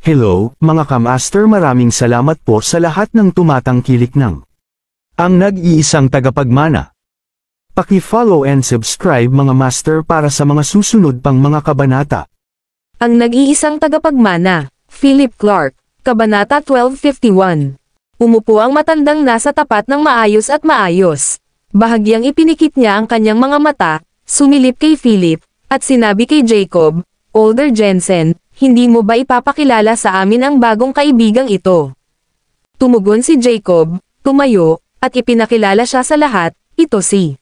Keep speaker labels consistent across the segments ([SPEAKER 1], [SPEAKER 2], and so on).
[SPEAKER 1] Hello, mga kamaster, maraming salamat po sa lahat ng tumatangkilik ng ang nag-iisang tagapagmana. Paki-follow and subscribe mga master para sa mga susunod pang mga kabanata.
[SPEAKER 2] Ang nag-iisang tagapagmana, Philip Clark, Kabanata 1251. Umupo ang matandang nasa tapat ng maayos at maayos. Bahagyang ipinikit niya ang kanyang mga mata, sumilip kay Philip, at sinabi kay Jacob, "Older Jensen, hindi mo ba ipapakilala sa amin ang bagong kaibigang ito?" Tumugon si Jacob, tumayo, at ipinakilala siya sa lahat, ito si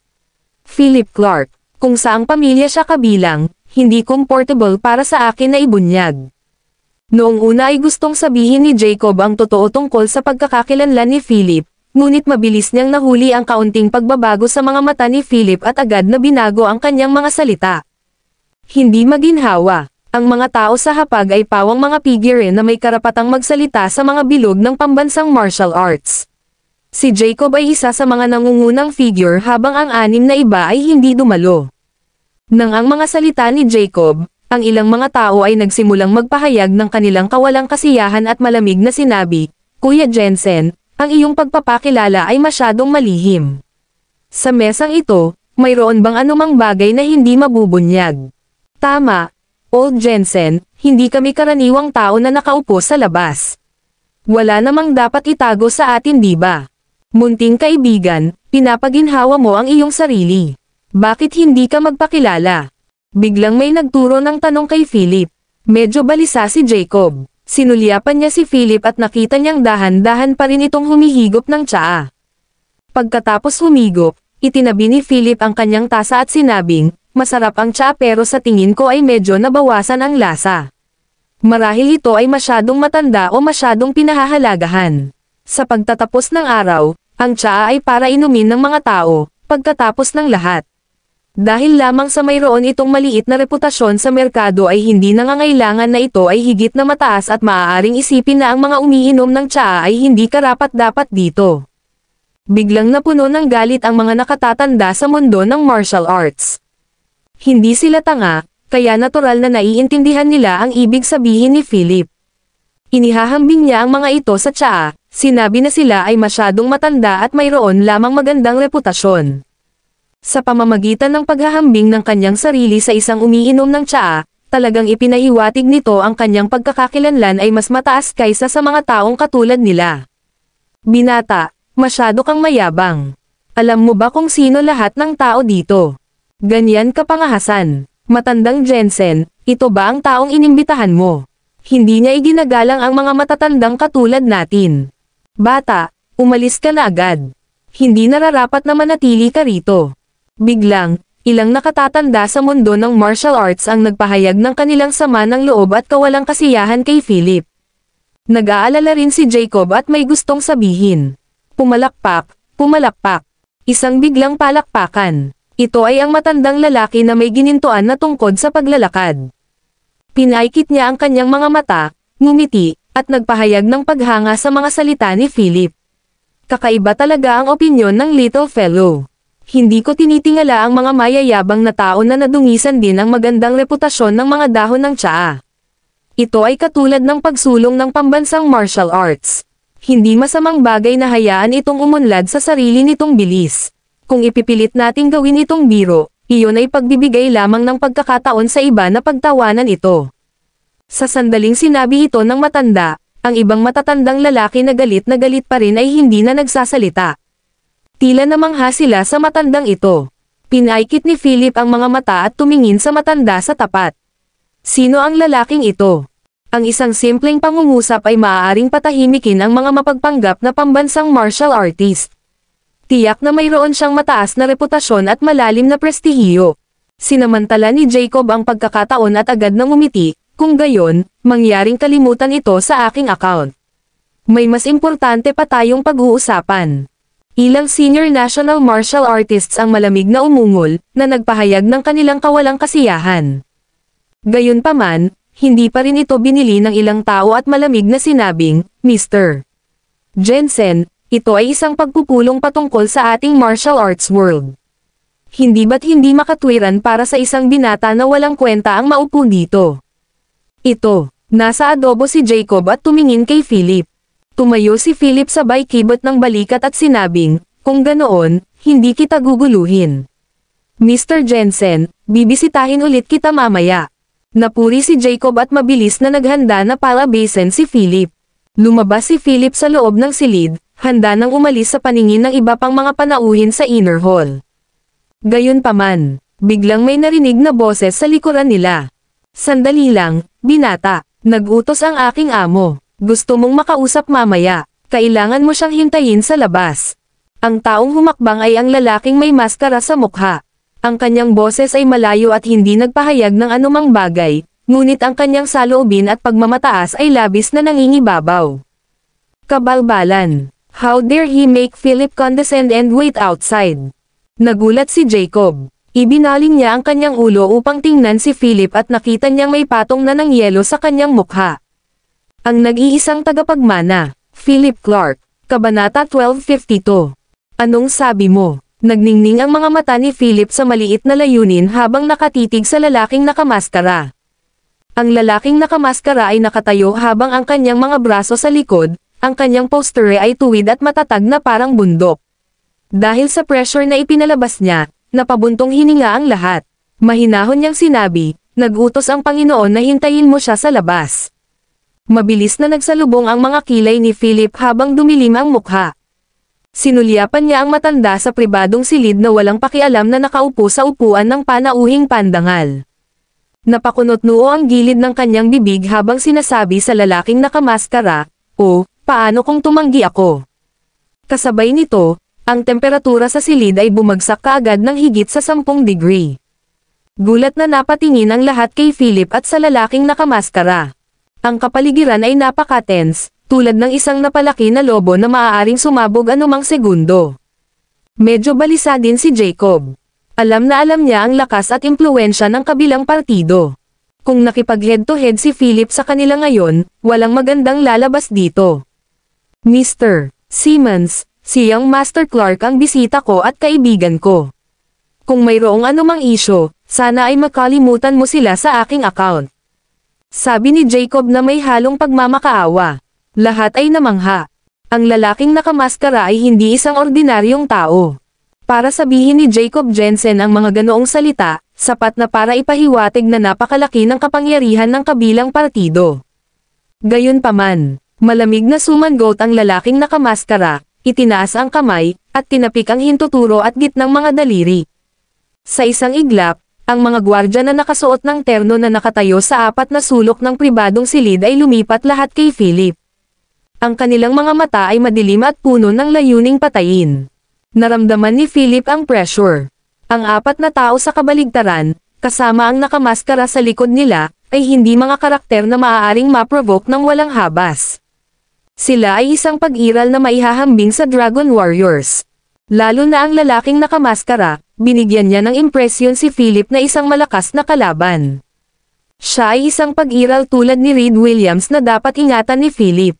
[SPEAKER 2] Philip Clark. Kung saang pamilya siya kabilang, hindi comfortable para sa akin na ibunyag. Noong una ay gustong sabihin ni Jacob ang totoo tungkol sa pagkakakilanlan ni Philip, ngunit mabilis niyang nahuli ang kaunting pagbabago sa mga mata ni Philip at agad na binago ang kanyang mga salita. Hindi maginhawa. Ang mga tao sa hapag ay pawang mga figure na may karapatang magsalita sa mga bilog ng pambansang martial arts. Si Jacob ay isa sa mga nangungunang figure habang ang anim na iba ay hindi dumalo. Nang ang mga salita ni Jacob, ang ilang mga tao ay nagsimulang magpahayag ng kanilang kawalang kasiyahan at malamig na sinabi, "Kuya Jensen, ang iyong pagpapakilala ay masyadong malihim. Sa mesang ito, mayroon bang anumang bagay na hindi mabubunyag?" "Tama, Old Jensen, hindi kami karaniwang tao na nakaupo sa labas. Wala namang dapat itago sa atin, di ba? Munting kaibigan, pinapaginhawa mo ang iyong sarili. Bakit hindi ka magpakilala?" Biglang may nagturo ng tanong kay Philip. Medyo balisa si Jacob. Sinulyapan niya si Philip at nakita niyang dahan-dahan pa rin itong humihigop ng tsaa. Pagkatapos humigop, itinabi ni Philip ang kanyang tasa at sinabing, "Masarap ang tsaa pero sa tingin ko ay medyo nabawasan ang lasa. Marahil ito ay masyadong matanda o masyadong pinahahalagahan." Sa pagtatapos ng araw, ang tsaa ay para inumin ng mga tao, pagkatapos ng lahat. Dahil lamang sa mayroon itong maliit na reputasyon sa merkado ay hindi nangangailangan na ito ay higit na mataas at maaaring isipin na ang mga umiinom ng tsaa ay hindi karapat-dapat dito. Biglang napuno ng galit ang mga nakatatanda sa mundo ng martial arts. Hindi sila tanga, kaya natural na naiintindihan nila ang ibig sabihin ni Philip. Inihahambing niya ang mga ito sa tsaa, sinabi na sila ay masyadong matanda at mayroon lamang magandang reputasyon. Sa pamamagitan ng paghahambing ng kanyang sarili sa isang umiinom ng tsaa, talagang ipinahiwatig nito ang kanyang pagkakakilanlan ay mas mataas kaysa sa mga taong katulad nila. "Binata, masyado kang mayabang. Alam mo ba kung sino lahat ng tao dito? Ganyan ka pangahasan. Matandang Jensen, ito ba ang taong inimbitahan mo? Hindi niya iginagalang ang mga matatandang katulad natin. Bata, umalis ka na agad. Hindi nararapat na manatili ka rito." Biglang, ilang nakatatanda sa mundo ng martial arts ang nagpahayag ng kanilang sama ng loob at kawalang kasiyahan kay Philip. Nag-aalala rin si Jacob at may gustong sabihin. Pumalakpak, pumalakpak. Isang biglang palakpakan. Ito ay ang matandang lalaki na may ginintuan na tungkod sa paglalakad. Pinaikit niya ang kanyang mga mata, ngumiti, at nagpahayag ng paghanga sa mga salita ni Philip. Kakaiba talaga ang opinyon ng little fellow. Hindi ko tinitingala ang mga mayayabang na tao na nadungisan din ang magandang reputasyon ng mga dahon ng tsaa. Ito ay katulad ng pagsulong ng pambansang martial arts. Hindi masamang bagay na hayaan itong umunlad sa sarili nitong bilis. Kung ipipilit nating gawin itong biro, iyon ay pagbibigay lamang ng pagkakataon sa iba na pagtawanan ito. Sa sandaling sinabi ito ng matanda, ang ibang matatandang lalaki na galit pa rin ay hindi na nagsasalita. Tila namangha sila sa matandang ito. Pinaikit ni Philip ang mga mata at tumingin sa matanda sa tapat. Sino ang lalaking ito? Ang isang simpleng pangungusap ay maaaring patahimikin ang mga mapagpanggap na pambansang martial artist. Tiyak na mayroon siyang mataas na reputasyon at malalim na prestihiyo. Sinamantala ni Jacob ang pagkakataon at agad nang umiti, kung gayon, mangyaring kalimutan ito sa aking account. May mas importante pa tayong pag-uusapan. Ilang senior national martial artists ang malamig na umungol, na nagpahayag ng kanilang kawalang kasiyahan. Gayunpaman, hindi pa rin ito binili ng ilang tao at malamig na sinabing, "Mr. Jensen, ito ay isang pagpupulong patungkol sa ating martial arts world. Hindi ba't hindi makatwiran para sa isang binata na walang kwenta ang maupo dito? Ito, Nasa adobo si Jacob at tumingin kay Philip. Tumayo si Philip sabay kibot ng balikat at sinabing, kung ganoon, hindi kita guguluhin. Mr. Jensen, bibisitahin ulit kita mamaya. Napuri si Jacob at mabilis na naghanda na palabasin si Philip. Lumabas si Philip sa loob ng silid, handa nang umalis sa paningin ng iba pang mga panauhin sa inner hall. Gayunpaman, biglang may narinig na boses sa likuran nila. Sandali lang, binata, nag-utos ang aking amo. Gusto mong makausap mamaya, kailangan mo siyang hintayin sa labas. Ang taong humakbang ay ang lalaking may maskara sa mukha. Ang kanyang boses ay malayo at hindi nagpahayag ng anumang bagay, ngunit ang kanyang saloobin at pagmamataas ay labis na nangingibabaw. Kabalbalan. How dare he make Philip condescend and wait outside? Nagulat si Jacob. Ibinaling niya ang kanyang ulo upang tingnan si Philip at nakita niyang may patong na ng yelo sa kanyang mukha. Ang nag-iisang tagapagmana, Philip Clark, Kabanata 1252. Anong sabi mo? Nagningning ang mga mata ni Philip sa maliit na layunin habang nakatitig sa lalaking nakamaskara. Ang lalaking nakamaskara ay nakatayo habang ang kanyang mga braso sa likod, ang kanyang posture ay tuwid at matatag na parang bundok. Dahil sa pressure na ipinalabas niya, napabuntong hininga ang lahat. Mahinahon niyang sinabi, nag-utos ang Panginoon na hintayin mo siya sa labas. Mabilis na nagsalubong ang mga kilay ni Philip habang dumilim ang mukha. Sinulyapan niya ang matanda sa pribadong silid na walang pakialam na nakaupo sa upuan ng panauhing pandangal. Napakunot-noo ang gilid ng kanyang bibig habang sinasabi sa lalaking nakamaskara, "Oh, paano kung tumanggi ako?" Kasabay nito, ang temperatura sa silid ay bumagsak kaagad ng higit sa 10 degree. Gulat na napatingin ang lahat kay Philip at sa lalaking nakamaskara. Ang kapaligiran ay napaka-tense, tulad ng isang napalaki na lobo na maaaring sumabog anumang segundo. Medyo balisa din si Jacob. Alam na alam niya ang lakas at impluwensya ng kabilang partido. Kung nakipag-head-to-head si Philip sa kanila ngayon, walang magandang lalabas dito. Mr. Simmons, si Young Master Clark ang bisita ko at kaibigan ko. Kung mayroong anumang isyo, sana ay makalimutan mo sila sa aking account. Sabi ni Jacob na may halong pagmamakaawa. Lahat ay namangha. Ang lalaking nakamaskara ay hindi isang ordinaryong tao. Para sabihin ni Jacob Jensen ang mga ganoong salita, sapat na para ipahiwatig na napakalaki ng kapangyarihan ng kabilang partido. Gayunpaman, malamig na sumangot ang lalaking nakamaskara, itinaas ang kamay, at tinapik ang hintuturo at gitnang mga daliri. Sa isang iglap, ang mga gwardya na nakasuot ng terno na nakatayo sa apat na sulok ng pribadong silid ay lumipat lahat kay Philip. Ang kanilang mga mata ay madilim at puno ng layuning patayin. Naramdaman ni Philip ang pressure. Ang apat na tao sa kabaligtaran, kasama ang nakamaskara sa likod nila, ay hindi mga karakter na maaaring ma-provoke ng walang habas. Sila ay isang pag-iral na maihahambing sa Dragon Warriors. Lalo na ang lalaking nakamaskara, binigyan niya ng impresyon si Philip na isang malakas na kalaban. Siya ay isang pag-iral tulad ni Reed Williams na dapat ingatan ni Philip.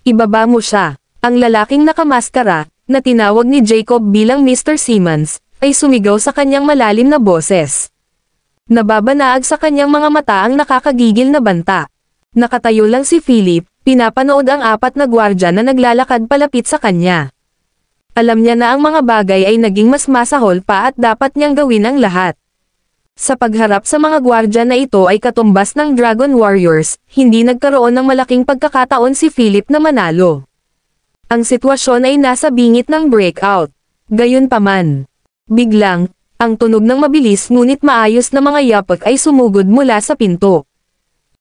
[SPEAKER 2] Ibaba mo siya. Ang lalaking nakamaskara, na tinawag ni Jacob bilang Mr. Simmons, ay sumigaw sa kanyang malalim na boses. Nababanaag sa kanyang mga mata ang nakakagigil na banta. Nakatayo lang si Philip, pinapanood ang apat na gwardya na naglalakad palapit sa kanya. Alam niya na ang mga bagay ay naging mas masahol pa at dapat niyang gawin ang lahat. Sa pagharap sa mga gwardya na ito ay katumbas ng Dragon Warriors, hindi nagkaroon ng malaking pagkakataon si Philip na manalo. Ang sitwasyon ay nasa bingit ng breakout. Gayunpaman, biglang, ang tunog ng mabilis ngunit maayos na mga yapak ay sumugod mula sa pinto.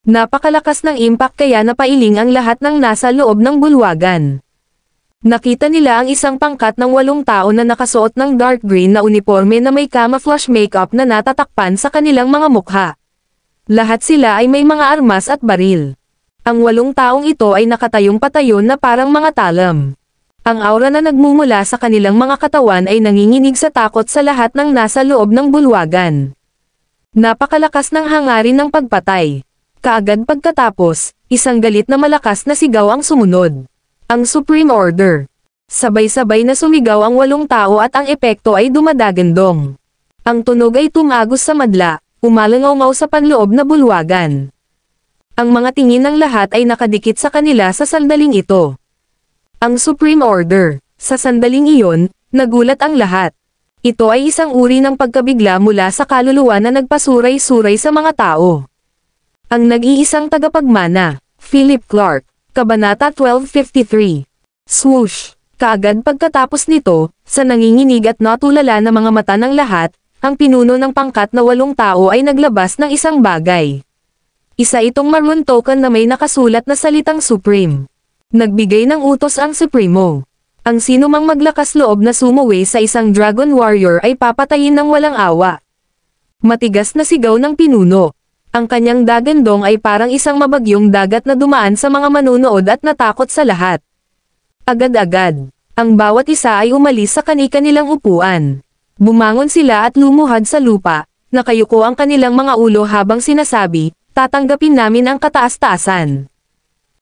[SPEAKER 2] Napakalakas ng impact kaya napailing ang lahat ng nasa loob ng bulwagan. Nakita nila ang isang pangkat ng 8 tao na nakasuot ng dark green na uniforme na may camouflage makeup na natatakpan sa kanilang mga mukha. Lahat sila ay may mga armas at baril. Ang 8 taong ito ay nakatayong patayon na parang mga talam. Ang aura na nagmumula sa kanilang mga katawan ay nanginginig sa takot sa lahat ng nasa loob ng bulwagan. Napakalakas ng hangarin ng pagpatay. Kaagad pagkatapos, isang galit na malakas na sigaw ang sumunod. Ang Supreme Order. Sabay-sabay na sumigaw ang 8 tao at ang epekto ay dumadagandong. Ang tunog ay tumagos sa madla, umalangaw sa panloob na bulwagan. Ang mga tingin ng lahat ay nakadikit sa kanila sa sandaling ito. Ang Supreme Order. Sa sandaling iyon, nagulat ang lahat. Ito ay isang uri ng pagkabigla mula sa kaluluwa na nagpasuray-suray sa mga tao. Ang nag-iisang tagapagmana, Philip Clark, Kabanata 1253. Swoosh! Kaagad pagkatapos nito, sa nanginginig at natulala na mga mata ng lahat, ang pinuno ng pangkat na 8 tao ay naglabas ng isang bagay. Isa itong maroon token na may nakasulat na salitang Supreme. Nagbigay ng utos ang Supremo. Ang sino mang maglakas loob na sumuwi sa isang Dragon Warrior ay papatayin ng walang awa. Matigas na sigaw ng pinuno. Ang kanyang dagandong ay parang isang mabagyong dagat na dumaan sa mga manunood at natakot sa lahat. Agad-agad, ang bawat isa ay umalis sa kani-kanilang upuan. Bumangon sila at lumuhad sa lupa, nakayuko ang kanilang mga ulo habang sinasabi, tatanggapin namin ang kataas-taasan.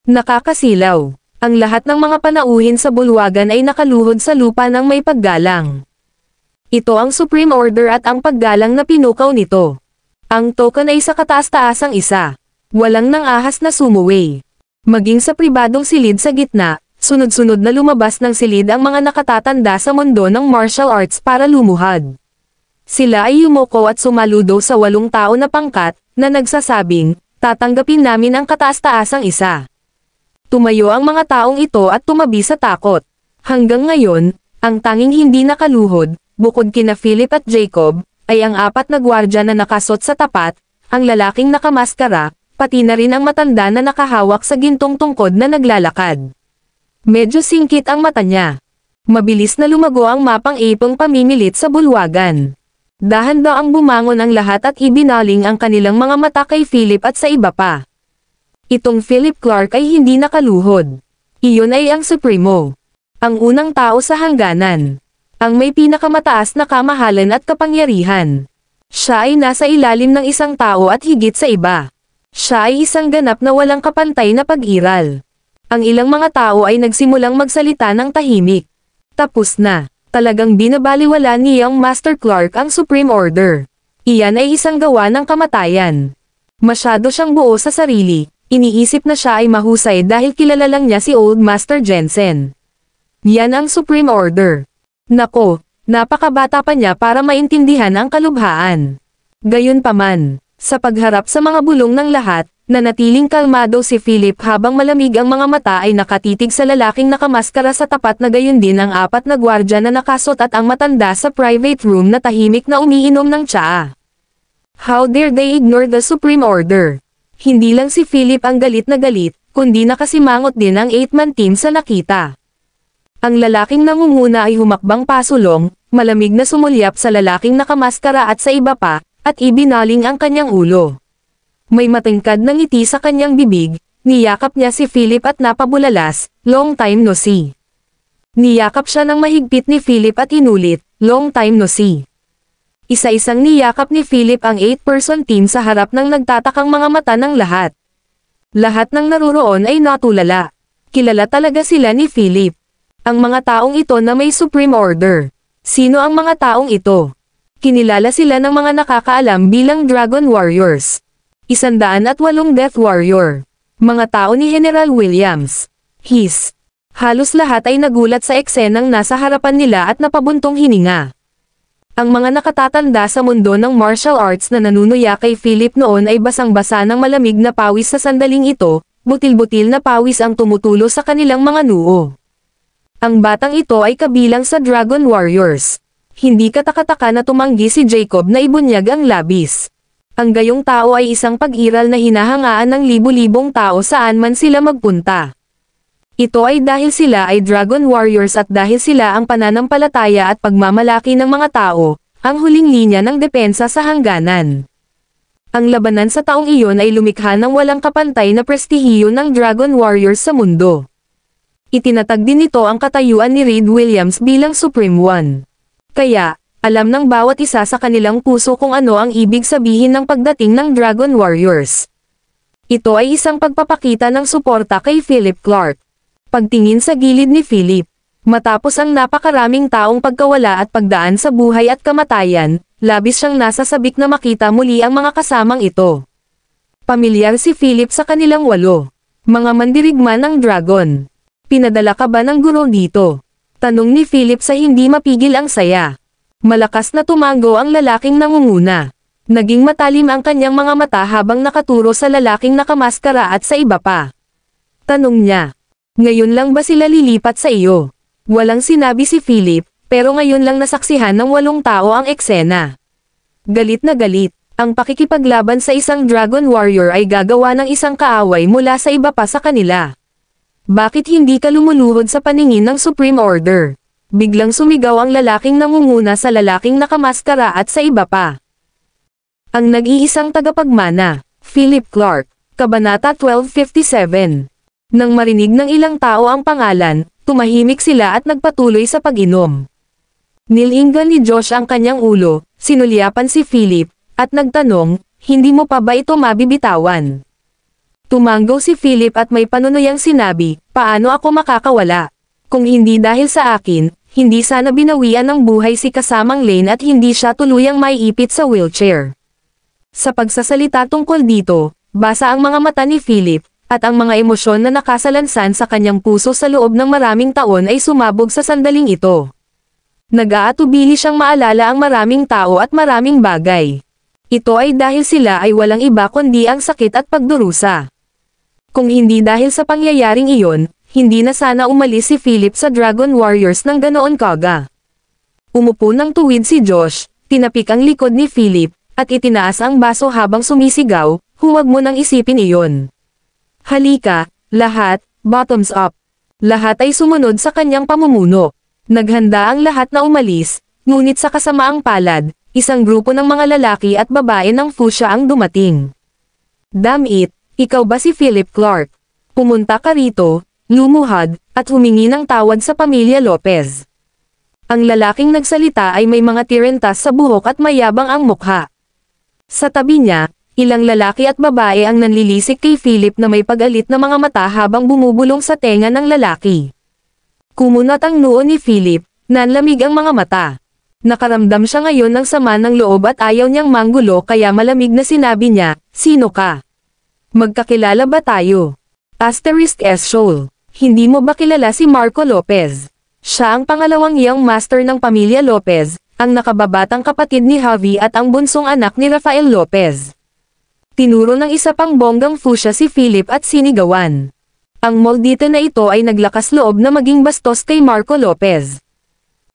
[SPEAKER 2] Nakakasilaw. Ang lahat ng mga panauhin sa bulwagan ay nakaluhod sa lupa ng may paggalang. Ito ang Supreme Order at ang paggalang na pinukaw nito. Ang token ay sa kataas-taasang isa. Walang nang ahas na sumuwi. Maging sa pribadong silid sa gitna, sunod-sunod na lumabas ng silid ang mga nakatatanda sa mundo ng martial arts para lumuhad. Sila ay yumuko at sumaludo sa 8 tao na pangkat, na nagsasabing, tatanggapin namin ang kataas-taasang isa. Tumayo ang mga taong ito at tumabi sa takot. Hanggang ngayon, ang tanging hindi nakaluhod, bukod kina Philip at Jacob, ay ang 4 na gwardya na nakasot sa tapat, ang lalaking nakamaskara, pati na rin ang matanda na nakahawak sa gintong tungkod na naglalakad. Medyo singkit ang mata niya. Mabilis na lumago ang mapang ipong pamimilit sa bulwagan. Dahan-daang bumangon ang lahat at ibinaling ang kanilang mga mata kay Philip at sa iba pa. Itong Philip Clark ay hindi nakaluhod. Iyon ay ang Supremo. Ang unang tao sa hangganan. Ang may pinakamataas na kamahalan at kapangyarihan. Siya ay nasa ilalim ng isang tao at higit sa iba. Siya ay isang ganap na walang kapantay na pag-iral. Ang ilang mga tao ay nagsimulang magsalita ng tahimik. Tapos na. Talagang binabaliwala niyang Master Clark ang Supreme Order. Iyan ay isang gawa ng kamatayan. Masyado siyang buo sa sarili. Iniisip na siya ay mahusay dahil kilala lang niya si Old Master Jensen. Yan ang Supreme Order. Nako, napakabata pa niya para maintindihan ang kalubhaan. Gayunpaman, sa pagharap sa mga bulong ng lahat, nanatiling kalmado si Philip habang malamig ang mga mata ay nakatitig sa lalaking nakamaskara sa tapat na gayon din ang 4 na gwardya na nakasot at ang matanda sa private room na tahimik na umiinom ng tsaa. How dare they ignore the Supreme Order? Hindi lang si Philip ang galit na galit, kundi nakasimangot din ang 8-man team sa nakita. Ang lalaking nangunguna ay humakbang pasulong, malamig na sumulyap sa lalaking nakamaskara at sa iba pa, at ibinaling ang kanyang ulo. May matingkad na ngiti sa kanyang bibig, niyakap niya si Philip at napabulalas, long time no see. Niyakap siya ng mahigpit ni Philip at inulit, long time no see. Isa-isang niyakap ni Philip ang 8-person team sa harap ng nagtatakang mga mata ng lahat. Lahat ng naruroon ay natulala. Kilala talaga sila ni Philip. Ang mga taong ito na may Supreme Order. Sino ang mga taong ito? Kinilala sila ng mga nakakaalam bilang Dragon Warriors. 108 Death Warrior. Mga tao ni General Williams. Halos lahat ay nagulat sa eksenang nasa harapan nila at napabuntong hininga. Ang mga nakatatanda sa mundo ng martial arts na nanunuya kay Philip noon ay basang-basa ng malamig na pawis sa sandaling ito, butil-butil na pawis ang tumutulo sa kanilang mga noo. Ang batang ito ay kabilang sa Dragon Warriors. Hindi katakataka na tumanggi si Jacob na ibunyag ang labis. Ang gayong tao ay isang pag-iral na hinahangaan ng libu-libong tao saan man sila magpunta. Ito ay dahil sila ay Dragon Warriors at dahil sila ang pananampalataya at pagmamalaki ng mga tao, ang huling linya ng depensa sa hangganan. Ang labanan sa taong iyon ay lumikha ng walang kapantay na prestihiyo ng Dragon Warriors sa mundo. Itinatag din nito ang katayuan ni Reed Williams bilang Supreme One. Kaya, alam ng bawat isa sa kanilang puso kung ano ang ibig sabihin ng pagdating ng Dragon Warriors. Ito ay isang pagpapakita ng suporta kay Philip Clark. Pagtingin sa gilid ni Philip. Matapos ang napakaraming taong pagkawala at pagdaan sa buhay at kamatayan, labis siyang nasasabik na makita muli ang mga kasamang ito. Pamilyar si Philip sa kanilang 8. Mga mandirigma ng dragon. Pinadala ka ba ng guro dito? Tanong ni Philip sa hindi mapigil ang saya. Malakas na tumango ang lalaking nangunguna. Naging matalim ang kanyang mga mata habang nakaturo sa lalaking nakamaskara at sa iba pa. Tanong niya. Ngayon lang ba sila lilipat sa iyo? Walang sinabi si Philip, pero ngayon lang nasaksihan ng 8 tao ang eksena. Galit na galit. Ang pakikipaglaban sa isang Dragon Warrior ay gagawa ng isang kaaway mula sa iba pa sa kanila. Bakit hindi ka lumuluhod sa paningin ng Supreme Order? Biglang sumigaw ang lalaking nangunguna sa lalaking nakamaskara at sa iba pa. Ang nag-iisang tagapagmana, Philip Clark, Kabanata 1257. Nang marinig ng ilang tao ang pangalan, tumahimik sila at nagpatuloy sa pag-inom. Nilinggan ni Josh ang kanyang ulo, sinulyapan si Philip, at nagtanong, hindi mo pa ba ito mabibitawan? Tumanggo si Philip at may panunuyang sinabi, paano ako makakawala? Kung hindi dahil sa akin, hindi sana binawian ng buhay si kasamang Lane at hindi siya tuluyang maiipit sa wheelchair. Sa pagsasalita tungkol dito, basa ang mga mata ni Philip, at ang mga emosyon na nakasalansan sa kanyang puso sa loob ng maraming taon ay sumabog sa sandaling ito. Nag-aatubili siyang maalala ang maraming tao at maraming bagay. Ito ay dahil sila ay walang iba kundi ang sakit at pagdurusa. Kung hindi dahil sa pangyayaring iyon, hindi na sana umalis si Philip sa Dragon Warriors ng ganoon kaga. Umupo ng tuwid si Josh, tinapik ang likod ni Philip, at itinaas ang baso habang sumisigaw, huwag mo nang isipin iyon. Halika, lahat, bottoms up. Lahat ay sumunod sa kanyang pamumuno. Naghanda ang lahat na umalis, ngunit sa kasamaang palad, isang grupo ng mga lalaki at babae ng fuchsia ang dumating. Damn it, ikaw ba si Philip Clark? Pumunta ka rito, lumuhad, at humingi ng tawad sa pamilya Lopez. Ang lalaking nagsalita ay may mga tirentas sa buhok at mayabang ang mukha. Sa tabi niya, ilang lalaki at babae ang nanlilisik kay Philip na may pag-alit na mga mata habang bumubulong sa tenga ng lalaki. Kumunat ang noo ni Philip, nanlamig ang mga mata. Nakaramdam siya ngayon ng sama ng loob at ayaw niyang manggulo kaya malamig na sinabi niya, sino ka? Magkakilala ba tayo? Asterisk S. Shoal. Hindi mo ba kilala si Marco Lopez? Siya ang pangalawang young master ng pamilya Lopez, ang nakababatang kapatid ni Javi at ang bunsong anak ni Rafael Lopez. Tinuro ng isa pang bonggang fuchsia si Philip at sinigawan. Ang moldito na ito ay naglakas loob na maging bastos kay Marco Lopez.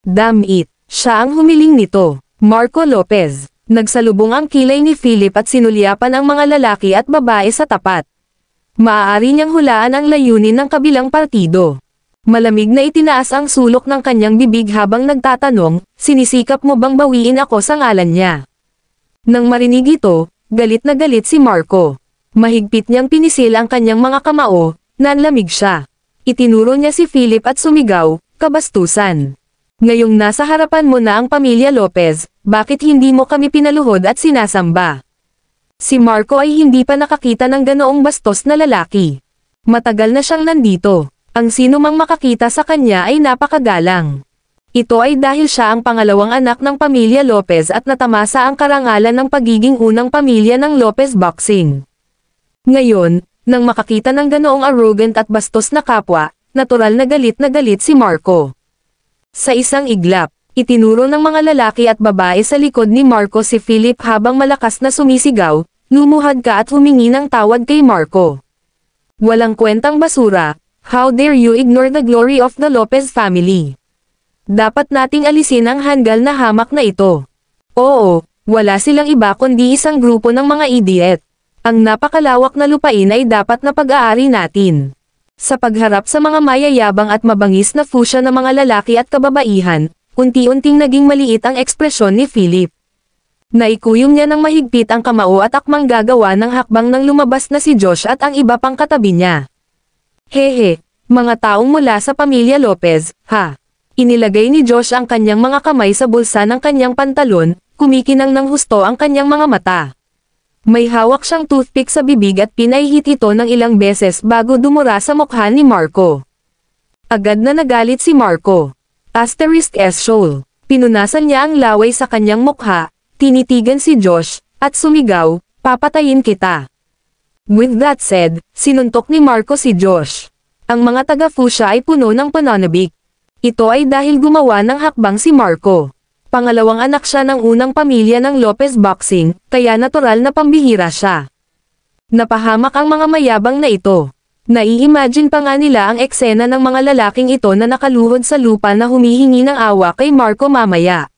[SPEAKER 2] Damn it! Siya ang humiling nito, Marco Lopez. Nagsalubong ang kilay ni Philip at sinulyapan ang mga lalaki at babae sa tapat. Maaari niyang hulaan ang layunin ng kabilang partido. Malamig na itinaas ang sulok ng kanyang bibig habang nagtatanong, sinisikap mo bang bawiin ako sa ngalan niya? Nang marinig ito, galit na galit si Marco. Mahigpit niyang pinisil ang kanyang mga kamao, nanlamig siya. Itinuro niya si Philip at sumigaw, kabastusan. Ngayong nasa harapan mo na ang pamilya Lopez, bakit hindi mo kami pinaluhod at sinasamba? Si Marco ay hindi pa nakakita ng ganoong bastos na lalaki. Matagal na siyang nandito. Ang sino mang makakita sa kanya ay napakagalang. Ito ay dahil siya ang pangalawang anak ng pamilya Lopez at natamasa ang karangalan ng pagiging unang pamilya ng Lopez Boxing. Ngayon, nang makakita ng ganoong arrogant at bastos na kapwa, natural na galit si Marco. Sa isang iglap, itinuro ng mga lalaki at babae sa likod ni Marco si Philip habang malakas na sumisigaw, lumuhad ka at humingi ng tawad kay Marco. Walang kwentang basura, how dare you ignore the glory of the Lopez family? Dapat nating alisin ang hanggal na hamak na ito. Oo, wala silang iba kundi isang grupo ng mga idiot. Ang napakalawak na lupain ay dapat na pag-aari natin. Sa pagharap sa mga mayayabang at mabangis na fuchsia ng mga lalaki at kababaihan, unti-unting naging maliit ang ekspresyon ni Philip. Naikuyom niya ng mahigpit ang kamao at akmang gagawa ng hakbang nang lumabas na si Josh at ang iba pang katabi niya. Hehe, mga taong mula sa pamilya Lopez, ha? Inilagay ni Josh ang kanyang mga kamay sa bulsa ng kanyang pantalon, kumikinang ng husto ang kanyang mga mata. May hawak siyang toothpick sa bibig at pinahihit ito ng ilang beses bago dumura sa mukha ni Marco. Agad na nagalit si Marco. Asterisk S. Shoal. Pinunasan niya ang laway sa kanyang mukha, tinitigan si Josh, at sumigaw, papatayin kita. With that said, sinuntok ni Marco si Josh. Ang mga taga-Fuchsia ay puno ng pananabik. Ito ay dahil gumawa ng hakbang si Marco. Pangalawang anak siya ng unang pamilya ng Lopez Boxing, kaya natural na pambihira siya. Napahamak ang mga mayabang na ito. Nai-imagine pa nga nila ang eksena ng mga lalaking ito na nakaluhod sa lupa na humihingi ng awa kay Marco mamaya.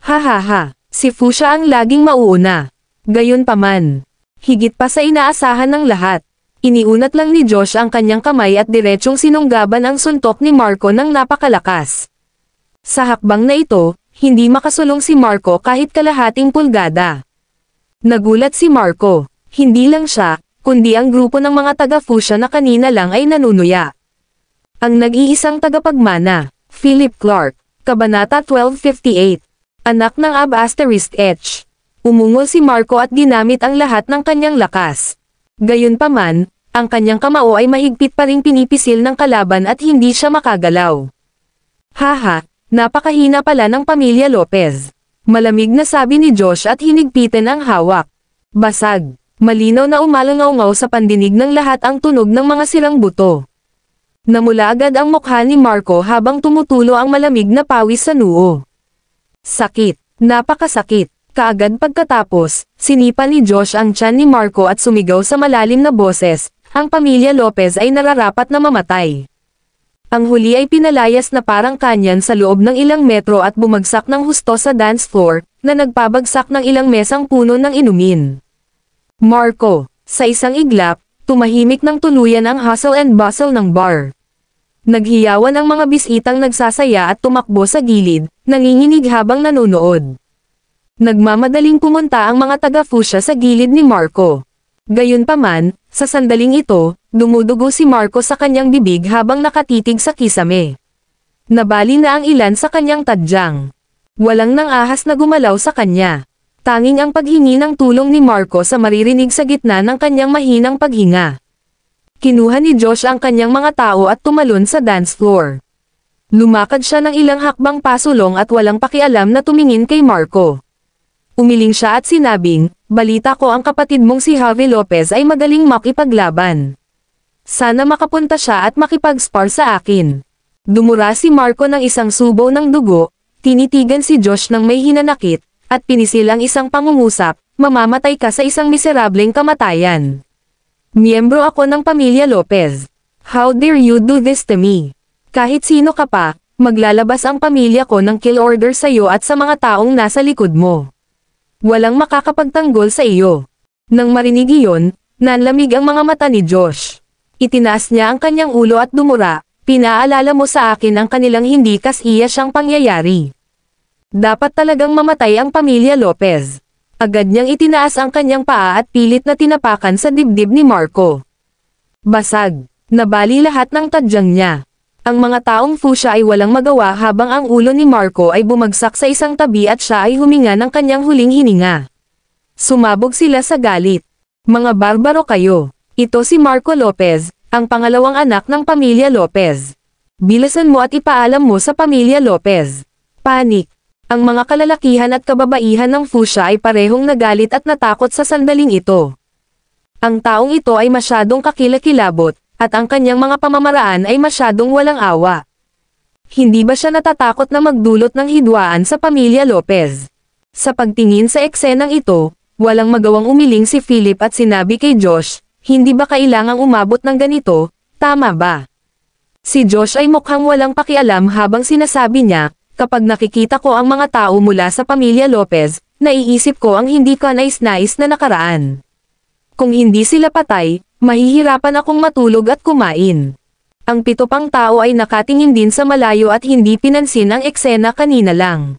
[SPEAKER 2] Hahaha, si Fuchsia ang laging mauuna. Gayunpaman, higit pa sa inaasahan ng lahat. Iniunat lang ni Josh ang kanyang kamay at diretsyong sinunggaban ang suntok ni Marco ng napakalakas. Sa hakbang na ito, hindi makasulong si Marco kahit kalahating pulgada. Nagulat si Marco. Hindi lang siya, kundi ang grupo ng mga taga-Fuchsia na kanina lang ay nanunuya. Ang nag-iisang tagapagmana, Philip Clark, Kabanata 1258, anak ng Ab***H. Umungol si Marco at ginamit ang lahat ng kanyang lakas. Gayunpaman, ang kanyang kamao ay mahigpit pa ring pinipisil ng kalaban at hindi siya makagalaw. Haha, napakahina pala ng pamilya Lopez. Malamig na sabi ni Josh at hinigpitin ang hawak. Basag. Malinaw na umalangaw-ngaw sa pandinig ng lahat ang tunog ng mga sirang buto. Namula agad ang mukha ni Marco habang tumutulo ang malamig na pawis sa noo. Sakit. Napakasakit. Kaagad pagkatapos, sinipa ni Josh ang tiyan ni Marco at sumigaw sa malalim na boses, ang pamilya Lopez ay nararapat na mamatay. Ang huli ay pinalayas na parang kanyan sa loob ng ilang metro at bumagsak ng husto sa dance floor, na nagpabagsak ng ilang mesang puno ng inumin. Marco, sa isang iglap, tumahimik ng tuluyan ang hustle and bustle ng bar. Naghiyawan ang mga bisitang nagsasaya at tumakbo sa gilid, nanginginig habang nanonood. Nagmamadaling pumunta ang mga taga-Fuchsia sa gilid ni Marco. Gayunpaman, sa sandaling ito, dumudugo si Marco sa kanyang bibig habang nakatitig sa kisame. Nabali na ang ilan sa kanyang tadyang. Walang nang ahas na gumalaw sa kanya. Tanging ang paghingi ng tulong ni Marco sa maririnig sa gitna ng kanyang mahinang paghinga. Kinuha ni Josh ang kanyang mga tao at tumalon sa dance floor. Lumakad siya ng ilang hakbang pasulong at walang pakialam na tumingin kay Marco. Umiling siya at sinabing, balita ko ang kapatid mong si Javi Lopez ay magaling makipaglaban. Sana makapunta siya at makipag-spar sa akin. Dumura si Marco ng isang subo ng dugo, tinitigan si Josh ng may hinanakit, at pinisil ang isang pangungusap, mamamatay ka sa isang miserableng kamatayan. Miyembro ako ng pamilya Lopez. How dare you do this to me? Kahit sino ka pa, maglalabas ang pamilya ko ng kill order sa iyo at sa mga taong nasa likod mo. Walang makakapagtanggol sa iyo. Nang marinig iyon, nanlamig ang mga mata ni Josh. Itinaas niya ang kanyang ulo at dumura, pinaalala mo sa akin ang kanilang hindi kasiya siyang pangyayari. Dapat talagang mamatay ang pamilya Lopez. Agad niyang itinaas ang kanyang paa at pilit na tinapakan sa dibdib ni Marco. Basag. Nabali lahat ng tadyang niya. Ang mga taong Fuchsia ay walang magawa habang ang ulo ni Marco ay bumagsak sa isang tabi at siya ay huminga ng kanyang huling hininga. Sumabog sila sa galit. Mga barbaro kayo. Ito si Marco Lopez, ang pangalawang anak ng pamilya Lopez. Bilisan mo at ipaalam mo sa pamilya Lopez. Panik. Ang mga kalalakihan at kababaihan ng Fuchsia ay parehong nagalit at natakot sa sandaling ito. Ang taong ito ay masyadong kakilakilabot, at ang kanyang mga pamamaraan ay masyadong walang awa. Hindi ba siya natatakot na magdulot ng hidwaan sa pamilya Lopez? Sa pagtingin sa eksenang ito, walang magawang umiling si Philip at sinabi kay Josh, hindi ba kailangang umabot ng ganito, tama ba? Si Josh ay mukhang walang pakialam habang sinasabi niya, kapag nakikita ko ang mga tao mula sa pamilya Lopez, naiisip ko ang hindi ka nais-nais na nakaraan. Kung hindi sila patay, mahihirapan akong matulog at kumain. Ang 7 pang tao ay nakatingin din sa malayo at hindi pinansin ang eksena kanina lang.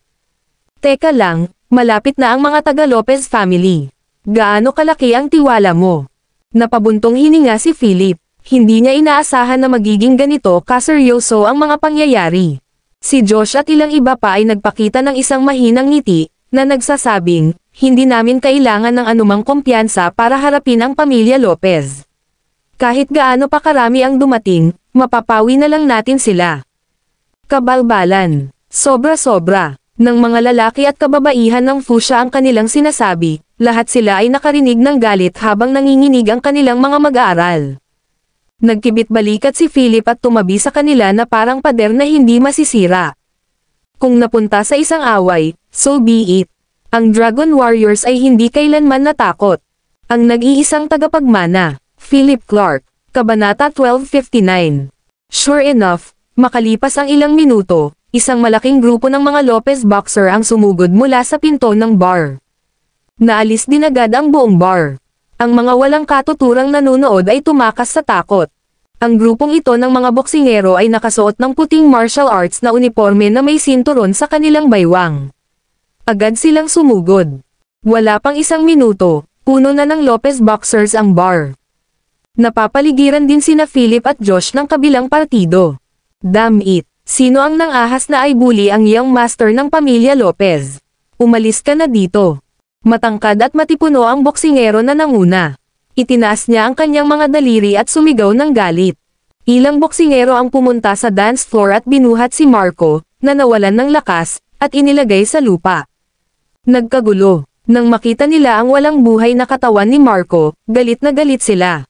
[SPEAKER 2] Teka lang, malapit na ang mga taga Lopez family. Gaano kalaki ang tiwala mo? Napabuntong hininga si Philip. Hindi niya inaasahan na magiging ganito kaseryoso ang mga pangyayari. Si Josh at ilang iba pa ay nagpakita ng isang mahinang ngiti, na nagsasabing, hindi namin kailangan ng anumang kumpiyansa para harapin ang pamilya Lopez. Kahit gaano pa karami ang dumating, mapapawi na lang natin sila. Kabalbalan. Sobra-sobra. Ng mga lalaki at kababaihan ng Fuchsia ang kanilang sinasabi, lahat sila ay nakarinig ng galit habang nanginginig ang kanilang mga mag-aaral. Nagkibit-balikat si Philip at tumabi sa kanila na parang pader na hindi masisira. Kung napunta sa isang away, so be it. Ang Dragon Warriors ay hindi kailanman natakot. Ang nag-iisang tagapagmana, Philip Clark, Kabanata 1259. Sure enough, makalipas ang ilang minuto, isang malaking grupo ng mga Lopez boxer ang sumugod mula sa pinto ng bar. Naalis din agad ang buong bar. Ang mga walang katuturang nanonood ay tumakas sa takot. Ang grupong ito ng mga boksingero ay nakasuot ng puting martial arts na uniforme na may sinturon sa kanilang baywang. Agad silang sumugod. Wala pang isang minuto, puno na ng Lopez boxers ang bar. Napapaligiran din sina Philip at Josh ng kabilang partido. Damn it! Sino ang nangahas na ay bully ang young master ng pamilya Lopez? Umalis ka na dito. Matangkad at matipuno ang boksingero na nanguna. Itinaas niya ang kanyang mga daliri at sumigaw ng galit. Ilang boksingero ang pumunta sa dance floor at binuhat si Marco, na nawalan ng lakas, at inilagay sa lupa. Nagkagulo. Nang makita nila ang walang buhay na katawan ni Marco, galit na galit sila.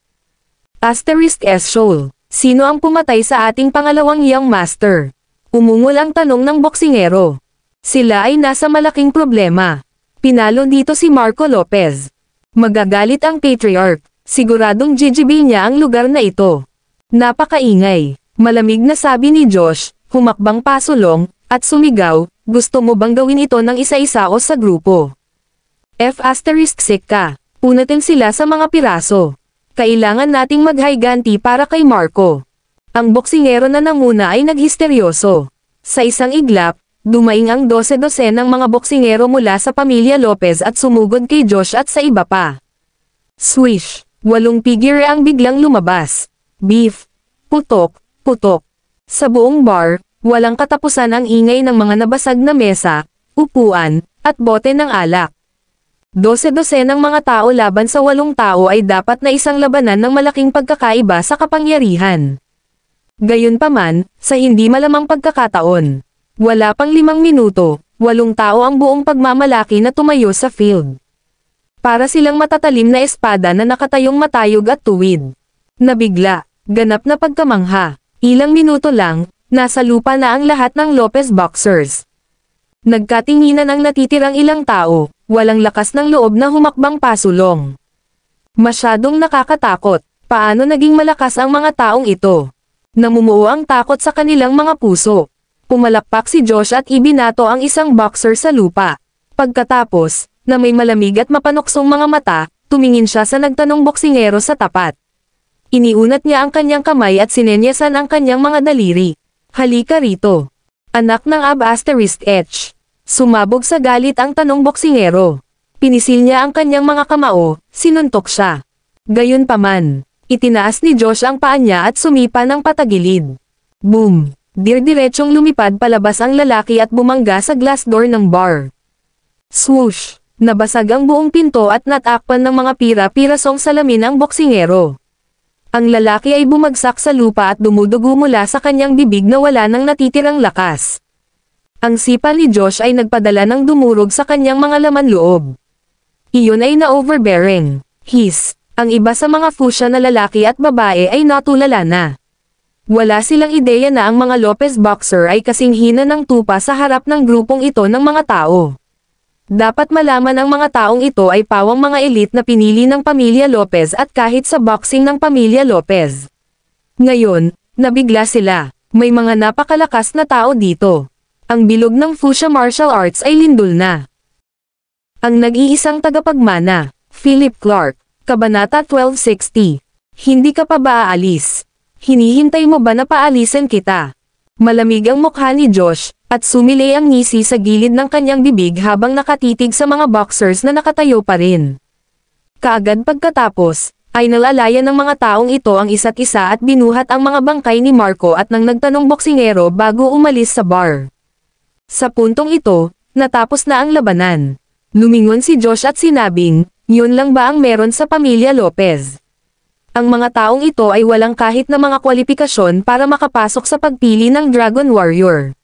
[SPEAKER 2] *S Shoal. Sino ang pumatay sa ating pangalawang young master? Umungol ang tanong ng boksingero. Sila ay nasa malaking problema. Pinalo dito si Marco Lopez. Magagalit ang patriarch. Siguradong jijibil niya ang lugar na ito. Napakaingay. Malamig na sabi ni Josh, humakbang pasulong, at sumigaw, gusto mo bang gawin ito ng isa-isa o sa grupo? *Sick ka. Punatin sila sa mga piraso. Kailangan nating maghiganti para kay Marco. Ang boksingero na nanguna ay naghisteryoso. Sa isang iglap, dumaing ang 12 ng mga boksingero mula sa pamilya Lopez at sumugod kay Josh at sa iba pa. Swish! 8 figure ang biglang lumabas. Beef! Putok! Putok! Sa buong bar, walang katapusan ang ingay ng mga nabasag na mesa, upuan, at bote ng alak. 12 ng mga tao laban sa 8 tao ay dapat na isang labanan ng malaking pagkakaiba sa kapangyarihan. Gayunpaman, sa hindi malamang pagkakataon. Wala pang 5 minuto, 8 tao ang buong pagmamalaki na tumayo sa field. Para silang matatalim na espada na nakatayong matayog at tuwid. Nabigla, ganap na pagkamangha. Ilang minuto lang, nasa lupa na ang lahat ng Lopez boxers. Nagkatinginan ang natitirang ilang tao, walang lakas ng loob na humakbang pasulong. Masyadong nakakatakot, paano naging malakas ang mga taong ito? Namumuo ang takot sa kanilang mga puso. Pumalakpak si Josh at ibinato ang isang boxer sa lupa. Pagkatapos, na may malamig at mapanuksong mga mata, tumingin siya sa nagtanong boksingero sa tapat. Iniunat niya ang kanyang kamay at sinenyasan ang kanyang mga daliri. Halika rito. Anak ng *H. Sumabog sa galit ang tanong boksingero. Pinisil niya ang kanyang mga kamao, sinuntok siya. Gayunpaman, itinaas ni Josh ang paa niya at sumipa ng patagilid. Boom! Dirdiretsong lumipad palabas ang lalaki at bumangga sa glass door ng bar. Swoosh! Nabasag ang buong pinto at natakpan ng mga pira-pirasong salamin ang boksingero. Ang lalaki ay bumagsak sa lupa at dumudugo mula sa kanyang bibig na wala nang natitirang lakas. Ang sipa ni Josh ay nagpadala ng dumurog sa kanyang mga laman loob. Iyon ay na-overbearing. Ang iba sa mga Fuchsia na lalaki at babae ay natulala na. Wala silang ideya na ang mga Lopez boxer ay kasing hina ng tupa sa harap ng grupong ito ng mga tao. Dapat malaman ang mga taong ito ay pawang mga elite na pinili ng pamilya Lopez at kahit sa boxing ng pamilya Lopez. Ngayon, nabigla sila. May mga napakalakas na tao dito. Ang bilog ng Fuchsia martial arts ay lindol na. Ang nag-iisang tagapagmana, Philip Clark, Kabanata 1260. Hindi ka pa ba aalis? Hinihintay mo ba na paalisin kita? Malamig ang mukha ni Josh, at sumilay ang ngisi sa gilid ng kanyang bibig habang nakatitig sa mga boxers na nakatayo pa rin. Kaagad pagkatapos, ay nalalayan ng mga taong ito ang isa't isa at binuhat ang mga bangkay ni Marco at nang nagtanong boksingero bago umalis sa bar. Sa puntong ito, natapos na ang labanan. Lumingon si Josh at sinabing, yun lang ba ang meron sa pamilya Lopez? Ang mga taong ito ay walang kahit na mga kwalifikasyon para makapasok sa pagpili ng Dragon Warrior.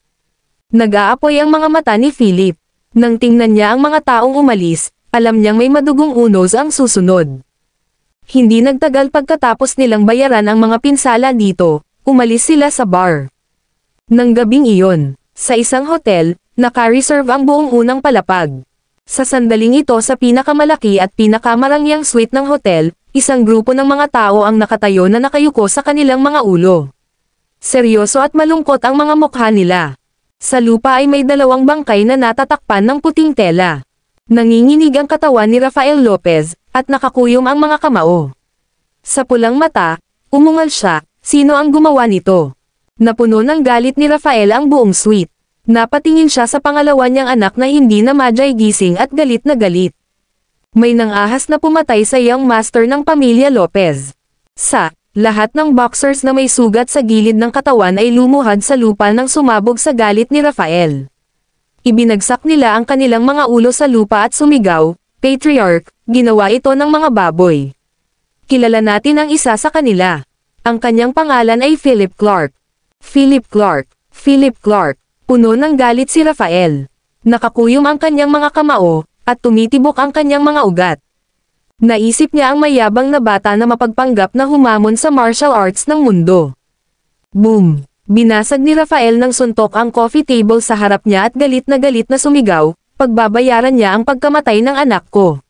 [SPEAKER 2] Nag-aapoy ang mga mata ni Philip. Nang tingnan niya ang mga taong umalis, alam niyang may madugong unos ang susunod. Hindi nagtagal pagkatapos nilang bayaran ang mga pinsala dito, umalis sila sa bar. Nang gabing iyon, sa isang hotel, naka-reserve ang buong unang palapag. Sa sandaling ito sa pinakamalaki at pinakamarangyang suite ng hotel, isang grupo ng mga tao ang nakatayo na nakayuko sa kanilang mga ulo. Seryoso at malungkot ang mga mukha nila. Sa lupa ay may dalawang bangkay na natatakpan ng puting tela. Nanginginig ang katawan ni Rafael Lopez, at nakakuyom ang mga kamao. Sa pulang mata, umungal siya, sino ang gumawa nito? Napuno ng galit ni Rafael ang buong suite. Napatingin siya sa pangalawa niyang anak na hindi na madyay gising at galit na galit. May nangahas na pumatay sa young master ng pamilya Lopez. Lahat ng boxers na may sugat sa gilid ng katawan ay lumuhad sa lupa nang sumabog sa galit ni Rafael. Ibinagsak nila ang kanilang mga ulo sa lupa at sumigaw, "Patriarch, ginawa ito ng mga baboy." Kilala natin ang isa sa kanila. Ang kanyang pangalan ay Philip Clark. Philip Clark. Philip Clark. Puno ng galit si Rafael. Nakakuyom ang kanyang mga kamao, at tumitibok ang kanyang mga ugat. Naisip niya ang mayabang na bata na mapagpanggap na humamon sa martial arts ng mundo. Boom! Binasag ni Rafael ng suntok ang coffee table sa harap niya at galit na sumigaw, "Pagbabayaran niya ang pagkamatay ng anak ko.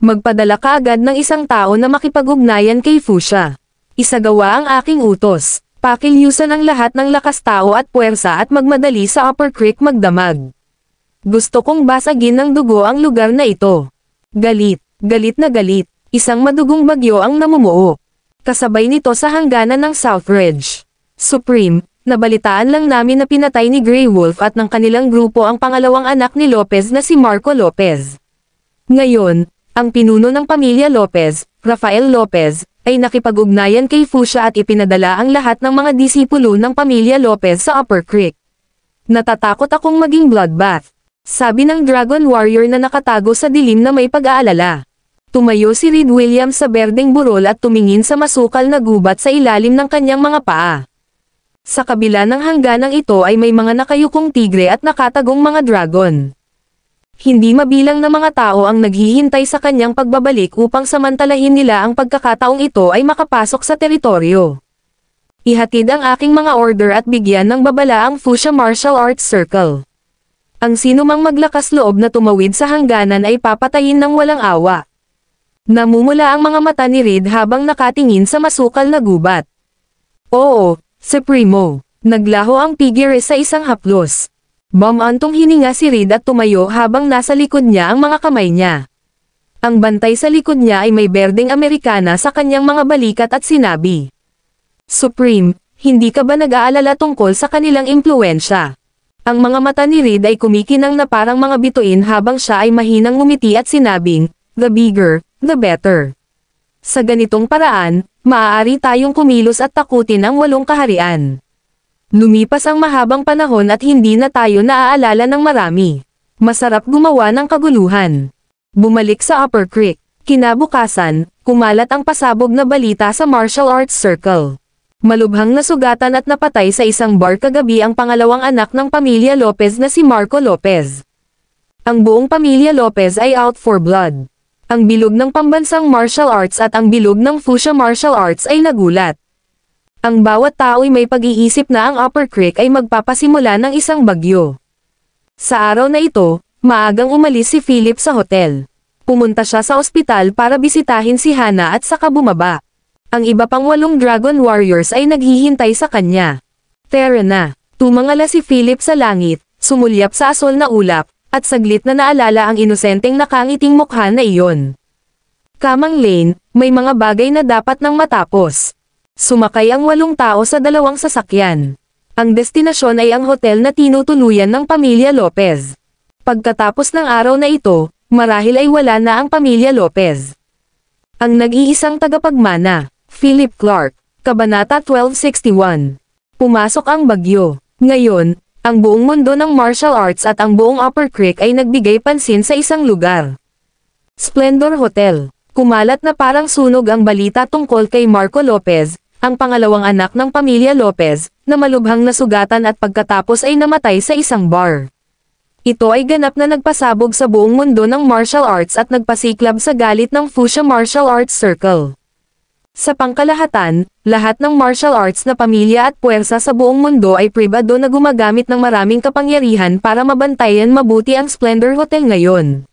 [SPEAKER 2] Magpadala ka agad ng isang tao na makipag-ugnayan kay Fuchsia. Isagawa ang aking utos. Pakilyusan ang lahat ng lakas tao at puwersa at magmadali sa Upper Creek magdamag. Gusto kong basagin ng dugo ang lugar na ito." Galit na galit, isang madugong bagyo ang namumuo. Kasabay nito sa hangganan ng Southridge. Supreme, nabalitaan lang namin na pinatay ni Grey Wolf at ng kanilang grupo ang pangalawang anak ni Lopez na si Marco Lopez. Ngayon, ang pinuno ng pamilya Lopez, Rafael Lopez, ay nakipag-ugnayan kay Fuchsia at ipinadala ang lahat ng mga disipulo ng pamilya Lopez sa Upper Creek. "Natatakot akong maging bloodbath," sabi ng Dragon Warrior na nakatago sa dilim na may pag-aalala. Tumayo si Reed Williams sa berdeng burol at tumingin sa masukal na gubat sa ilalim ng kanyang mga paa. Sa kabila ng hangganang ito ay may mga nakayukong tigre at nakatagong mga dragon. Hindi mabilang na mga tao ang naghihintay sa kanyang pagbabalik upang samantalahin nila ang pagkakataong ito ay makapasok sa teritoryo. Ihatid ang aking mga order at bigyan ng babala ang Fuchsia Martial Arts Circle. Ang sinumang maglakas loob na tumawid sa hangganan ay papatayin ng walang awa. Namumula ang mga mata ni Reed habang nakatingin sa masukal na gubat. "Oo, Supremo." Naglaho ang tigre sa isang haplos. Bumantong hininga si Reed at tumayo habang nasa likod niya ang mga kamay niya. Ang bantay sa likod niya ay may berdeng Amerikana sa kanyang mga balikat at sinabi, "Supreme, hindi ka ba nag-aalala tungkol sa kanilang impluwensya?" Ang mga mata ni Reed ay kumikinang na parang mga bituin habang siya ay mahinang ngumiti at sinabing, "The bigger, the better." Sa ganitong paraan, maaari tayong kumilos at takutin ang 8 kaharian. Lumipas ang mahabang panahon at hindi na tayo naaalala ng marami. Masarap gumawa ng kaguluhan. Bumalik sa Upper Creek. Kinabukasan, kumalat ang pasabog na balita sa Martial Arts Circle. Malubhang nasugatan at napatay sa isang bar kagabi ang pangalawang anak ng pamilya Lopez na si Marco Lopez. Ang buong pamilya Lopez ay out for blood. Ang bilog ng pambansang martial arts at ang bilog ng Fuchsia Martial Arts ay nagulat. Ang bawat tao ay may pag-iisip na ang Upper Creek ay magpapasimula ng isang bagyo. Sa araw na ito, maagang umalis si Philip sa hotel. Pumunta siya sa ospital para bisitahin si Hannah at saka bumaba. Ang iba pang 8 Dragon Warriors ay naghihintay sa kanya. Tara na. Tumangala si Philip sa langit, sumulyap sa asol na ulap, at saglit na naalala ang inosenteng nakangiting mukha na iyon. Kamang Lane, may mga bagay na dapat nang matapos. Sumakay ang 8 tao sa 2 sasakyan. Ang destinasyon ay ang hotel na tinutuluyan ng pamilya Lopez. Pagkatapos ng araw na ito, marahil ay wala na ang pamilya Lopez. Ang nag-iisang tagapagmana, Philip Clark, Kabanata 1261. Pumasok ang bagyo. Ngayon, ang buong mundo ng martial arts at ang buong Upper Creek ay nagbigay pansin sa isang lugar. Splendor Hotel. Kumalat na parang sunog ang balita tungkol kay Marco Lopez, ang pangalawang anak ng pamilya Lopez, na malubhang nasugatan at pagkatapos ay namatay sa isang bar. Ito ay ganap na nagpasabog sa buong mundo ng martial arts at nagpasiklab sa galit ng Fuchsia Martial Arts Circle. Sa pangkalahatan, lahat ng martial arts na pamilya at puwersa sa buong mundo ay pribado na gumagamit ng maraming kapangyarihan para mabantayan mabuti ang Splendor Hotel ngayon.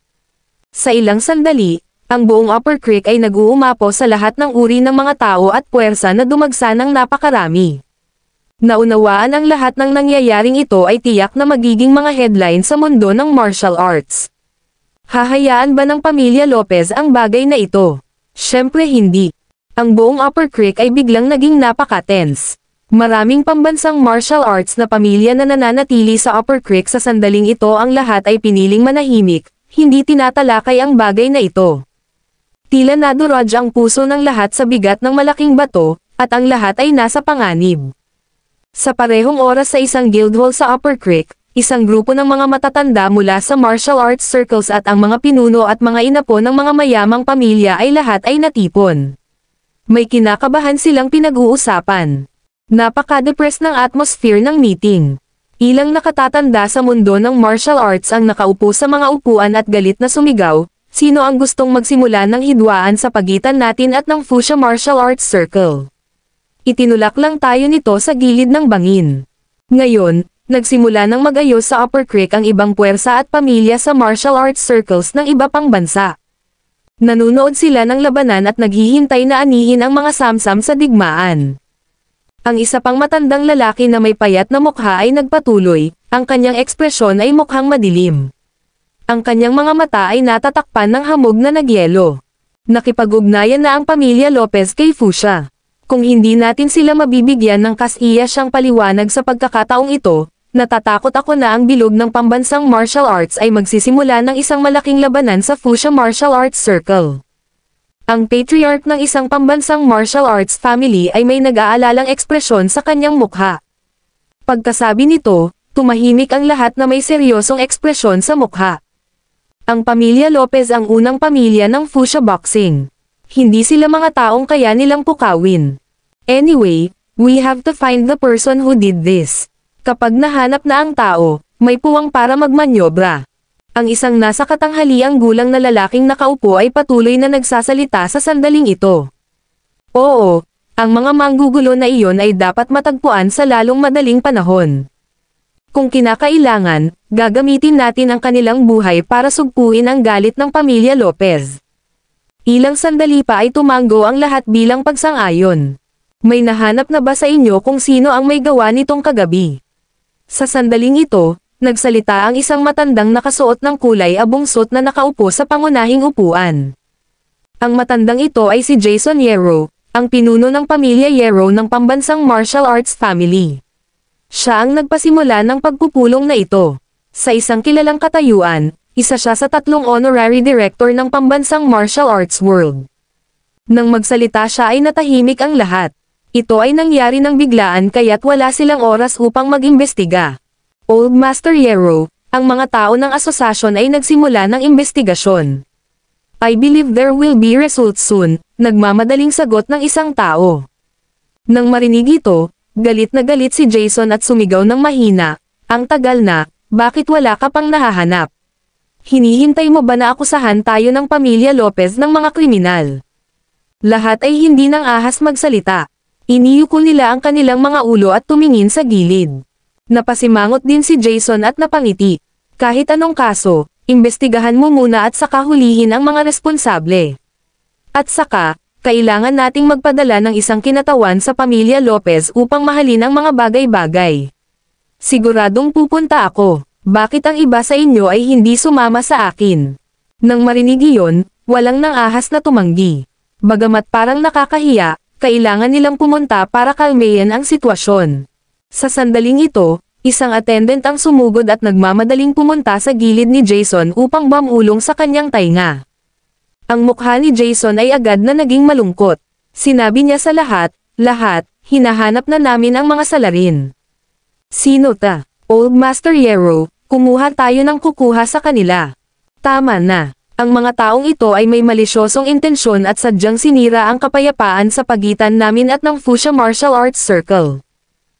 [SPEAKER 2] Sa ilang sandali, ang buong Upper Creek ay nag-uumapo sa lahat ng uri ng mga tao at puwersa na dumagsa ng napakarami. Naunawaan ang lahat ng nangyayaring ito ay tiyak na magiging mga headline sa mundo ng martial arts. Hahayaan ba ng pamilya Lopez ang bagay na ito? Syempre hindi. Ang buong Upper Creek ay biglang naging napaka-tense. Maraming pambansang martial arts na pamilya na nananatili sa Upper Creek sa sandaling ito, ang lahat ay piniling manahimik, hindi tinatalakay ang bagay na ito. Tila nadurog ang puso ng lahat sa bigat ng malaking bato, at ang lahat ay nasa panganib. Sa parehong oras sa isang guildhall sa Upper Creek, isang grupo ng mga matatanda mula sa martial arts circles at ang mga pinuno at mga inapo ng mga mayamang pamilya ay lahat ay natipon. May kinakabahan silang pinag-uusapan. Napaka-depressed ng atmosphere ng meeting. Ilang nakatatanda sa mundo ng martial arts ang nakaupo sa mga upuan at galit na sumigaw, sino ang gustong magsimula ng hidwaan sa pagitan natin at ng Fuchsia Martial Arts Circle? Itinulak lang tayo nito sa gilid ng bangin. Ngayon, nagsimula ng mag-ayos sa Upper Creek ang ibang puwersa at pamilya sa martial arts circles ng iba pang bansa. Nanunood sila ng labanan at naghihintay na anihin ang mga samsam sa digmaan. Ang isa pang matandang lalaki na may payat na mukha ay nagpatuloy, ang kanyang ekspresyon ay mukhang madilim. Ang kanyang mga mata ay natatakpan ng hamog na nagyelo. Nakipag-ugnayan na ang pamilya Lopez kay Fuchsia. Kung hindi natin sila mabibigyan ng kasiya siyang paliwanag sa pagkakataong ito, natatakot ako na ang bilog ng pambansang martial arts ay magsisimula ng isang malaking labanan sa Fuchsia Martial Arts Circle. Ang patriarch ng isang pambansang martial arts family ay may nag-aalalang ekspresyon sa kanyang mukha. Pagkasabi nito, tumahimik ang lahat na may seryosong ekspresyon sa mukha. Ang pamilya Lopez ang unang pamilya ng Fuchsia Boxing. Hindi sila mga taong kaya nilang pukawin. Anyway, we have to find the person who did this. Kapag nahanap na ang tao, may puwang para magmanyobra. Ang isang nasa katanghaliang gulang na lalaking nakaupo ay patuloy na nagsasalita sa sandaling ito. Oo, ang mga manggugulo na iyon ay dapat matagpuan sa lalong madaling panahon. Kung kinakailangan, gagamitin natin ang kanilang buhay para sugpuin ang galit ng pamilya Lopez. Ilang sandali pa ay tumanggo ang lahat bilang pagsang-ayon. May nahanap na ba sa inyo kung sino ang may gawa nitong kagabi? Sa sandaling ito, nagsalita ang isang matandang nakasuot ng kulay abong suit na nakaupo sa pangunahing upuan. Ang matandang ito ay si Jason Yero, ang pinuno ng pamilya Yero ng pambansang martial arts family. Siya ang nagpasimula ng pagpupulong na ito. Sa isang kilalang katayuan, isa siya sa 3 honorary director ng pambansang martial arts world. Nang magsalita siya ay natahimik ang lahat. Ito ay nangyari ng biglaan kaya't wala silang oras upang mag-imbestiga. Old Master Yero, ang mga tao ng asosasyon ay nagsimula ng imbestigasyon. I believe there will be results soon, nagmamadaling sagot ng isang tao. Nang marinig ito, galit na galit si Jason at sumigaw ng mahina, ang tagal na, bakit wala ka pang nahahanap? Hinihintay mo ba na akusahan tayo ng pamilya Lopez ng mga kriminal? Lahat ay hindi nang ahas magsalita. Iniyuko nila ang kanilang mga ulo at tumingin sa gilid. Napasimangot din si Jason at napangiti. Kahit anong kaso, imbestigahan mo muna at saka hulihin ang mga responsable. At saka, kailangan nating magpadala ng isang kinatawan sa pamilya Lopez upang mahalin ang mga bagay-bagay. Siguradong pupunta ako. Bakit ang iba sa inyo ay hindi sumama sa akin? Nang marinig iyon, walang nang ahas na tumanggi. Bagamat parang nakakahiya, kailangan nilang pumunta para kalmayan ang sitwasyon. Sa sandaling ito, isang attendant ang sumugod at nagmamadaling pumunta sa gilid ni Jason upang bamulong sa kanyang tainga. Ang mukha ni Jason ay agad na naging malungkot. Sinabi niya sa lahat, hinahanap na namin ang mga salarin. Sino ta? Old Master Yero, kumuha tayo ng kukuha sa kanila. Tama na. Ang mga taong ito ay may malisyosong intensyon at sadyang sinira ang kapayapaan sa pagitan namin at ng Fuchsia Martial Arts Circle.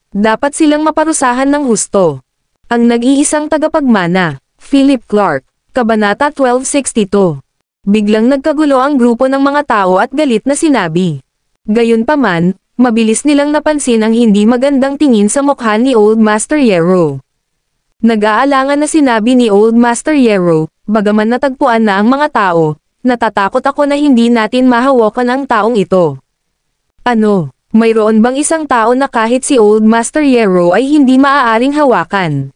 [SPEAKER 2] Dapat silang maparusahan ng husto. Ang nag-iisang tagapagmana, Philip Clark, Kabanata 1262. Biglang nagkagulo ang grupo ng mga tao at galit na sinabi. Gayunpaman, mabilis nilang napansin ang hindi magandang tingin sa mukha ni Old Master Yero. Nag-aalangan na sinabi ni Old Master Yero, bagaman natagpuan na ang mga tao, natatakot ako na hindi natin mahawakan ang taong ito. Ano, mayroon bang isang tao na kahit si Old Master Yero ay hindi maaaring hawakan?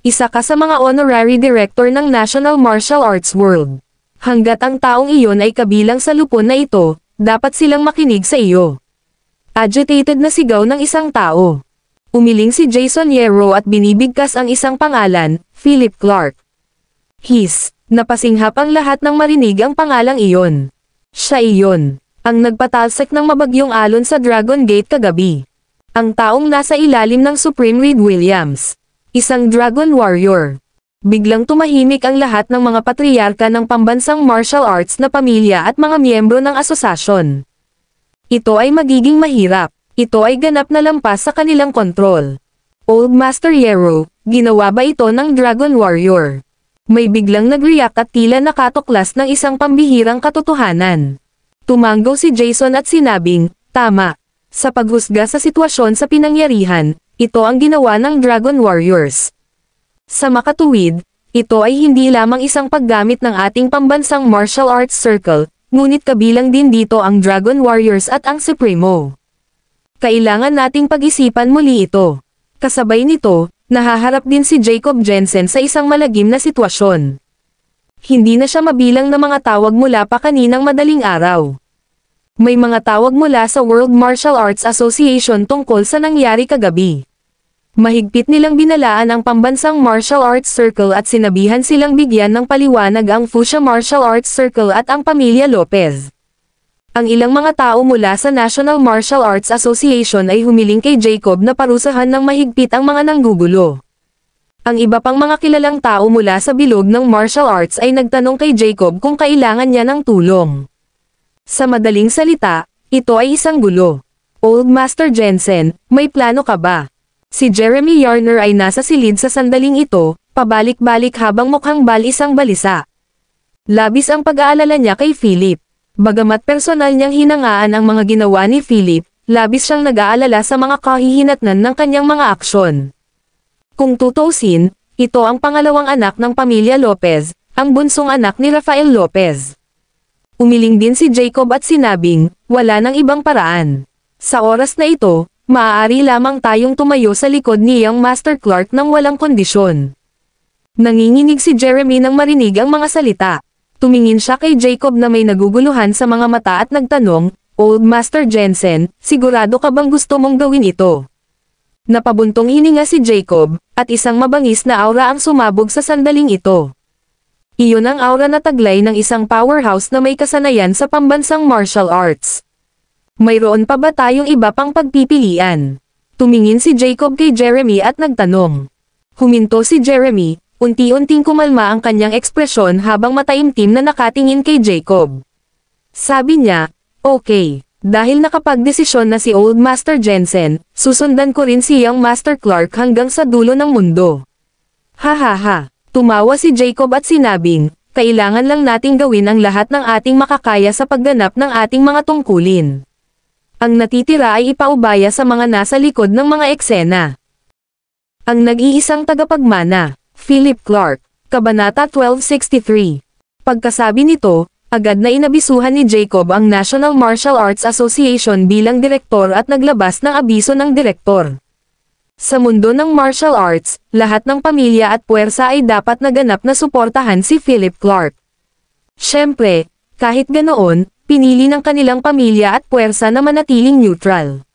[SPEAKER 2] Isa ka sa mga honorary director ng National Martial Arts World. Hanggat ang taong iyon ay kabilang sa lupon na ito, dapat silang makinig sa iyo. Agitated na sigaw ng isang tao. Umiling si Jason Yero at binibigkas ang isang pangalan, Philip Clark. Napasinghap ang lahat ng marinig ang pangalang iyon. Siya iyon, ang nagpatalsik ng mabagyong alon sa Dragon Gate kagabi. Ang taong nasa ilalim ng Supreme Reed Williams. Isang Dragon Warrior. Biglang tumahimik ang lahat ng mga patriyarka ng pambansang martial arts na pamilya at mga miyembro ng asosasyon. Ito ay magiging mahirap. Ito ay ganap na lampas sa kanilang kontrol. Old Master Yero, ginawa ba ito ng Dragon Warrior? May biglang nag-react at tila nakatuklas ng isang pambihirang katotohanan. Tumanggo si Jason at sinabing, tama. Sa paghusga sa sitwasyon sa pinangyarihan, ito ang ginawa ng Dragon Warriors. Sa makatuwid, ito ay hindi lamang isang paggamit ng ating pambansang martial arts circle, ngunit kabilang din dito ang Dragon Warriors at ang Supremo. Kailangan nating pag-isipan muli ito. Kasabay nito, nahaharap din si Jacob Jensen sa isang malagim na sitwasyon. Hindi na siya mabilang na mga tawag mula pa kaninang madaling araw. May mga tawag mula sa World Martial Arts Association tungkol sa nangyari kagabi. Mahigpit nilang binalaan ang pambansang martial arts circle at sinabihan silang bigyan ng paliwanag ang Fuchsia Martial Arts Circle at ang pamilya Lopez. Ang ilang mga tao mula sa National Martial Arts Association ay humiling kay Jacob na parusahan ng mahigpit ang mga nanggugulo. Ang iba pang mga kilalang tao mula sa bilog ng martial arts ay nagtanong kay Jacob kung kailangan niya ng tulong. Sa madaling salita, ito ay isang gulo. Old Master Jensen, may plano ka ba? Si Jeremy Yarner ay nasa silid sa sandaling ito, pabalik-balik habang mukhang isang balisa. Labis ang pag-aalala niya kay Philip. Bagamat personal niyang hinangaan ang mga ginawa ni Philip, labis siyang nag-aalala sa mga kahihinatnan ng kanyang mga aksyon. Kung tutuusin, ito ang pangalawang anak ng pamilya Lopez, ang bunsong anak ni Rafael Lopez. Umiling din si Jacob at sinabing, wala nang ibang paraan. Sa oras na ito, maaari lamang tayong tumayo sa likod ni Young Master Clark nang walang kondisyon. Nanginginig si Jeremy nang marinig ang mga salita. Tumingin siya kay Jacob na may naguguluhan sa mga mata at nagtanong, Old Master Jensen, sigurado ka bang gusto mong gawin ito? Napabuntong hininga si Jacob, at isang mabangis na aura ang sumabog sa sandaling ito. Iyon ang aura na taglay ng isang powerhouse na may kasanayan sa pambansang martial arts. Mayroon pa ba tayong iba pang pagpipilian? Tumingin si Jacob kay Jeremy at nagtanong. Huminto si Jeremy, unti-unting kumalma ang kanyang ekspresyon habang mataimtim na nakatingin kay Jacob. Sabi niya, okay, dahil nakapagdesisyon na si Old Master Jensen, susundan ko rin si Young Master Clark hanggang sa dulo ng mundo. Ha, tumawa si Jacob at sinabing, kailangan lang nating gawin ang lahat ng ating makakaya sa pagganap ng ating mga tungkulin. Ang natitira ay ipaubaya sa mga nasa likod ng mga eksena. Ang nag-iisang tagapagmana, Philip Clark, Kabanata 1263. Pagkasabi nito, agad na inabisuhan ni Jacob ang National Martial Arts Association bilang direktor at naglabas ng abiso ng direktor. Sa mundo ng martial arts, lahat ng pamilya at puwersa ay dapat naganap na suportahan si Philip Clark. Siyempre, kahit ganoon, pinili ng kanilang pamilya at puwersa na manatiling neutral.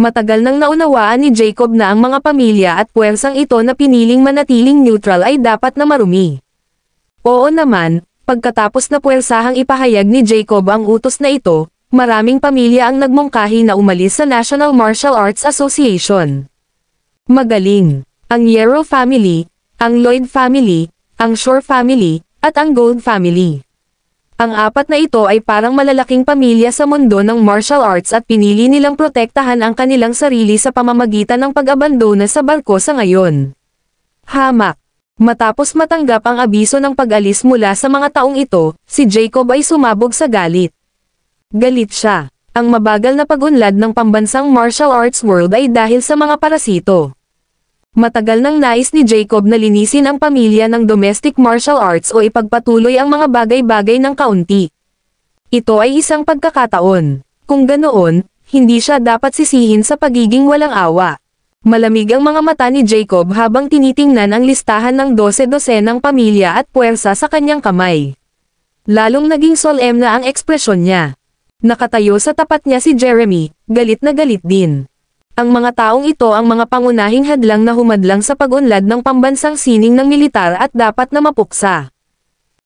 [SPEAKER 2] Matagal nang naunawaan ni Jacob na ang mga pamilya at puwersang ito na piniling manatiling neutral ay dapat na marumi. Oo naman, pagkatapos na puwersahang ipahayag ni Jacob ang utos na ito, maraming pamilya ang nagmungkahi na umalis sa National Martial Arts Association. Magaling! Ang Yero family, ang Lloyd family, ang Shore family, at ang Gold family. Ang apat na ito ay parang malalaking pamilya sa mundo ng martial arts at pinili nilang protektahan ang kanilang sarili sa pamamagitan ng pag-abandona sa barko sa ngayon. Hamak. Matapos matanggap ang abiso ng pag-alis mula sa mga taong ito, si Jacob ay sumabog sa galit. Galit siya. Ang mabagal na pag-unlad ng pambansang martial arts world ay dahil sa mga parasito. Matagal nang nais ni Jacob na linisin ang pamilya ng domestic martial arts o ipagpatuloy ang mga bagay-bagay ng kaunti. Ito ay isang pagkakataon. Kung ganoon, hindi siya dapat sisihin sa pagiging walang awa. Malamig ang mga mata ni Jacob habang tinitingnan ang listahan ng 12-dosenang pamilya at puwersa sa kanyang kamay. Lalong naging solemn na ang ekspresyon niya. Nakatayo sa tapat niya si Jeremy, galit na galit din. Ang mga taong ito ang mga pangunahing hadlang na humadlang sa pag-unlad ng pambansang sining ng militar at dapat na mapuksa.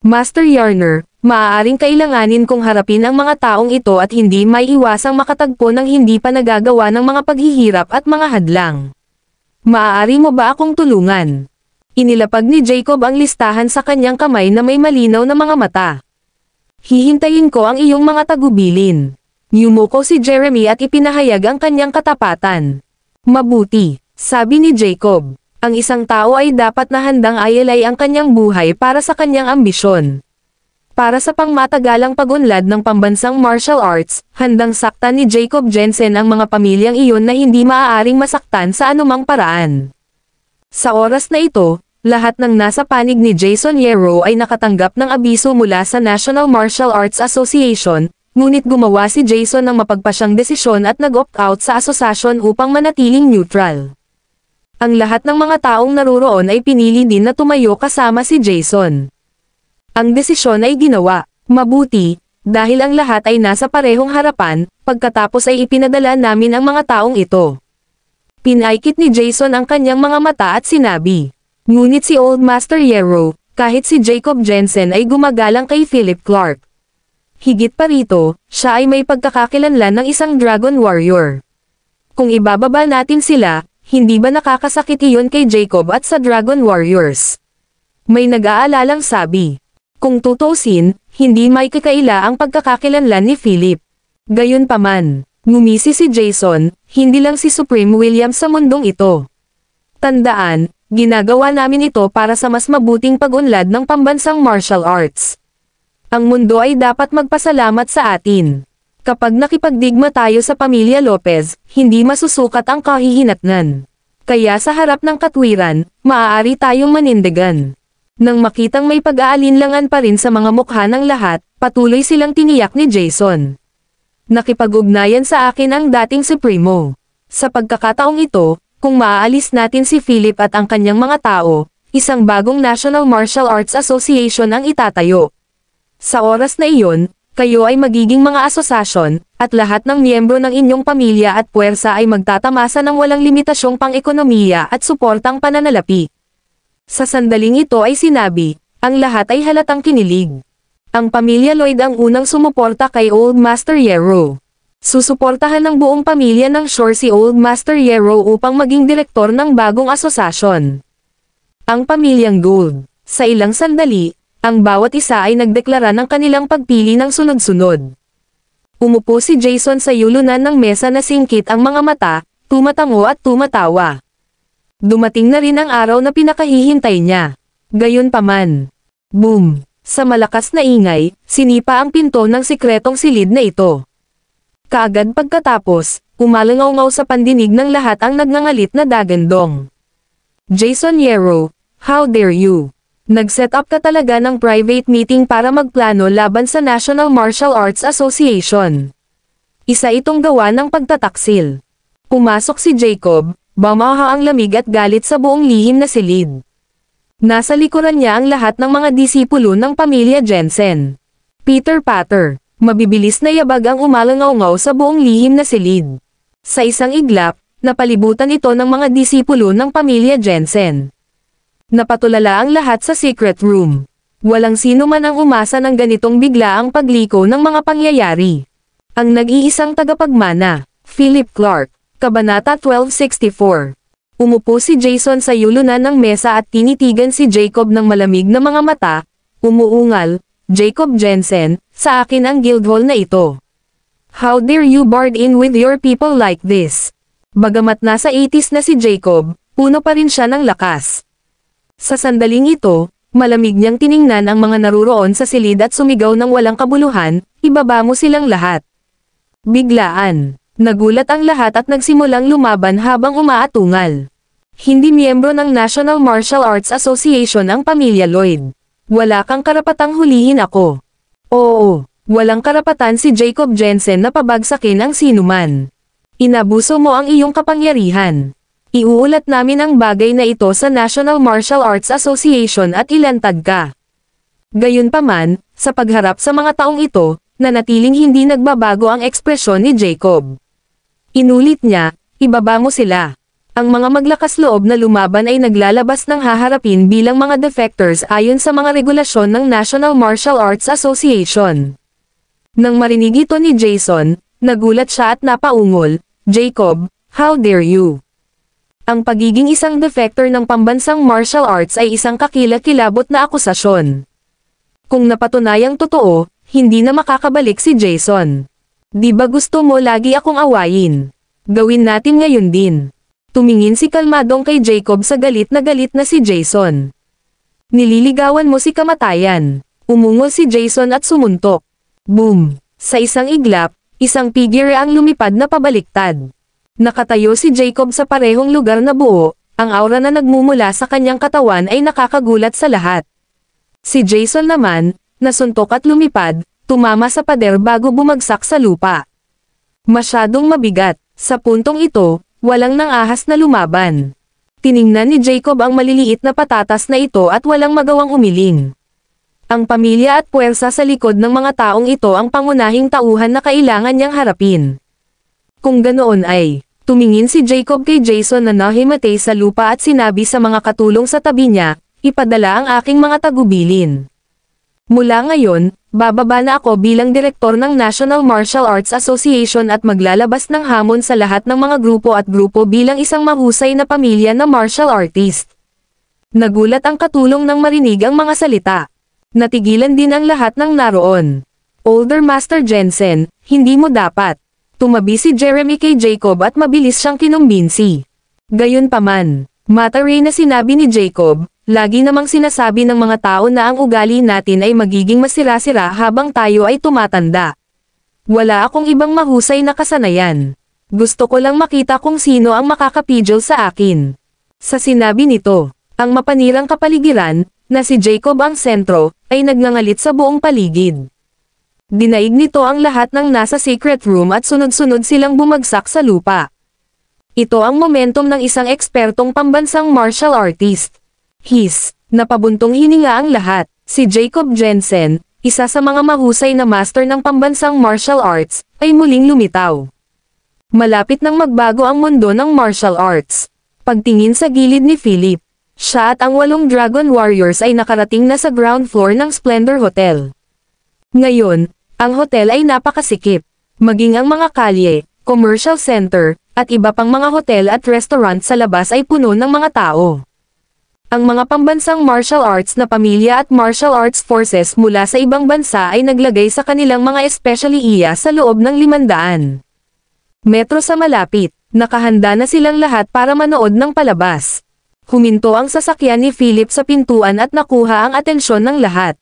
[SPEAKER 2] Master Yarner, maaaring kailanganin kong harapin ang mga taong ito at hindi may iwasang makatagpo ng hindi pa nagagawa ng mga paghihirap at mga hadlang. Maaari mo ba akong tulungan? Inilapag ni Jacob ang listahan sa kanyang kamay na may malinaw na mga mata. Hihintayin ko ang iyong mga tagubilin. Yumuko si Jeremy at ipinahayag ang kanyang katapatan. Mabuti, sabi ni Jacob. Ang isang tao ay dapat na handang ialay ang kanyang buhay para sa kanyang ambisyon. Para sa pangmatagalang pag-unlad ng pambansang martial arts, handang saktan ni Jacob Jensen ang mga pamilyang iyon na hindi maaaring masaktan sa anumang paraan. Sa oras na ito, lahat ng nasa panig ni Jason Yero ay nakatanggap ng abiso mula sa National Martial Arts Association, ngunit gumawa si Jason ng mapagpasyang desisyon at nag-opt-out sa asosasyon upang manatiling neutral. Ang lahat ng mga taong naruroon ay pinili din na tumayo kasama si Jason. Ang desisyon ay ginawa, mabuti, dahil ang lahat ay nasa parehong harapan, pagkatapos ay ipinadala namin ang mga taong ito. Pinaikit ni Jason ang kanyang mga mata at sinabi. Ngunit si Old Master Yero, kahit si Jacob Jensen ay gumagalang kay Philip Clark. Higit pa rito, siya ay may pagkakakilanlan ng isang Dragon Warrior. Kung ibababa natin sila, hindi ba nakakasakit iyon kay Jacob at sa Dragon Warriors? May nag-aalalang sabi. Kung tutusin, hindi may kakaila ang pagkakakilanlan ni Philip. Gayunpaman, ngumisi si Jason, hindi lang si Supreme Williams sa mundong ito. Tandaan, ginagawa namin ito para sa mas mabuting pag-unlad ng pambansang martial arts. Ang mundo ay dapat magpasalamat sa atin. Kapag nakipagdigma tayo sa pamilya Lopez, hindi masusukat ang kahihinatnan. Kaya sa harap ng katwiran, maaari tayong manindigan. Nang makitang may pag-aalinlangan pa rin sa mga mukha ng lahat, patuloy silang tiniyak ni Jason. Nakipag-ugnayan sa akin ang dating Supremo. Sa pagkakataong ito, kung maaalis natin si Philip at ang kanyang mga tao, isang bagong National Martial Arts Association ang itatayo. Sa oras na iyon, kayo ay magiging mga asosasyon, at lahat ng miyembro ng inyong pamilya at puwersa ay magtatamasa ng walang limitasyong pang-ekonomiya at suportang pananalapi. Sa sandaling ito ay sinabi, ang lahat ay halatang kinilig. Ang pamilya Lloyd ang unang sumuporta kay Old Master Yero. Susuportahan ng buong pamilya ng Shore si Old Master Yero upang maging direktor ng bagong asosasyon. Ang pamilyang Gold. Sa ilang sandali, ang bawat isa ay nagdeklara ng kanilang pagpili ng sunod-sunod. Umupo si Jason sa yulunan ng mesa na singkit ang mga mata, tumatango at tumatawa. Dumating na rin ang araw na pinakahihintay niya. Gayunpaman. Boom! Sa malakas na ingay, sinipa ang pinto ng sikretong silid na ito. Kaagad pagkatapos, umalangaw-ngaw sa pandinig ng lahat ang nagngangalit na dagandong. Jason Yero, how dare you? Nag-set up ka talaga ng private meeting para magplano laban sa National Martial Arts Association. Isa itong gawa ng pagtataksil. Pumasok si Jacob, bumaha ang lamig at galit sa buong lihim na silid. Nasa likuran niya ang lahat ng mga disipulo ng pamilya Jensen. Peter Patter, mabibilis na yabag ang umalangaw-ngaw sa buong lihim na silid. Sa isang iglap, napalibutan ito ng mga disipulo ng pamilya Jensen. Napatulala ang lahat sa secret room. Walang sino man ang umasa ng ganitong biglaang pagliko ng mga pangyayari. Ang nag-iisang tagapagmana, Philip Clark, Kabanata 1264. Umupo si Jason sa yulunan ng mesa at tinitigan si Jacob ng malamig na mga mata, umuungal, Jacob Jensen, sa akin ang guildhall na ito. How dare you barge in with your people like this? Bagamat nasa 80s na si Jacob, puno pa rin siya ng lakas. Sa sandaling ito, malamig niyang tiningnan ang mga naruroon sa silid at sumigaw ng walang kabuluhan, ibaba mo silang lahat. Biglaan, nagulat ang lahat at nagsimulang lumaban habang umaatungal. Hindi miyembro ng National Martial Arts Association ang pamilya Lloyd. Wala kang karapatang hulihin ako. Oo, walang karapatan si Jacob Jensen na pabagsakin ang sinuman. Inabuso mo ang iyong kapangyarihan. Iuulat namin ang bagay na ito sa National Martial Arts Association at ilantad ka. Gayunpaman, sa pagharap sa mga taong ito, nanatiling hindi nagbabago ang ekspresyon ni Jacob. Inulit niya, ibaba mo sila. Ang mga maglakas loob na lumaban ay naglalabas ng haharapin bilang mga defectors ayon sa mga regulasyon ng National Martial Arts Association. Nang marinig ito ni Jason, nagulat siya at napaungol, Jacob, how dare you? Ang pagiging isang defector ng pambansang martial arts ay isang kakilakilabot na akusasyon. Kung napatunayang totoo, hindi na makakabalik si Jason. Di ba gusto mo lagi akong awayin? Gawin natin ngayon din. Tumingin si kalmadong kay Jacob sa galit na si Jason. Nililigawan mo si kamatayan. Umungol si Jason at sumuntok. Boom! Sa isang iglap, isang figure ang lumipad na pabaliktad. Nakatayo si Jacob sa parehong lugar na buo, ang aura na nagmumula sa kanyang katawan ay nakakagulat sa lahat. Si Jason naman, nasuntok at lumipad, tumama sa pader bago bumagsak sa lupa. Masyadong mabigat, sa puntong ito, walang nang-ahas na lumaban. Tiningnan ni Jacob ang maliliit na patatas na ito at walang magawang umiling. Ang pamilya at puwersa sa likod ng mga taong ito ang pangunahing tauhan na kailangan niyang harapin. Kung ganoon ay, tumingin si Jacob kay Jason na nahimatay sa lupa at sinabi sa mga katulong sa tabi niya, ipadala ang aking mga tagubilin. Mula ngayon, bababa na ako bilang direktor ng National Martial Arts Association at maglalabas ng hamon sa lahat ng mga grupo bilang isang mahusay na pamilya na martial artist. Nagulat ang katulong nang marinig ang mga salita. Natigilan din ang lahat ng naroon. Older Master Jensen, hindi mo dapat. Tumabi si Jeremy kay Jacob at mabilis siyang kinumbinsi. Gayunpaman, mataray na sinabi ni Jacob, lagi namang sinasabi ng mga tao na ang ugali natin ay magiging masira-sira habang tayo ay tumatanda. Wala akong ibang mahusay na kasanayan. Gusto ko lang makita kung sino ang makakapigil sa akin. Sa sinabi nito, ang mapanirang kapaligiran, na si Jacob ang sentro, ay nagngangalit sa buong paligid. Dinaig nito ang lahat ng nasa secret room at sunod-sunod silang bumagsak sa lupa. Ito ang momentum ng isang ekspertong pambansang martial artist. Napabuntong hininga ang lahat. Si Jacob Jensen, isa sa mga mahusay na master ng pambansang martial arts, ay muling lumitaw. Malapit nang magbago ang mundo ng martial arts. Pagtingin sa gilid ni Philip, siya at ang 8 Dragon Warriors ay nakarating na sa ground floor ng Splendor Hotel. Ngayon, ang hotel ay napakasikip. Maging ang mga kalye, commercial center, at iba pang mga hotel at restaurant sa labas ay puno ng mga tao. Ang mga pambansang martial arts na pamilya at martial arts forces mula sa ibang bansa ay naglagay sa kanilang mga espesyaliya sa loob ng 500 metro sa malapit. Nakahanda na silang lahat para manood ng palabas. Huminto ang sasakyan ni Philip sa pintuan at nakuha ang atensyon ng lahat.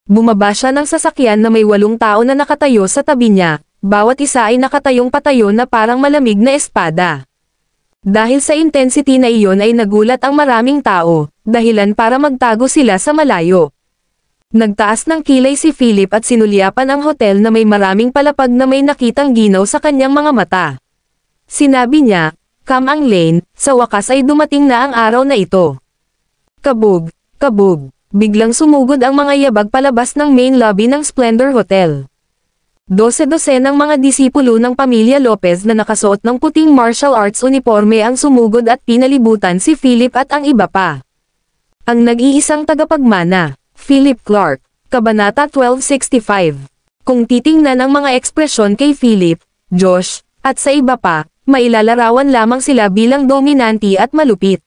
[SPEAKER 2] Bumaba siya ng sasakyan na may 8 tao na nakatayo sa tabi niya, bawat isa ay nakatayong patayo na parang malamig na espada. Dahil sa intensity na iyon ay nagulat ang maraming tao, dahilan para magtago sila sa malayo. Nagtaas ng kilay si Philip at sinulyapan ang hotel na may maraming palapag na may nakitang ginaw sa kanyang mga mata. Sinabi niya, "Come ang Lane, sa wakas ay dumating na ang araw na ito." Kabog, kabog, biglang sumugod ang mga yabag palabas ng main lobby ng Splendor Hotel. 12 ng mga disipulo ng pamilya Lopez na nakasuot ng puting martial arts uniforme ang sumugod at pinalibutan si Philip at ang iba pa. Ang nag-iisang tagapagmana, Philip Clark, Kabanata 1265. Kung titingnan ang mga ekspresyon kay Philip, Josh, at sa iba pa, mailalarawan lamang sila bilang dominante at malupit.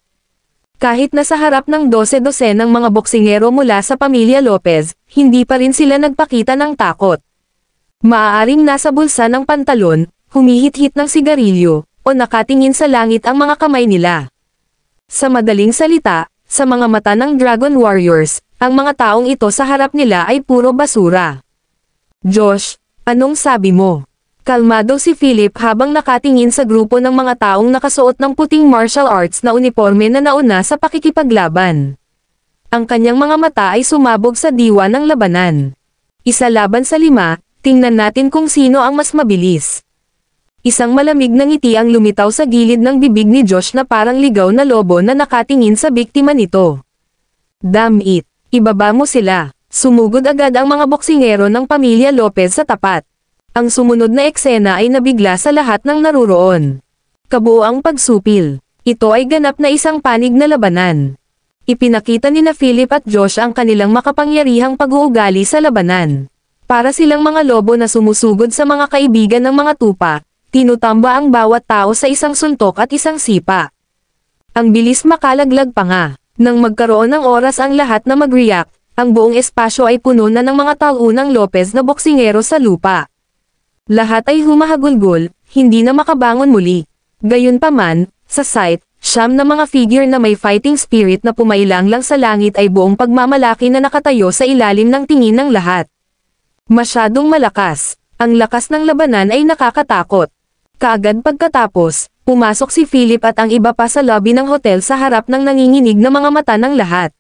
[SPEAKER 2] Kahit nasa harap ng 12 ng mga boksingero mula sa pamilya Lopez, hindi pa rin sila nagpakita ng takot. Maaaring nasa bulsa ng pantalon, humihit-hit ng sigarilyo, o nakatingin sa langit ang mga kamay nila. Sa madaling salita, sa mga mata ng Dragon Warriors, ang mga taong ito sa harap nila ay puro basura. Josh, anong sabi mo? Kalmado si Philip habang nakatingin sa grupo ng mga taong nakasuot ng puting martial arts na uniforme na nauna sa pakikipaglaban. Ang kanyang mga mata ay sumabog sa diwa ng labanan. 1 laban sa 5, tingnan natin kung sino ang mas mabilis. Isang malamig na ngiti ang lumitaw sa gilid ng bibig ni Josh na parang ligaw na lobo na nakatingin sa biktima nito. Damn it, ibaba mo sila. Sumugod agad ang mga boksingero ng pamilya Lopez sa tapat. Ang sumunod na eksena ay nabigla sa lahat ng naruroon. Kabuoang pagsupil. Ito ay ganap na isang panig na labanan. Ipinakita ni Philip at Josh ang kanilang makapangyarihang pag-uugali sa labanan. Para silang mga lobo na sumusugod sa mga kaibigan ng mga tupa, tinutamba ang bawat tao sa isang suntok at isang sipa. Ang bilis makalaglag pa nga. Nang magkaroon ng oras ang lahat na mag-react, ang buong espasyo ay puno na ng mga taunang Lopez na boksingero sa lupa. Lahat ay humahagulgol, hindi na makabangon muli. Gayunpaman, sa sight, 9 na mga figure na may fighting spirit na pumailang lang sa langit ay buong pagmamalaki na nakatayo sa ilalim ng tingin ng lahat. Masyadong malakas. Ang lakas ng labanan ay nakakatakot. Kaagad pagkatapos, pumasok si Philip at ang iba pa sa lobby ng hotel sa harap ng nanginginig na mga mata ng lahat.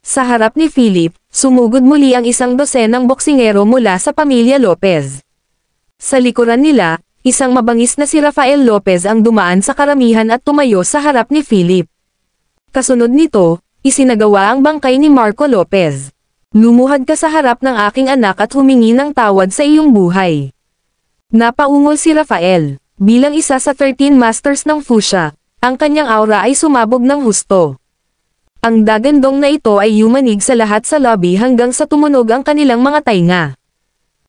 [SPEAKER 2] Sa harap ni Philip, sumugod muli ang 12 ng boksingero mula sa pamilya Lopez. Sa likuran nila, isang mabangis na si Rafael Lopez ang dumaan sa karamihan at tumayo sa harap ni Philip. Kasunod nito, isinagawa ang bangkay ni Marco Lopez. Lumuhad ka sa harap ng aking anak at humingi ng tawad sa iyong buhay. Napaungol si Rafael. Bilang isa sa 13 masters ng Fuchsia, ang kanyang aura ay sumabog ng husto. Ang dagandong na ito ay yumanig sa lahat sa lobby hanggang sa tumunog ang kanilang mga tainga.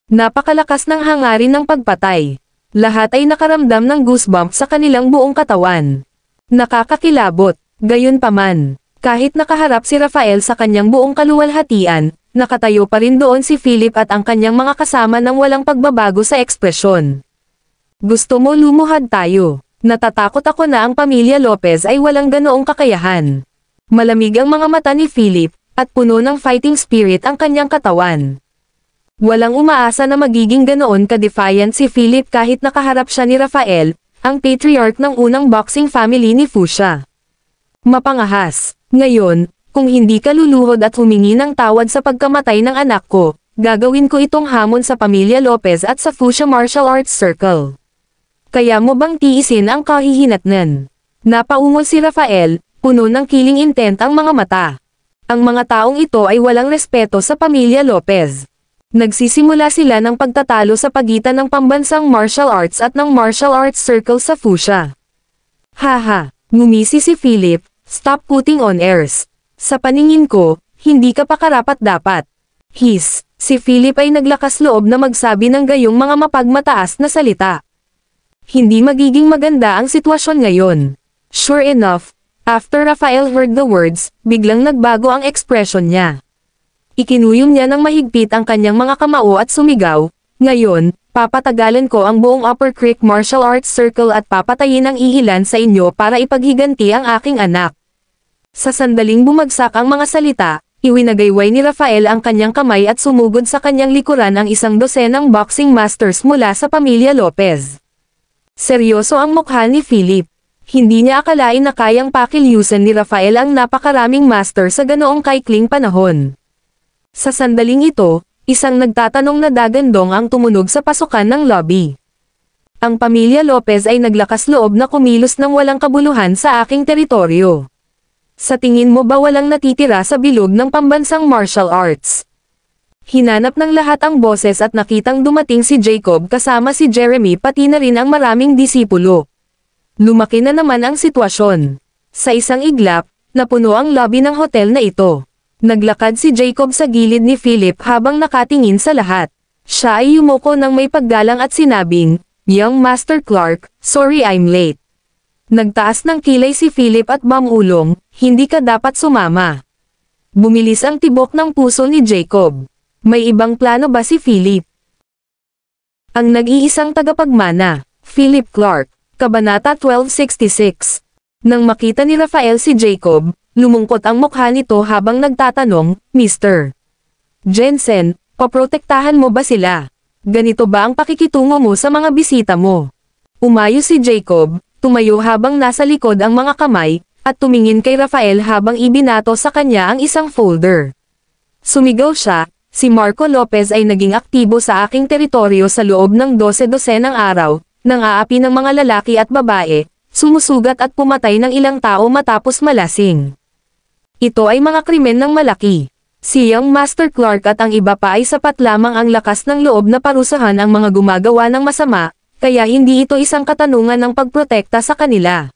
[SPEAKER 2] Napakalakas ng hangarin ng pagpatay. Lahat ay nakaramdam ng goosebumps sa kanilang buong katawan. Nakakakilabot. Gayunpaman, kahit nakaharap si Rafael sa kanyang buong kaluwalhatian, nakatayo pa rin doon si Philip at ang kanyang mga kasama ng walang pagbabago sa ekspresyon. Gusto mo lumuhad tayo? Natatakot ako na ang pamilya Lopez ay walang ganoong kakayahan. Malamig ang mga mata ni Philip, at puno ng fighting spirit ang kanyang katawan. Walang umaasa na magiging ganoon ka-defiant si Philip kahit nakaharap siya ni Rafael, ang patriarch ng unang boxing family ni Fuchsia. Mapangahas. Ngayon, kung hindi ka luluhod at humingi ng tawad sa pagkamatay ng anak ko, gagawin ko itong hamon sa pamilya Lopez at sa Fuchsia Martial Arts Circle. Kaya mo bang tiisin ang kahihinatnan? Napaungol si Rafael, puno ng killing intent ang mga mata. Ang mga taong ito ay walang respeto sa pamilya Lopez. Nagsisimula sila ng pagtatalo sa pagitan ng pambansang martial arts at ng martial arts circle sa Fuchsia. Haha, ngumisi si Philip, stop putting on airs. Sa paningin ko, hindi ka pa karapat-dapat. Si Philip ay naglakas loob na magsabi ng gayong mga mapagmataas na salita. Hindi magiging maganda ang sitwasyon ngayon. Sure enough, after Rafael heard the words, biglang nagbago ang ekspresyon niya. Ikinuyom niya ng mahigpit ang kanyang mga kamao at sumigaw, "Ngayon, papatagalan ko ang buong Upper Creek Martial Arts Circle at papatayin ang ihilan sa inyo para ipaghiganti ang aking anak." Sa sandaling bumagsak ang mga salita, iwinagayway ni Rafael ang kanyang kamay at sumugod sa kanyang likuran ang 12 ng boxing masters mula sa pamilya Lopez. Seryoso ang mukha ni Philip. Hindi niya akalain na kayang pakilyusan ni Rafael ang napakaraming master sa ganoong kaikling panahon. Sa sandaling ito, isang nagtatanong na dagandong ang tumunog sa pasukan ng lobby. Ang pamilya Lopez ay naglakas loob na kumilos ng walang kabuluhan sa aking teritoryo. Sa tingin mo ba walang natitira sa bilog ng pambansang martial arts? Hinanap ng lahat ang boses at nakitang dumating si Jacob kasama si Jeremy pati na rin ang maraming disipulo. Lumaki na naman ang sitwasyon. Sa isang iglap, napuno ang lobby ng hotel na ito. Naglakad si Jacob sa gilid ni Philip habang nakatingin sa lahat. Siya ay yumuko ng may paggalang at sinabing, "Young Master Clark, sorry I'm late." Nagtaas ng kilay si Philip at Mamulong, hindi ka dapat sumama. Bumilis ang tibok ng puso ni Jacob. May ibang plano ba si Philip? Ang nag-iisang tagapagmana, Philip Clark, Kabanata 1266. Nang makita ni Rafael si Jacob, lumungkot ang mukha nito habang nagtatanong, Mr. Jensen, paprotektahan mo ba sila? Ganito ba ang pakikitungo mo sa mga bisita mo? Umayo si Jacob, tumayo habang nasa likod ang mga kamay, at tumingin kay Rafael habang ibinato sa kanya ang isang folder. Sumigaw siya, si Marco Lopez ay naging aktibo sa aking teritoryo sa loob ng 12-12 ng araw, nang aapi ng mga lalaki at babae, sumusugat at pumatay ng ilang tao matapos malasing. Ito ay mga krimen ng malaki. Si Young Master Clark at ang iba pa ay sapat lamang ang lakas ng loob na parusahan ang mga gumagawa ng masama, kaya hindi ito isang katanungan ng pagprotekta sa kanila.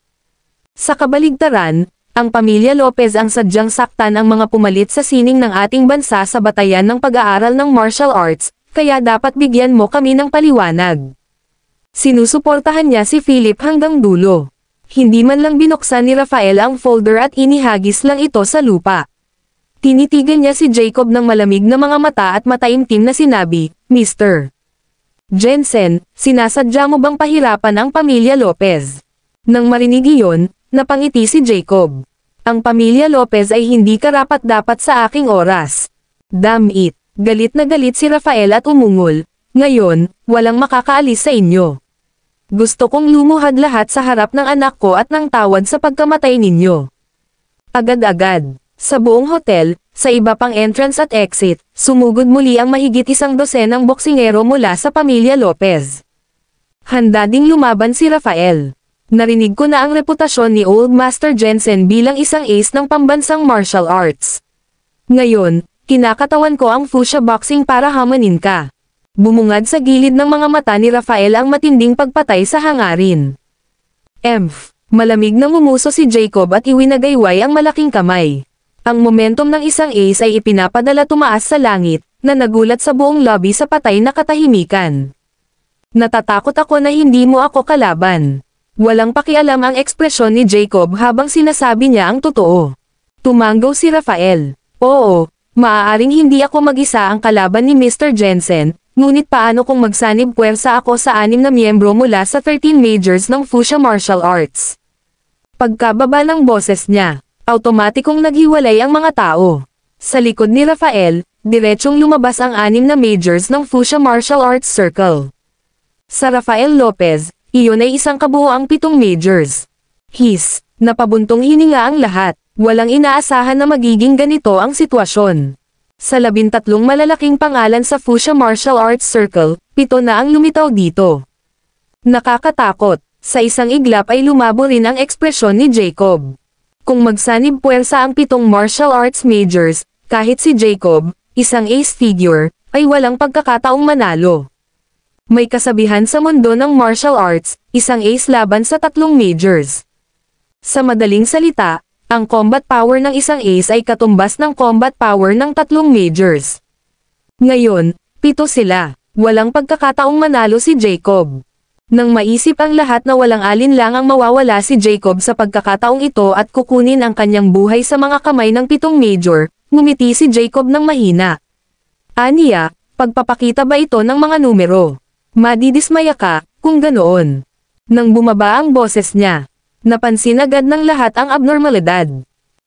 [SPEAKER 2] Sa kabaligtaran, ang pamilya Lopez ang sadyang saktan ang mga pumalit sa sining ng ating bansa sa batayan ng pag-aaral ng martial arts, kaya dapat bigyan mo kami ng paliwanag. Sinusuportahan niya si Philip hanggang dulo. Hindi man lang binuksan ni Rafael ang folder at inihagis lang ito sa lupa. Tinitigan niya si Jacob ng malamig na mga mata at mataimtim na sinabi, Mr. Jensen, sinasadya mo bang pahirapan ang pamilya Lopez? Nang marinig iyon, napangiti si Jacob. Ang pamilya Lopez ay hindi karapat-dapat sa aking oras. Damn it! Galit na galit si Rafael at umungol. Ngayon, walang makakaalis sa inyo. Gusto kong lumuhad lahat sa harap ng anak ko at ng tawad sa pagkamatay ninyo. Agad-agad. Sa buong hotel, sa iba pang entrance at exit, sumugod muli ang mahigit 12 boksingero mula sa pamilya Lopez. Handa ding lumaban si Rafael. Narinig ko na ang reputasyon ni Old Master Jensen bilang isang ace ng pambansang martial arts. Ngayon, kinakatawan ko ang Fuchsia Boxing para hamanin ka. Bumungad sa gilid ng mga mata ni Rafael ang matinding pagpatay sa hangarin. Malamig na ngumuso si Jacob at iwinagayway ang malaking kamay. Ang momentum ng isang ace ay ipinapadala tumaas sa langit, na nagulat sa buong lobby sa patay na katahimikan. Natatakot ako na hindi mo ako kalaban. Walang pakialam ang ekspresyon ni Jacob habang sinasabi niya ang totoo. Tumanggaw si Rafael. Oo, maaaring hindi ako mag-isa ang kalaban ni Mr. Jensen, ngunit paano kung magsanib puwersa ako sa 6 na miyembro mula sa 13 majors ng Fuchsia Martial Arts? Pagkababa ng boses niya, automatikong naghiwalay ang mga tao. Sa likod ni Rafael, diretsyong lumabas ang 6 na majors ng Fuchsia Martial Arts Circle. Sa Rafael Lopez, iyon ay isang kabuoang 7 majors. Napabuntong hininga ang lahat. Walang inaasahan na magiging ganito ang sitwasyon. Sa 13 malalaking pangalan sa Fuchsia Martial Arts Circle, 7 na ang lumitaw dito. Nakakatakot. Sa isang iglap ay lumabo rin ang ekspresyon ni Jacob. Kung magsanib puwersa ang 7 martial arts majors, kahit si Jacob, isang ace figure, ay walang pagkakataong manalo. May kasabihan sa mundo ng martial arts, isang ace laban sa 3 majors. Sa madaling salita, ang combat power ng isang ace ay katumbas ng combat power ng 3 majors. Ngayon, 7 sila. Walang pagkakataong manalo si Jacob. Nang maisip ang lahat na walang alinlang ang mawawala si Jacob sa pagkakataong ito at kukunin ang kanyang buhay sa mga kamay ng 7 major, ngumiti si Jacob ng mahina. Aniya, pagpapakita ba ito ng mga numero? Madidismaya ka, kung ganoon. Nang bumaba ang boses niya, napansin agad ng lahat ang abnormalidad.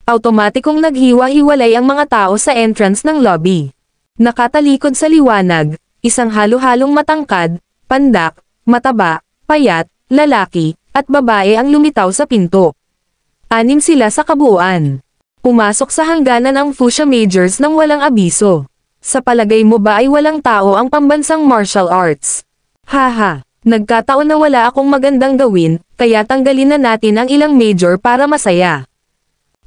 [SPEAKER 2] Automatikong naghiwa-hiwalay ang mga tao sa entrance ng lobby. Nakatalikod sa liwanag, isang halo-halong matangkad, pandak, mataba, payat, lalaki, at babae ang lumitaw sa pinto. 6 sila sa kabuuan. Pumasok sa hangganan ang Fuchsia Majors nang walang abiso. Sa palagay mo ba ay walang tao ang pambansang martial arts? Haha, nagkataon na wala akong magandang gawin, kaya tanggalin na natin ang ilang major para masaya.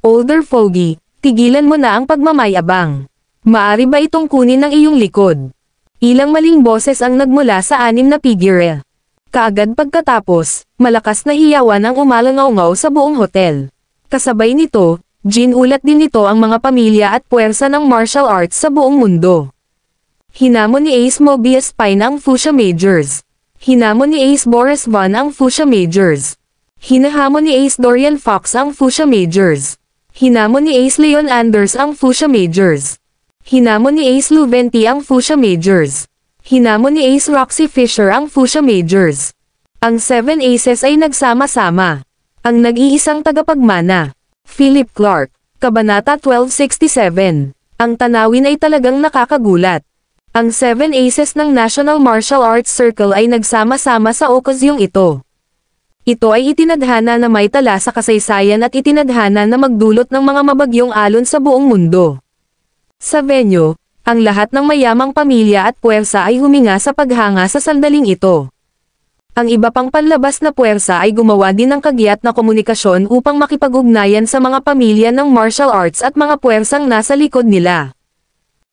[SPEAKER 2] Older fogey, tigilan mo na ang pagmamayabang. Maari ba itong kunin ng iyong likod? Ilang maling boses ang nagmula sa 6 na figure. Kaagad pagkatapos, malakas na hiyawan ang umalangaw-ngaw sa buong hotel. Kasabay nito, ginulat din nito ang mga pamilya at puwersa ng martial arts sa buong mundo. Hinamon ni Ace Mobius Pine ang Fuchsia Majors. Hinamon ni Ace Boris Van ang Fuchsia Majors. Hinahamon ni Ace Dorian Fox ang Fuchsia Majors. Hinamon ni Ace Leon Anders ang Fuchsia Majors. Hinamon ni Ace Luventi ang Fuchsia Majors. Hinamon ni Ace Roxy Fisher ang Fuchsia Majors. Ang 7 Aces ay nagsama-sama. Ang nag-iisang tagapagmana. Philip Clark, Kabanata 1267. Ang tanawin ay talagang nakakagulat. Ang 7 Aces ng National Martial Arts Circle ay nagsama-sama sa okasyong ito. Ito ay itinadhana na may tala sa kasaysayan at itinadhana na magdulot ng mga mabagyong alon sa buong mundo. Sa venue, ang lahat ng mayamang pamilya at puwersa ay huminga sa paghanga sa sandaling ito. Ang iba pang panlabas na puwersa ay gumawa din ng kagiat na komunikasyon upang makipag-ugnayan sa mga pamilya ng martial arts at mga puwersang nasa likod nila.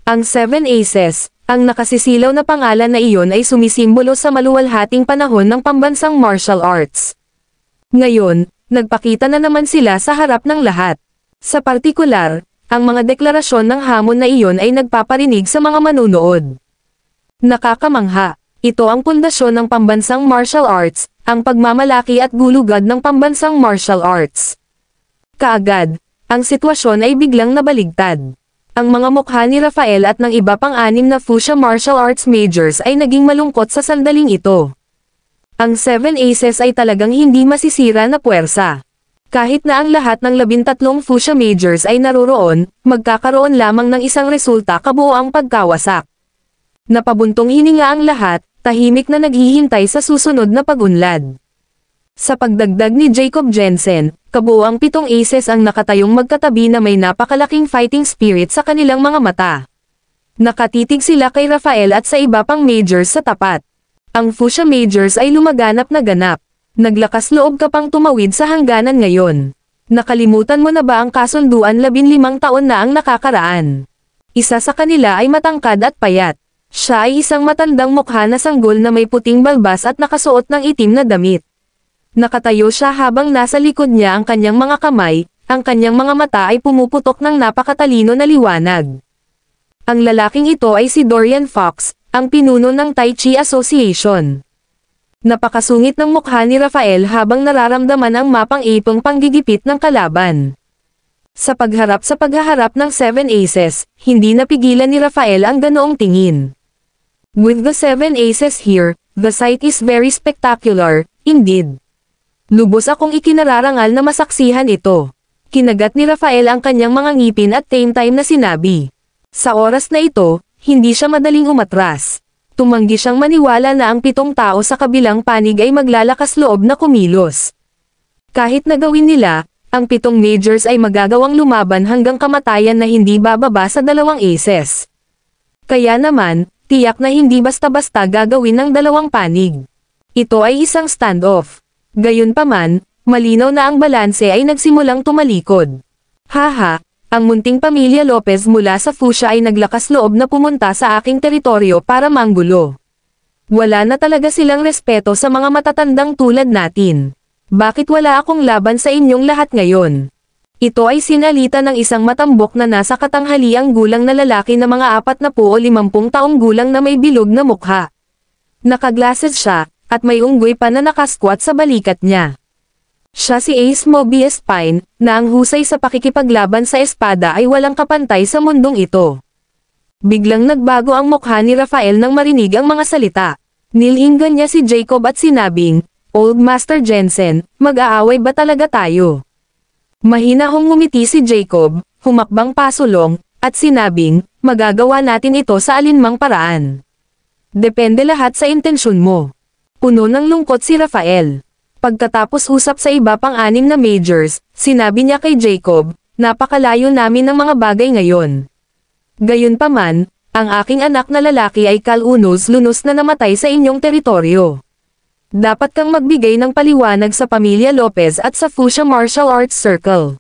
[SPEAKER 2] Ang 7 Aces, ang nakasisilaw na pangalan na iyon ay sumisimbolo sa maluwalhating panahon ng pambansang martial arts. Ngayon, nagpakita na naman sila sa harap ng lahat. Sa partikular, ang mga deklarasyon ng hamon na iyon ay nagpaparinig sa mga manunood. Nakakamangha, ito ang pundasyon ng pambansang martial arts, ang pagmamalaki at gulugad ng pambansang martial arts. Kaagad, ang sitwasyon ay biglang nabaligtad. Ang mga mukha ni Rafael at ng iba pang 6 na Fuchsia Martial Arts Majors ay naging malungkot sa sandaling ito. Ang 7 Aces ay talagang hindi masisira na puwersa. Kahit na ang lahat ng 13 Fuchsia Majors ay naroroon, magkakaroon lamang ng isang resulta kabuo ang pagkawasak. Napabuntong hininga ang lahat, tahimik na naghihintay sa susunod na pagunlad. Sa pagdagdag ni Jacob Jensen, kabuoang 7 Aces ang nakatayong magkatabi na may napakalaking fighting spirit sa kanilang mga mata. Nakatitig sila kay Rafael at sa iba pang Majors sa tapat. Ang Fuchsia Majors ay lumaganap na ganap. Naglakas loob ka pang tumawid sa hangganan ngayon. Nakalimutan mo na ba ang kasunduan 15 taon na ang nakakaraan? Isa sa kanila ay matangkad at payat. Siya ay isang matandang mukha na sanggol na may puting balbas at nakasuot ng itim na damit. Nakatayo siya habang nasa likod niya ang kanyang mga kamay, ang kanyang mga mata ay pumuputok ng napakatalino na liwanag. Ang lalaking ito ay si Dorian Fox, ang pinuno ng Tai Chi Association. Napakasungit ng mukha ni Rafael habang nararamdaman ang mapang-ipong panggigipit ng kalaban. Sa paghaharap ng 7 Aces, hindi napigilan ni Rafael ang ganoong tingin. With the 7 Aces here, the sight is very spectacular, indeed. Lubos akong ikinararangal na masaksihan ito. Kinagat ni Rafael ang kanyang mga ngipin at same time na sinabi. Sa oras na ito, hindi siya madaling umatras. Tumanggi siyang maniwala na ang 7 tao sa kabilang panig ay maglalakas loob na kumilos. Kahit na gawin nila, ang 7 Majors ay magagawang lumaban hanggang kamatayan na hindi bababa sa 2 Aces. Kaya naman, tiyak na hindi basta-basta gagawin ng 2 panig. Ito ay isang standoff. Gayunpaman, malinaw na ang balanse ay nagsimulang tumalikod. Haha, ang munting pamilya Lopez mula sa Fuchsia ay naglakas loob na pumunta sa aking teritoryo para manggulo. Wala na talaga silang respeto sa mga matatandang tulad natin. Bakit wala akong laban sa inyong lahat ngayon? Ito ay sinalita ng isang matambok na nasa katanghaliang gulang na lalaki na mga 40 o 50 taong gulang na may bilog na mukha. Nakaglasses siya, at may unggoy pa na nakasquat sa balikat niya. Siya si Ace Mobius Pine, na ang husay sa pakikipaglaban sa espada ay walang kapantay sa mundong ito. Biglang nagbago ang mukha ni Rafael nang marinig ang mga salita. Nilinggan niya si Jacob at sinabing, Old Master Jensen, mag-aaway ba talaga tayo? Mahinahong ngumiti si Jacob, humakbang pasulong, at sinabing, magagawa natin ito sa alinmang paraan. Depende lahat sa intensyon mo. Puno ng lungkot si Rafael. Pagkatapos usap sa iba pang 6 na Majors, sinabi niya kay Jacob, napakalayo namin ng mga bagay ngayon. Gayunpaman, ang aking anak na lalaki ay kalunos-lunos na namatay sa inyong teritoryo. Dapat kang magbigay ng paliwanag sa pamilya Lopez at sa Fuchsia Martial Arts Circle.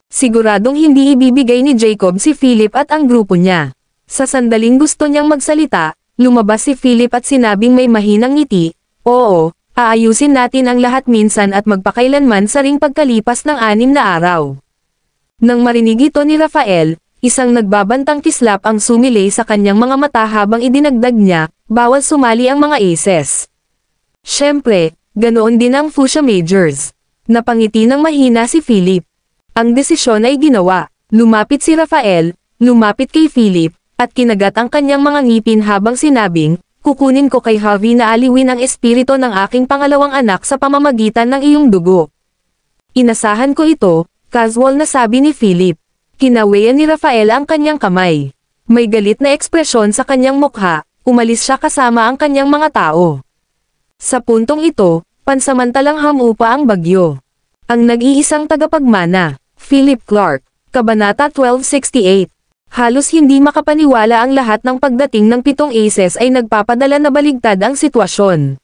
[SPEAKER 2] Siguradong hindi ibibigay ni Jacob si Philip at ang grupo niya. Sa sandaling gusto niyang magsalita, lumabas si Philip at sinabing may mahinang ngiti, oo, aayusin natin ang lahat minsan at magpakailanman sa ring pagkalipas ng 6 na araw. Nang marinig ito ni Rafael, isang nagbabantang kislap ang sumilay sa kanyang mga mata habang idinagdag niya, bawal sumali ang mga Aces. Siyempre, ganoon din ang Fuchsia Majors. Napangiti ng mahina si Philip. Ang desisyon ay ginawa. Lumapit si Rafael, lumapit kay Philip, at kinagat ang kanyang mga ngipin habang sinabing, kukunin ko kay Javi na aliwin ang espiritu ng aking pangalawang anak sa pamamagitan ng iyong dugo. Inasahan ko ito, casual na sabi ni Philip. Kinawayan ni Rafael ang kanyang kamay. May galit na ekspresyon sa kanyang mukha, umalis siya kasama ang kanyang mga tao. Sa puntong ito, pansamantalang hamupa ang bagyo. Ang nag-iisang tagapagmana, Philip Clark, Kabanata 1268. Halos hindi makapaniwala ang lahat ng pagdating ng 7 aces ay nagpapadala na baligtad ang sitwasyon.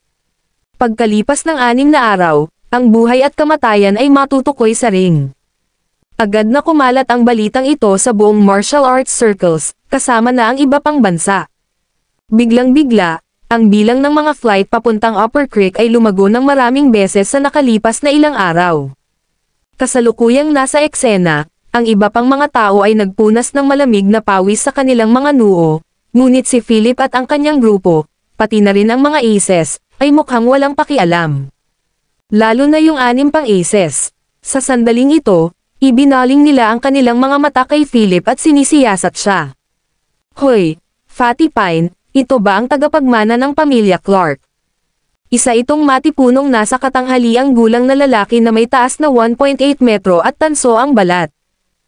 [SPEAKER 2] Pagkalipas ng 6 na araw, ang buhay at kamatayan ay matutukoy sa ring. Agad na kumalat ang balitang ito sa buong martial arts circles, kasama na ang iba pang bansa. Biglang-bigla, ang bilang ng mga flight papuntang Upper Creek ay lumago ng maraming beses sa nakalipas na ilang araw. Kasalukuyang nasa eksena, ang iba pang mga tao ay nagpunas ng malamig na pawis sa kanilang mga noo, ngunit si Philip at ang kanyang grupo, pati na rin ang mga aces, ay mukhang walang pakialam. Lalo na yung 6 pang aces. Sa sandaling ito, ibinaling nila ang kanilang mga mata kay Philip at sinisiyasat siya. Hoy, Fatty Pine, ito ba ang tagapagmana ng pamilya Clark? Isa itong matipunong nasa katanghaliang gulang na lalaki na may taas na 1.8 metro at tanso ang balat.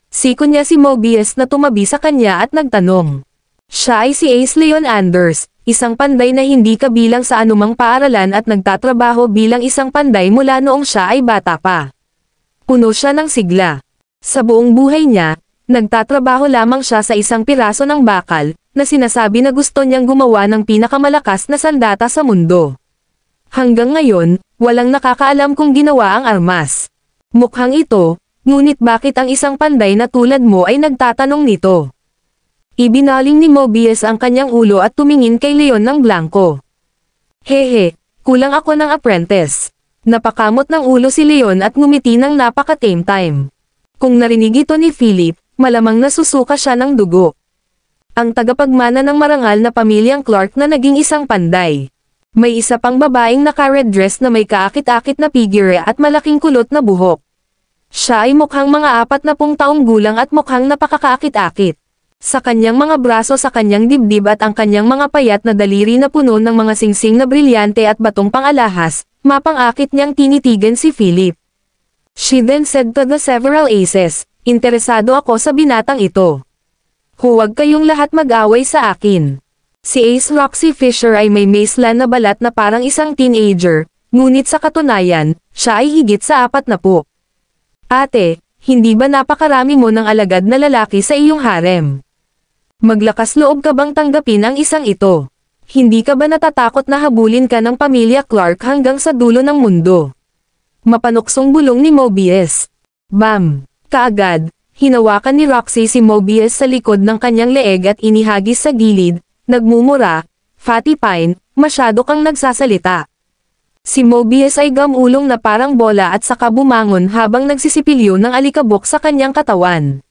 [SPEAKER 2] Siko niya si Mobius na tumabi sa kanya at nagtanong. Siya ay si Ace Leon Anders, isang panday na hindi kabilang sa anumang paaralan at nagtatrabaho bilang isang panday mula noong siya ay bata pa. Puno siya ng sigla. Sa buong buhay niya, nagtatrabaho lamang siya sa isang piraso ng bakal, na sinasabi na gusto niyang gumawa ng pinakamalakas na sandata sa mundo. Hanggang ngayon, walang nakakaalam kung ginawa ang armas. Mukhang ito, ngunit bakit ang isang panday na tulad mo ay nagtatanong nito? Ibinaling ni Mobius ang kanyang ulo at tumingin kay Leon ng blanco. Hehe, kulang ako ng apprentice. Napakamot ng ulo si Leon at ngumiti ng napaka-tame time. Kung narinig ito ni Philip, malamang nasusuka siya ng dugo. Ang tagapagmana ng marangal na pamilyang Clark na naging isang panday. May isa pang babaeng naka-red dress na may kaakit-akit na figure at malaking kulot na buhok. Siya ay mukhang mga 40 taong gulang at mukhang napakakaakit-akit. Sa kanyang mga braso sa kanyang dibdib at ang kanyang mga payat na daliri na puno ng mga singsing na brilyante at batong pang-alahas, mapang-akit niyang tinitigan si Philip. She then said to the several aces, interesado ako sa binatang ito. Huwag kayong lahat mag-away sa akin. Si Ace Roxy Fisher ay may maceland na balat na parang isang teenager, ngunit sa katunayan, siya ay higit sa 40. Ate, hindi ba napakarami mo ng alagad na lalaki sa iyong harem? Maglakas loob ka bang tanggapin ang isang ito? Hindi ka ba natatakot na habulin ka ng pamilya Clark hanggang sa dulo ng mundo? Mapanuksong bulong ni Mobius. Bam! Kaagad, hinawakan ni Roxy si Mobius sa likod ng kanyang leeg at inihagis sa gilid, nagmumura, Fatty Pine, masyado kang nagsasalita. Si Mobius ay gamulong na parang bola at saka bumangon habang nagsisipilyo ng alikabok sa kanyang katawan.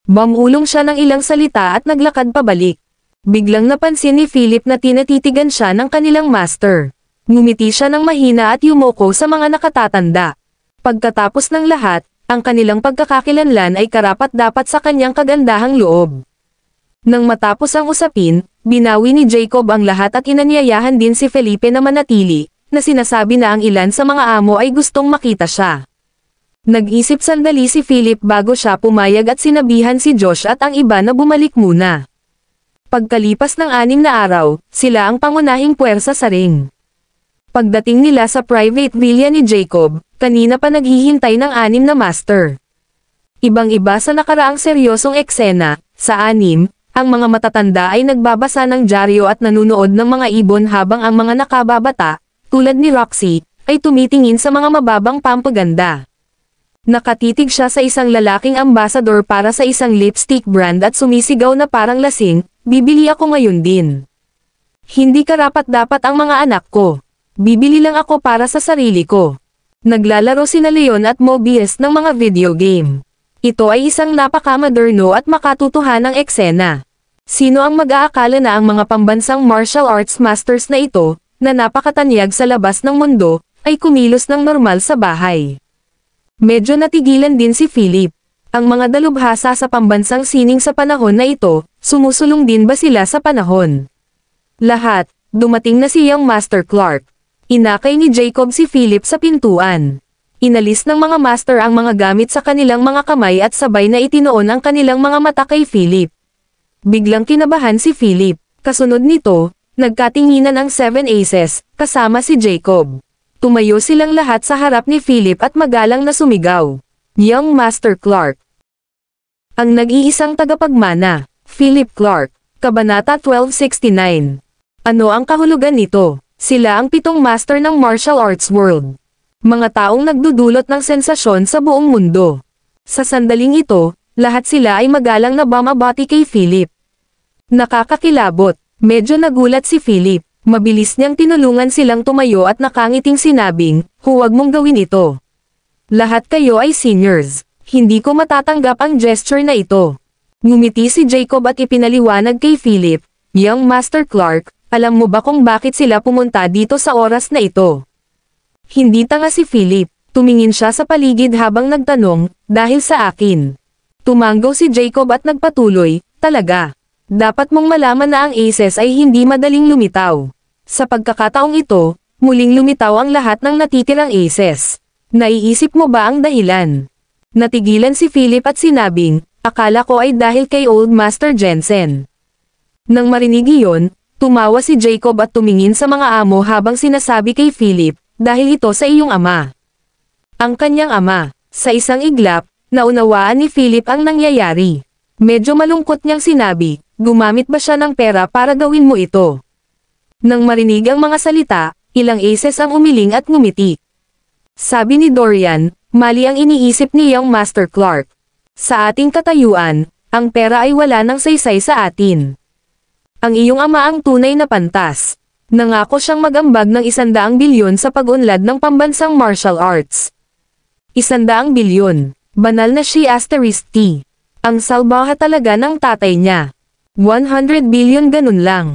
[SPEAKER 2] Bamulong siya ng ilang salita at naglakad pabalik. Biglang napansin ni Philip na tinatitigan siya ng kanilang master. Ngumiti siya ng mahina at yumoko sa mga nakatatanda. Pagkatapos ng lahat, ang kanilang pagkakakilanlan ay karapat-dapat sa kanyang kagandahang loob. Nang matapos ang usapin, binawi ni Jacob ang lahat at inanyayahan din si Felipe na manatili, na sinasabi na ang ilan sa mga amo ay gustong makita siya. Nag-isip sandali si Philip bago siya pumayag at sinabihan si Josh at ang iba na bumalik muna. Pagkalipas ng 6 na araw, sila ang pangunahing puwersa sa ring. Pagdating nila sa private villa ni Jacob, kanina pa naghihintay ng 6 na master. Ibang-iba sa nakaraang seryosong eksena, sa 6, ang mga matatanda ay nagbabasa ng dyaryo at nanunood ng mga ibon habang ang mga nakababata, tulad ni Roxy, ay tumitingin sa mga mababang pampaganda. Nakatitig siya sa isang lalaking ambassador para sa isang lipstick brand at sumisigaw na parang lasing, bibili ako ngayon din. Hindi karapat-dapat ang mga anak ko. Bibili lang ako para sa sarili ko. Naglalaro sina Leon at Mobius ng mga video game. Ito ay isang napaka-moderno at makatutuhanang eksena. Sino ang mag-aakala na ang mga pambansang martial arts masters na ito, na napakatanyag sa labas ng mundo, ay kumilos ng normal sa bahay? Medyo natigilan din si Philip. Ang mga dalubhasa sa pambansang sining sa panahon na ito, sumusulong din ba sila sa panahon? Lahat, dumating na si Young Master Clark. Inakay ni Jacob si Philip sa pintuan. Inalis ng mga master ang mga gamit sa kanilang mga kamay at sabay na itinoon ang kanilang mga mata kay Philip. Biglang kinabahan si Philip. Kasunod nito, nagkatinginan ang 7 Aces, kasama si Jacob. Tumayo silang lahat sa harap ni Philip at magalang na sumigaw. Young Master Clark. Ang nag-iisang tagapagmana, Philip Clark, Kabanata 1269. Ano ang kahulugan nito? Sila ang 7 master ng martial arts world. Mga taong nagdudulot ng sensasyon sa buong mundo. Sa sandaling ito, lahat sila ay magalang na bumabati kay Philip. Nakakakilabot, medyo nagulat si Philip. Mabilis niyang tinulungan silang tumayo at nakangiting sinabing, huwag mong gawin ito. Lahat kayo ay seniors. Hindi ko matatanggap ang gesture na ito. Ngumiti si Jacob at ipinaliwanag kay Philip, Young Master Clark, alam mo ba kung bakit sila pumunta dito sa oras na ito? Hindi tanga si Philip. Tumingin siya sa paligid habang nagtanong, dahil sa akin. Tumango si Jacob at nagpatuloy, talaga. Dapat mong malaman na ang Aces ay hindi madaling lumitaw. Sa pagkakataong ito, muling lumitaw ang lahat ng natitirang Aces. Naiisip mo ba ang dahilan? Natigilan si Philip at sinabing, akala ko ay dahil kay Old Master Jensen. Nang marinig iyon, tumawa si Jacob at tumingin sa mga amo habang sinasabi kay Philip, dahil ito sa iyong ama. Ang kanyang ama, sa isang iglap, naunawaan ni Philip ang nangyayari. Medyo malungkot niyang sinabi, gumamit ba siya ng pera para gawin mo ito? Nang marinig ang mga salita, ilang Aces ang umiling at ngumiti. Sabi ni Dorian, mali ang iniisip ni Young Master Clark. Sa ating katayuan, ang pera ay wala ng saysay sa atin. Ang iyong ama ang tunay na pantas. Nangako siyang mag-ambag ng 100 bilyon sa pag-unlad ng pambansang martial arts. 100 bilyon. Banal na she asterisk T. Ang salbaha talaga ng tatay niya. 100 billion ganun lang.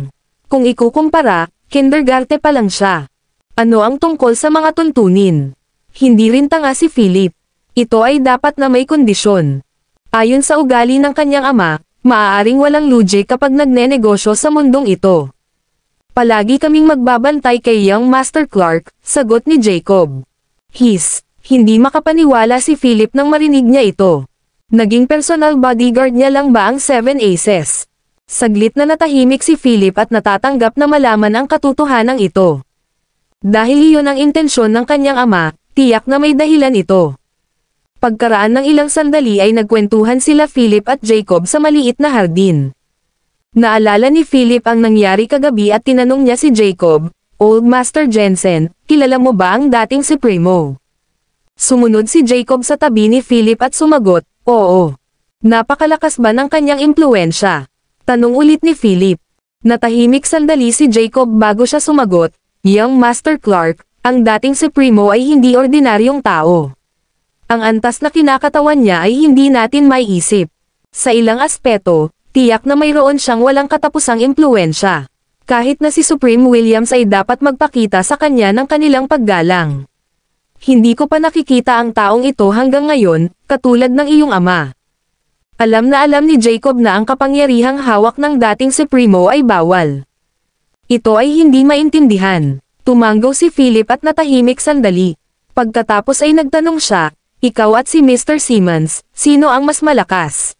[SPEAKER 2] Kung ikukumpara, kindergarten pa lang siya. Ano ang tungkol sa mga tuntunin? Hindi rin tanga si Philip. Ito ay dapat na may kondisyon. Ayon sa ugali ng kanyang ama, maaaring walang logic kapag nagnenegosyo sa mundong ito. Palagi kaming magbabantay kay Young Master Clark, sagot ni Jacob. Hindi makapaniwala si Philip nang marinig niya ito. Naging personal bodyguard niya lang ba ang 7 Aces? Saglit na natahimik si Philip at natatanggap na malaman ang katotohanan ito. Dahil iyon ang intensyon ng kanyang ama, tiyak na may dahilan ito. Pagkaraan ng ilang sandali ay nagkwentuhan sila Philip at Jacob sa maliit na hardin. Naalala ni Philip ang nangyari kagabi at tinanong niya si Jacob, Old Master Jensen, kilala mo ba ang dating si Primo? Sumunod si Jacob sa tabi ni Philip at sumagot, oo. Napakalakas ba ng kanyang impluensya? Tanong ulit ni Philip. Natahimik sandali si Jacob bago siya sumagot, Young Master Clark, ang dating si Primo ay hindi ordinaryong tao. Ang antas na kinakatawan niya ay hindi natin maiisip. Sa ilang aspeto, tiyak na mayroon siyang walang katapusang impluensya. Kahit na si Supreme Williams ay dapat magpakita sa kanya ng kanilang paggalang. Hindi ko pa nakikita ang taong ito hanggang ngayon, katulad ng iyong ama. Alam na alam ni Jacob na ang kapangyarihang hawak ng dating si Primo ay bawal. Ito ay hindi maintindihan. Tumango si Philip at natahimik sandali. Pagkatapos ay nagtanong siya, ikaw at si Mr. Simmons, sino ang mas malakas?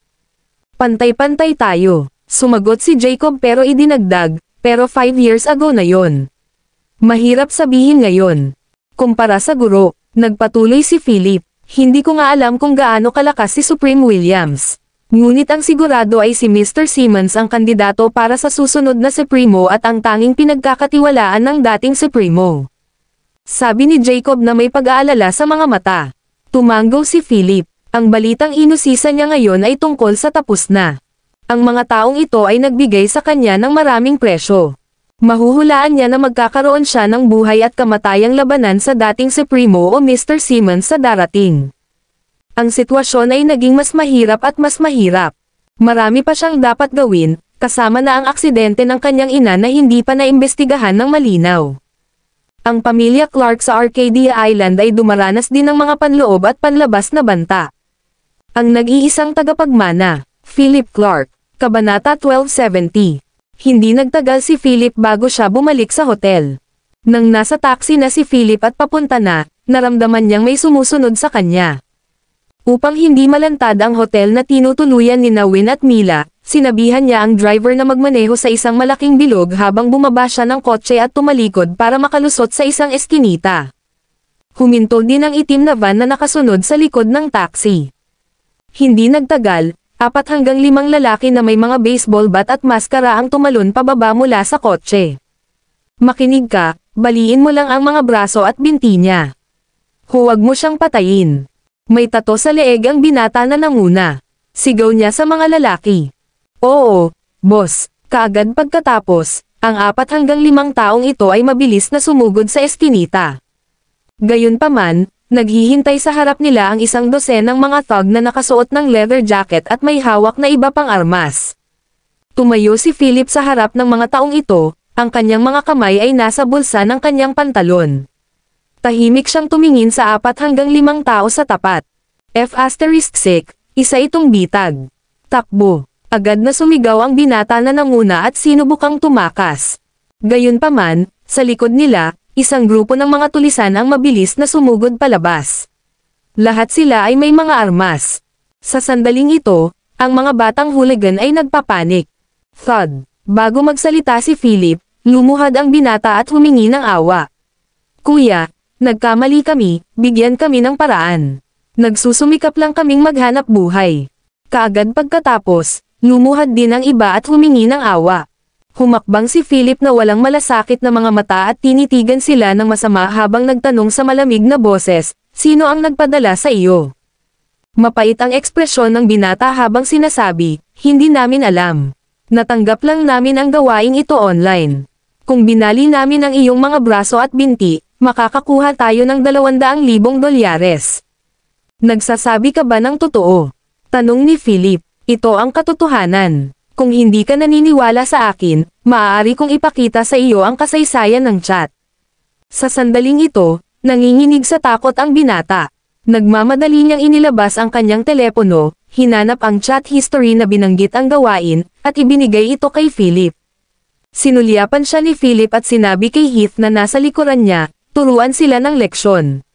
[SPEAKER 2] Pantay-pantay tayo. Sumagot si Jacob pero idinagdag, pero 5 years ago na yon. Mahirap sabihin ngayon. Kumpara sa guro, nagpatuloy si Philip, hindi ko nga alam kung gaano kalakas si Supreme Williams. Ngunit ang sigurado ay si Mr. Simmons ang kandidato para sa susunod na Supremo at ang tanging pinagkakatiwalaan ng dating Supremo. Sabi ni Jacob na may pag-aalala sa mga mata. Tumango si Philip. Ang balitang inusisa niya ngayon ay tungkol sa tapos na. Ang mga taong ito ay nagbigay sa kanya ng maraming presyo. Mahuhulaan niya na magkakaroon siya ng buhay at kamatayang labanan sa dating Supremo o Mr. Simmons sa darating. Ang sitwasyon ay naging mas mahirap at mas mahirap. Marami pa siyang dapat gawin, kasama na ang aksidente ng kanyang ina na hindi pa naimbestigahan ng malinaw. Ang pamilya Clark sa Arcadia Island ay dumaranas din ng mga panloob at panlabas na banta. Ang nag-iisang tagapagmana, Philip Clark, Kabanata 1270. Hindi nagtagal si Philip bago siya bumalik sa hotel. Nang nasa taxi na si Philip at papunta na, naramdaman niyang may sumusunod sa kanya. Upang hindi malantad ang hotel na tinutuluyan ni Win at Mila, sinabihan niya ang driver na magmaneho sa isang malaking bilog habang bumaba siya ng kotse at tumalikod para makalusot sa isang eskinita. Huminto din ang itim na van na nakasunod sa likod ng taxi. Hindi nagtagal, 4 hanggang 5 lalaki na may mga baseball bat at maskara ang tumalon pababa mula sa kotse. Makinig ka, baliin mo lang ang mga braso at binti niya. Huwag mo siyang patayin. May tato sa leeg ang binata na nanguna. Sigaw niya sa mga lalaki. Oo, boss, kaagad pagkatapos, ang 4 hanggang 5 taong ito ay mabilis na sumugod sa eskinita. Gayunpaman, naghihintay sa harap nila ang 12 ng mga thug na nakasuot ng leather jacket at may hawak na iba pang armas. Tumayo si Philip sa harap ng mga taong ito, ang kanyang mga kamay ay nasa bulsa ng kanyang pantalon. Tahimik siyang tumingin sa 4 hanggang 5 tao sa tapat. F***, isa itong bitag. Takbo. Agad na sumigaw ang binata na nanguna at sinubukang tumakas. Gayunpaman, sa likod nila, isang grupo ng mga tulisan ang mabilis na sumugod palabas. Lahat sila ay may mga armas. Sa sandaling ito, ang mga batang hooligan ay nagpapanik. Thud. Bago magsalita si Philip, lumuhad ang binata at humingi ng awa. Kuya, nagkamali kami, bigyan kami ng paraan. Nagsusumikap lang kaming maghanap buhay. Kaagad pagkatapos, lumuhad din ang iba at humingi ng awa. Humakbang si Philip na walang malasakit na mga mata at tinitigan sila ng masama habang nagtanong sa malamig na boses, sino ang nagpadala sa iyo? Mapait ang ekspresyon ng binata habang sinasabi, hindi namin alam. Natanggap lang namin ang gawaing ito online. Kung binali namin ang iyong mga braso at binti, makakakuha tayo ng $200,000. Nagsasabi ka ba ng totoo? Tanong ni Philip. Ito ang katotohanan. Kung hindi ka naniniwala sa akin, maaari kong ipakita sa iyo ang kasaysayan ng chat. Sa sandaling ito, nanginginig sa takot ang binata. Nagmamadali niyang inilabas ang kanyang telepono, hinanap ang chat history na binanggit ang gawain, at ibinigay ito kay Philip. Sinulyapan siya ni Philip at sinabi kay Heath na nasa likuran niya, turuan sila ng leksyon.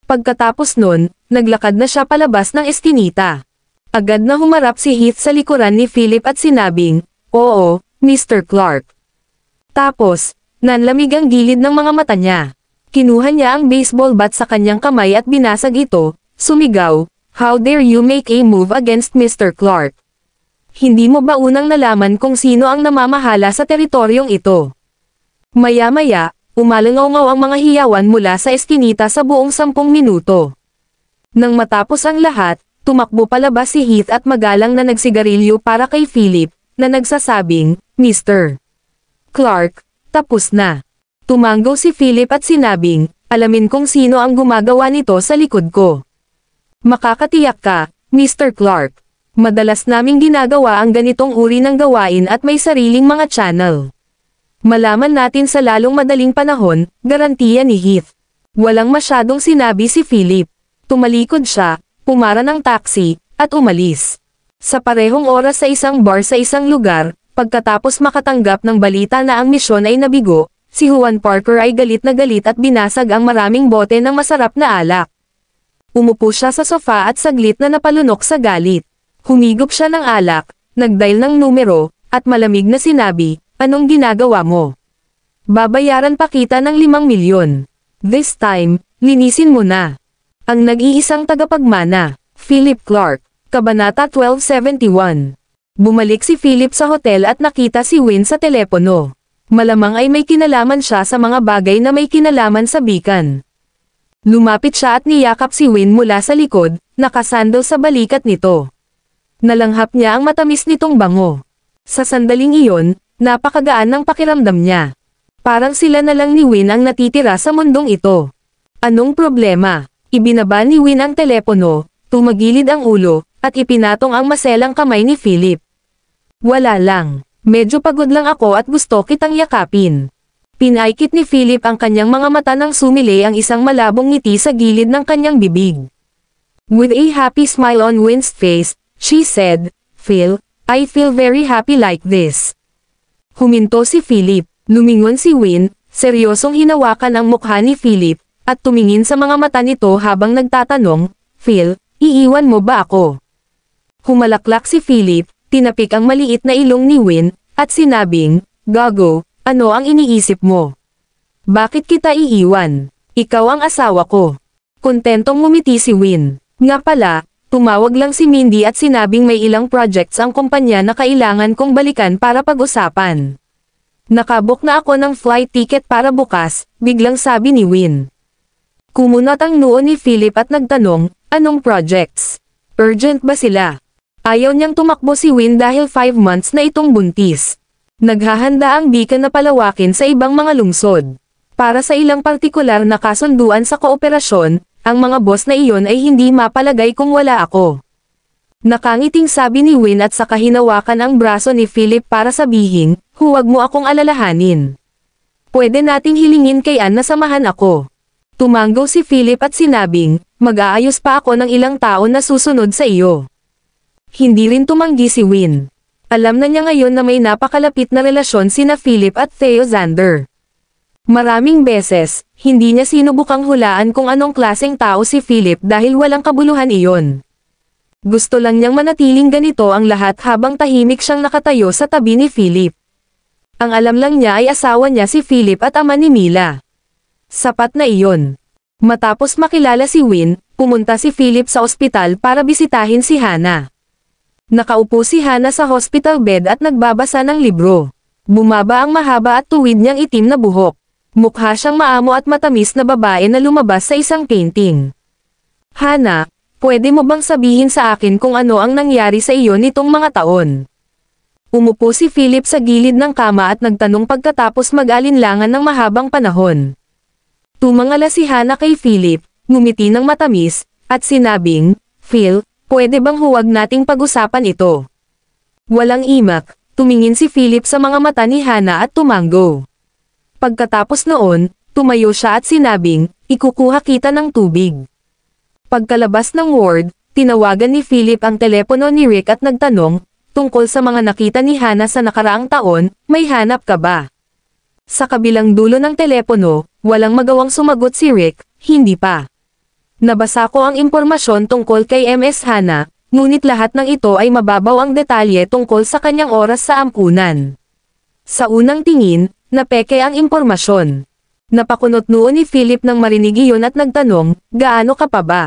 [SPEAKER 2] Pagkatapos nun, naglakad na siya palabas ng eskinita. Agad na humarap si Heath sa likuran ni Philip at sinabing, "Oo, Mr. Clark." Tapos, nanlamig ang gilid ng mga mata niya. Kinuha niya ang baseball bat sa kanyang kamay at binasag ito, sumigaw, "How dare you make a move against Mr. Clark? Hindi mo ba unang nalaman kung sino ang namamahala sa teritoryong ito?" Maya-maya, umalangaw ang mga hiyawan mula sa eskinita sa buong 10 minuto. Nang matapos ang lahat, tumakbo palabas si Heath at magalang na nagsigarilyo para kay Philip, na nagsasabing, "Mr. Clark, tapos na." Tumanggaw si Philip at sinabing, "Alamin kung sino ang gumagawa nito sa likod ko." "Makakatiyak ka, Mr. Clark. Madalas naming ginagawa ang ganitong uri ng gawain at may sariling mga channel. Malaman natin sa lalong madaling panahon," garantiya ni Heath. Walang masyadong sinabi si Philip. Tumalikod siya, pumara ng taxi, at umalis. Sa parehong oras sa isang bar sa isang lugar, pagkatapos makatanggap ng balita na ang misyon ay nabigo, si Juan Parker ay galit na galit at binasag ang maraming bote ng masarap na alak. Umupo siya sa sofa at saglit na napalunok sa galit. Humigop siya ng alak, nagdial ng numero, at malamig na sinabi, "Anong ginagawa mo? Babayaran pa kita ng 5 milyon. This time, linisin mo na." Ang nag-iisang tagapagmana, Philip Clark, Kabanata 1271. Bumalik si Philip sa hotel at nakita si Win sa telepono. Malamang ay may kinalaman siya sa mga bagay na may kinalaman sa bikan. Lumapit siya at niyakap si Win mula sa likod, nakasandal sa balikat nito. Nalanghap niya ang matamis nitong bango. Sa sandaling iyon, napakagaan ng pakiramdam niya. Parang sila na lang ni Win ang natitira sa mundong ito. Anong problema? Ibinaba ni Win ang telepono, tumagilid ang ulo, at ipinatong ang maselang kamay ni Philip. "Wala lang. Medyo pagod lang ako at gusto kitang yakapin." Pinaikit ni Philip ang kanyang mga mata nang sumili ang isang malabong ngiti sa gilid ng kanyang bibig. With a happy smile on Win's face, she said, "Phil, I feel very happy like this." Huminto si Philip, lumingon si Win, seryosong hinawakan ang mukha ni Philip, at tumingin sa mga mata nito habang nagtatanong, "Phil, iiwan mo ba ako?" Humalaklak si Philip, tinapik ang maliit na ilong ni Win, at sinabing, "Gago, ano ang iniisip mo? Bakit kita iiwan? Ikaw ang asawa ko." Kontentong ngumiti si Win. Nga pala, tumawag lang si Mindy at sinabing may ilang projects ang kumpanya na kailangan kong balikan para pag-usapan. "Nakabook na ako ng flight ticket para bukas," biglang sabi ni Win. Kumunot ang noo ni Philip at nagtanong, "Anong projects? Urgent ba sila?" Ayaw niyang tumakbo si Win dahil 5 months na itong buntis. Naghahanda ang beacon na palawakin sa ibang mga lungsod. Para sa ilang partikular na kasunduan sa kooperasyon, ang mga boss na iyon ay hindi mapalagay kung wala ako. Nakangiting sabi ni Win at saka hinawakan ang braso ni Philip para sabihin, "Huwag mo akong alalahanin. Pwede nating hilingin kay Ann na samahan ako." Tumanggo si Philip at sinabing, "Mag-aayos pa ako ng ilang taon na susunod sa iyo." Hindi rin tumanggi si Win. Alam na niya ngayon na may napakalapit na relasyon sina Philip at Theo Xander. Maraming beses, hindi niya sinubukang hulaan kung anong klaseng tao si Philip dahil walang kabuluhan iyon. Gusto lang niyang manatiling ganito ang lahat habang tahimik siyang nakatayo sa tabi ni Philip. Ang alam lang niya ay asawa niya si Philip at ama ni Mila. Sapat na iyon. Matapos makilala si Win, pumunta si Philip sa ospital para bisitahin si Hannah. Nakaupo si Hannah sa hospital bed at nagbabasa ng libro. Bumaba ang mahaba at tuwid niyang itim na buhok. Mukha siyang maamo at matamis na babae na lumabas sa isang painting. "Hannah, pwede mo bang sabihin sa akin kung ano ang nangyari sa iyo nitong mga taon?" Umupo si Philip sa gilid ng kama at nagtanong pagkatapos mag-alinlangan ng mahabang panahon. Tumangala si Hannah kay Philip, ngumiti ng matamis, at sinabing, "Phil, pwede bang huwag nating pag-usapan ito?" Walang imak, tumingin si Philip sa mga mata ni Hannah at tumanggo. Pagkatapos noon, tumayo siya at sinabing, "Ikukuha kita ng tubig." Pagkalabas ng ward, tinawagan ni Philip ang telepono ni Rick at nagtanong, tungkol sa mga nakita ni Hannah sa nakaraang taon, "May hanap ka ba?" Sa kabilang dulo ng telepono, walang magawang sumagot si Rick, "Hindi pa. Nabasa ko ang impormasyon tungkol kay Ms. Hannah, ngunit lahat ng ito ay mababaw ang detalye tungkol sa kanyang oras sa ampunan." Sa unang tingin, napeke ang impormasyon. Napakunot noo ni Philip nang marinig iyon at nagtanong, "Gaano ka pa ba?"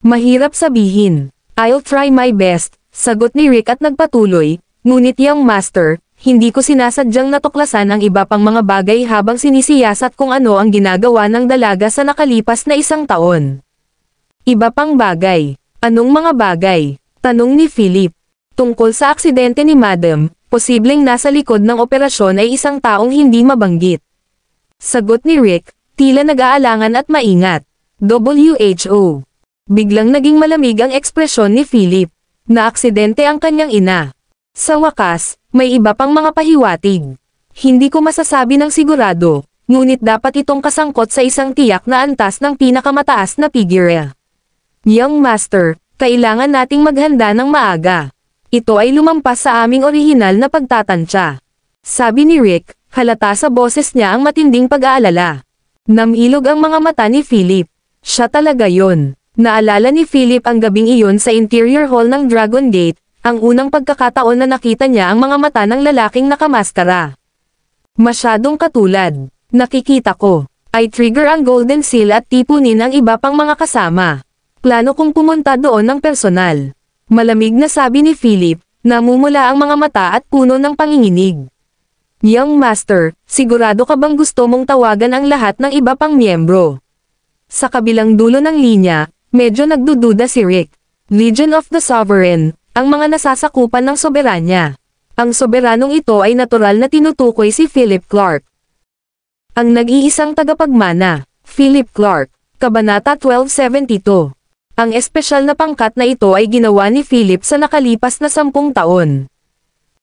[SPEAKER 2] "Mahirap sabihin. I'll try my best," sagot ni Rick at nagpatuloy, "Ngunit young master, hindi ko sinasadyang natuklasan ang iba pang mga bagay habang sinisiyasat kung ano ang ginagawa ng dalaga sa nakalipas na 1 taon." "Iba pang bagay? Anong mga bagay?" tanong ni Philip. "Tungkol sa aksidente ni Madam, posibleng nasa likod ng operasyon ay isang taong hindi mabanggit." Sagot ni Rick, tila nag-aalangan at maingat. "WHO." Biglang naging malamig ang ekspresyon ni Philip. Naaksidente ang kanyang ina. Sa wakas, may iba pang mga pahiwatig. Hindi ko masasabi ng sigurado, ngunit dapat itong kasangkot sa isang tiyak na antas ng pinakamataas na figure. "Young master, kailangan nating maghanda ng maaga. Ito ay lumampas sa aming orihinal na pagtatansya." Sabi ni Rick, halata sa boses niya ang matinding pag-aalala. Namilog ang mga mata ni Philip. Siya talaga yon. Naalala ni Philip ang gabing iyon sa interior hall ng Dragon Gate, ang unang pagkakataon na nakita niya ang mga mata ng lalaking nakamaskara. "Masyadong katulad. Nakikita ko. I trigger ang Golden Seal at tipunin ang iba pang mga kasama. Plano kong pumunta doon ng personal." Malamig na sabi ni Philip, namumula ang mga mata at puno ng panginginig. "Young master, sigurado ka bang gusto mong tawagan ang lahat ng iba pang miyembro?" Sa kabilang dulo ng linya, medyo nagdududa si Rick. "Legion of the Sovereign, ang mga nasasakupan ng soberanya." Ang soberanong ito ay natural na tinutukoy si Philip Clark. Ang nag-iisang tagapagmana, Philip Clark, Kabanata 1272. Ang espesyal na pangkat na ito ay ginawa ni Philip sa nakalipas na 10 taon.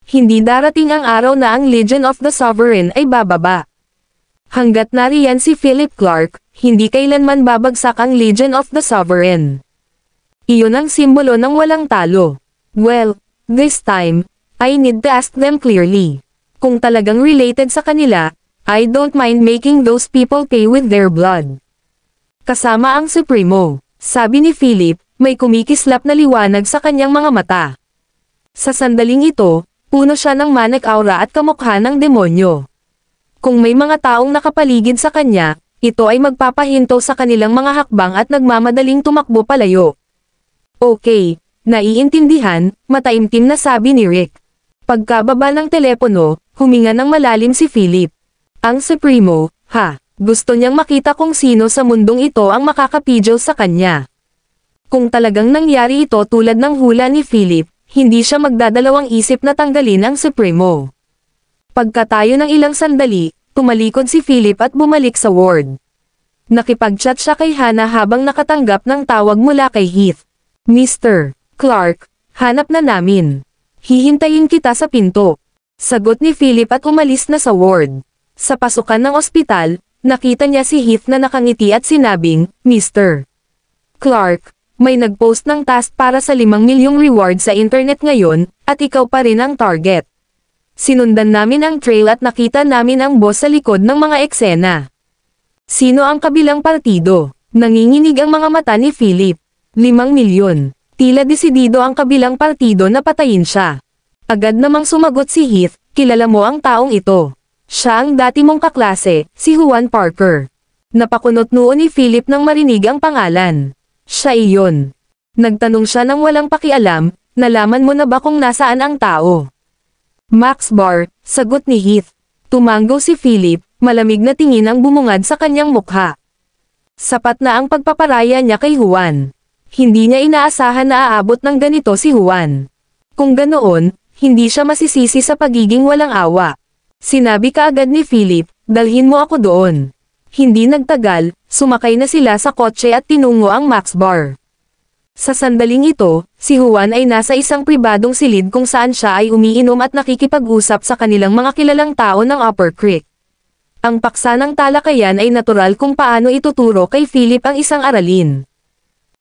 [SPEAKER 2] Hindi darating ang araw na ang Legion of the Sovereign ay bababa. Hanggat nariyan si Philip Clark, hindi kailanman babagsak ang Legion of the Sovereign. Iyon ang simbolo ng walang talo. Well, this time, I need to ask them clearly. Kung talagang related sa kanila, I don't mind making those people pay with their blood. Kasama ang Supremo, sabi ni Philip, may kumikislap na liwanag sa kanyang mga mata. Sa sandaling ito, puno siya ng manic aura at kamukha ng demonyo. Kung may mga taong nakapaligid sa kanya, ito ay magpapahinto sa kanilang mga hakbang at nagmamadaling tumakbo palayo. Okay, naiintindihan, mataimtim na sabi ni Rick. Pagkababa ng telepono, huminga ng malalim si Philip. Ang Supremo, gusto niyang makita kung sino sa mundong ito ang makakapidyo sa kanya. Kung talagang nangyari ito tulad ng hula ni Philip, hindi siya magdadalawang isip na tanggalin ang Supremo. Pagkatayo ng ilang sandali, tumalikod si Philip at bumalik sa ward. Nakipag-chat siya kay Hannah habang nakatanggap ng tawag mula kay Heath. Mr. Clark, hanap na namin. Hihintayin kita sa pinto. Sagot ni Philip at umalis na sa ward. Sa pasukan ng ospital, nakita niya si Heath na nakangiti at sinabing, Mr. Clark, may nag-post ng task para sa 5 milyong reward sa internet ngayon, at ikaw pa rin ang target. Sinundan namin ang trail at nakita namin ang boss sa likod ng mga eksena. Sino ang kabilang partido? Nanginginig ang mga mata ni Philip. 5 milyon. Tila desidido ang kabilang partido na patayin siya. Agad namang sumagot si Heath, kilala mo ang taong ito. Siya ang dati mong kaklase, si Juan Parker. Napakunot noon ni Philip nang marinig ang pangalan. Siya iyon. Nagtanong siya nang walang pakialam, nalaman mo na ba kung nasaan ang tao? Max Bar, sagot ni Heath. Tumanggo si Philip, malamig na tingin ang bumungad sa kanyang mukha. Sapat na ang pagpaparaya niya kay Juan. Hindi niya inaasahan na aabot ng ganito si Juan. Kung ganoon, hindi siya masisisi sa pagiging walang awa. Sinabi kaagad ni Philip, dalhin mo ako doon. Hindi nagtagal, sumakay na sila sa kotse at tinungo ang Max Bar. Sa sandaling ito, si Juan ay nasa isang pribadong silid kung saan siya ay umiinom at nakikipag-usap sa kanilang mga kilalang tao ng Upper Creek. Ang paksa ng talakayan ay natural kung paano ituturo kay Philip ang isang aralin.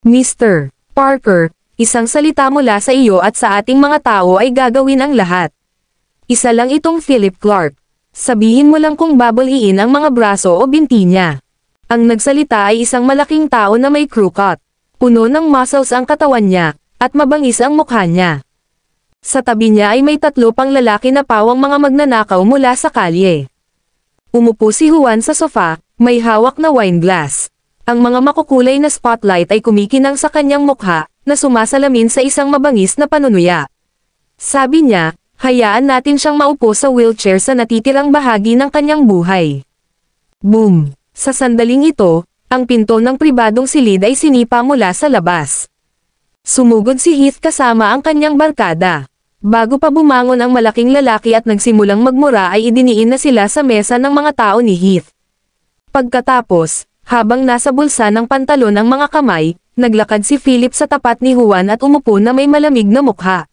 [SPEAKER 2] Mr. Parker, isang salita mula sa iyo at sa ating mga tao ay gagawin ang lahat. Isa lang itong Philip Clark. Sabihin mo lang kung babaliin ang mga braso o binti niya. Ang nagsalita ay isang malaking tao na may crew cut. Puno ng muscles ang katawan niya, at mabangis ang mukha niya. Sa tabi niya ay may 3 pang lalaki na pawang mga magnanakaw mula sa kalye. Umupo si Juan sa sofa, may hawak na wine glass. Ang mga makukulay na spotlight ay kumikinang sa kanyang mukha, na sumasalamin sa isang mabangis na panunuya. Sabi niya, hayaan natin siyang maupo sa wheelchair sa natitirang bahagi ng kanyang buhay. Boom! Sa sandaling ito, ang pinto ng pribadong silid ay sinipa mula sa labas. Sumugod si Heath kasama ang kanyang barkada. Bago pa bumangon ang malaking lalaki at nagsimulang magmura ay idiniin na sila sa mesa ng mga tao ni Heath. Pagkatapos, habang nasa bulsa ng pantalon ang mga kamay, naglakad si Philip sa tapat ni Juan at umupo na may malamig na mukha.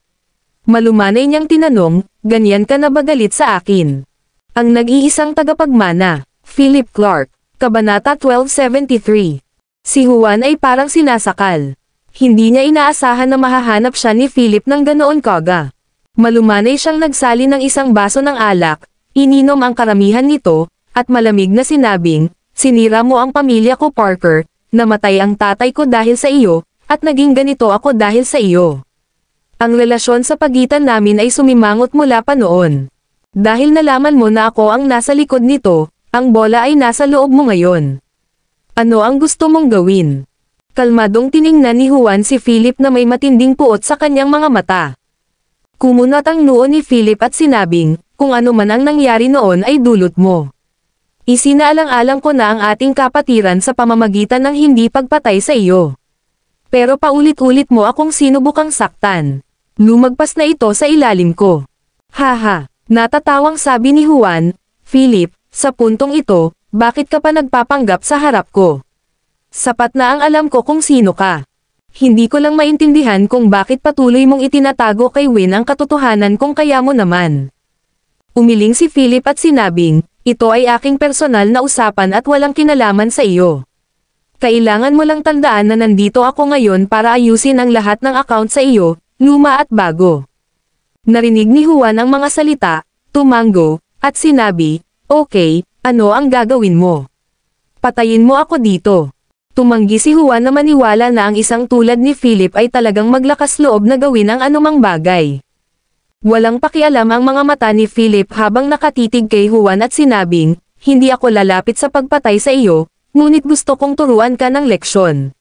[SPEAKER 2] Malumanay niyang tinanong, ganyan ka na ba galit sa akin? Ang nag-iisang tagapagmana, Philip Clark, Kabanata 1273. Si Juan ay parang sinasakal. Hindi niya inaasahan na mahahanap siya ni Philip ng ganoon kaga. Malumanay siyang nagsali ng isang baso ng alak, ininom ang karamihan nito, at malamig na sinabing, sinira mo ang pamilya ko Parker, namatay ang tatay ko dahil sa iyo, at naging ganito ako dahil sa iyo. Ang relasyon sa pagitan namin ay sumimangot mula pa noon. Dahil nalaman mo na ako ang nasa likod nito, ang bola ay nasa loob mo ngayon. Ano ang gusto mong gawin? Kalmadong tiningnan ni Juan si Philip na may matinding puot sa kanyang mga mata. Kumunat ang noo ni Philip at sinabing, kung ano man ang nangyari noon ay dulot mo. Isinaalang-alang ko na ang ating kapatiran sa pamamagitan ng hindi pagpatay sa iyo. Pero paulit-ulit mo akong sinubukang saktan. Lumagpas na ito sa ilalim ko. Haha, natatawang sabi ni Juan, Philip, sa puntong ito, bakit ka pa nagpapanggap sa harap ko? Sapat na ang alam ko kung sino ka. Hindi ko lang maintindihan kung bakit patuloy mong itinatago kay Win ang katotohanan kung kaya mo naman. Umiling si Philip at sinabing, Ito ay aking personal na usapan at walang kinalaman sa iyo. Kailangan mo lang tandaan na nandito ako ngayon para ayusin ang lahat ng account sa iyo, luma at bago. Narinig ni Juan ang mga salita, tumango, at sinabi, "Okay, ano ang gagawin mo? Patayin mo ako dito." Tumanggi si Juan na maniwala na ang isang tulad ni Philip ay talagang maglakas loob na gawin ang anumang bagay. Walang pakialam ang mga mata ni Philip habang nakatitig kay Juan at sinabing, "Hindi ako lalapit sa pagpatay sa iyo, ngunit gusto kong turuan ka ng leksyon.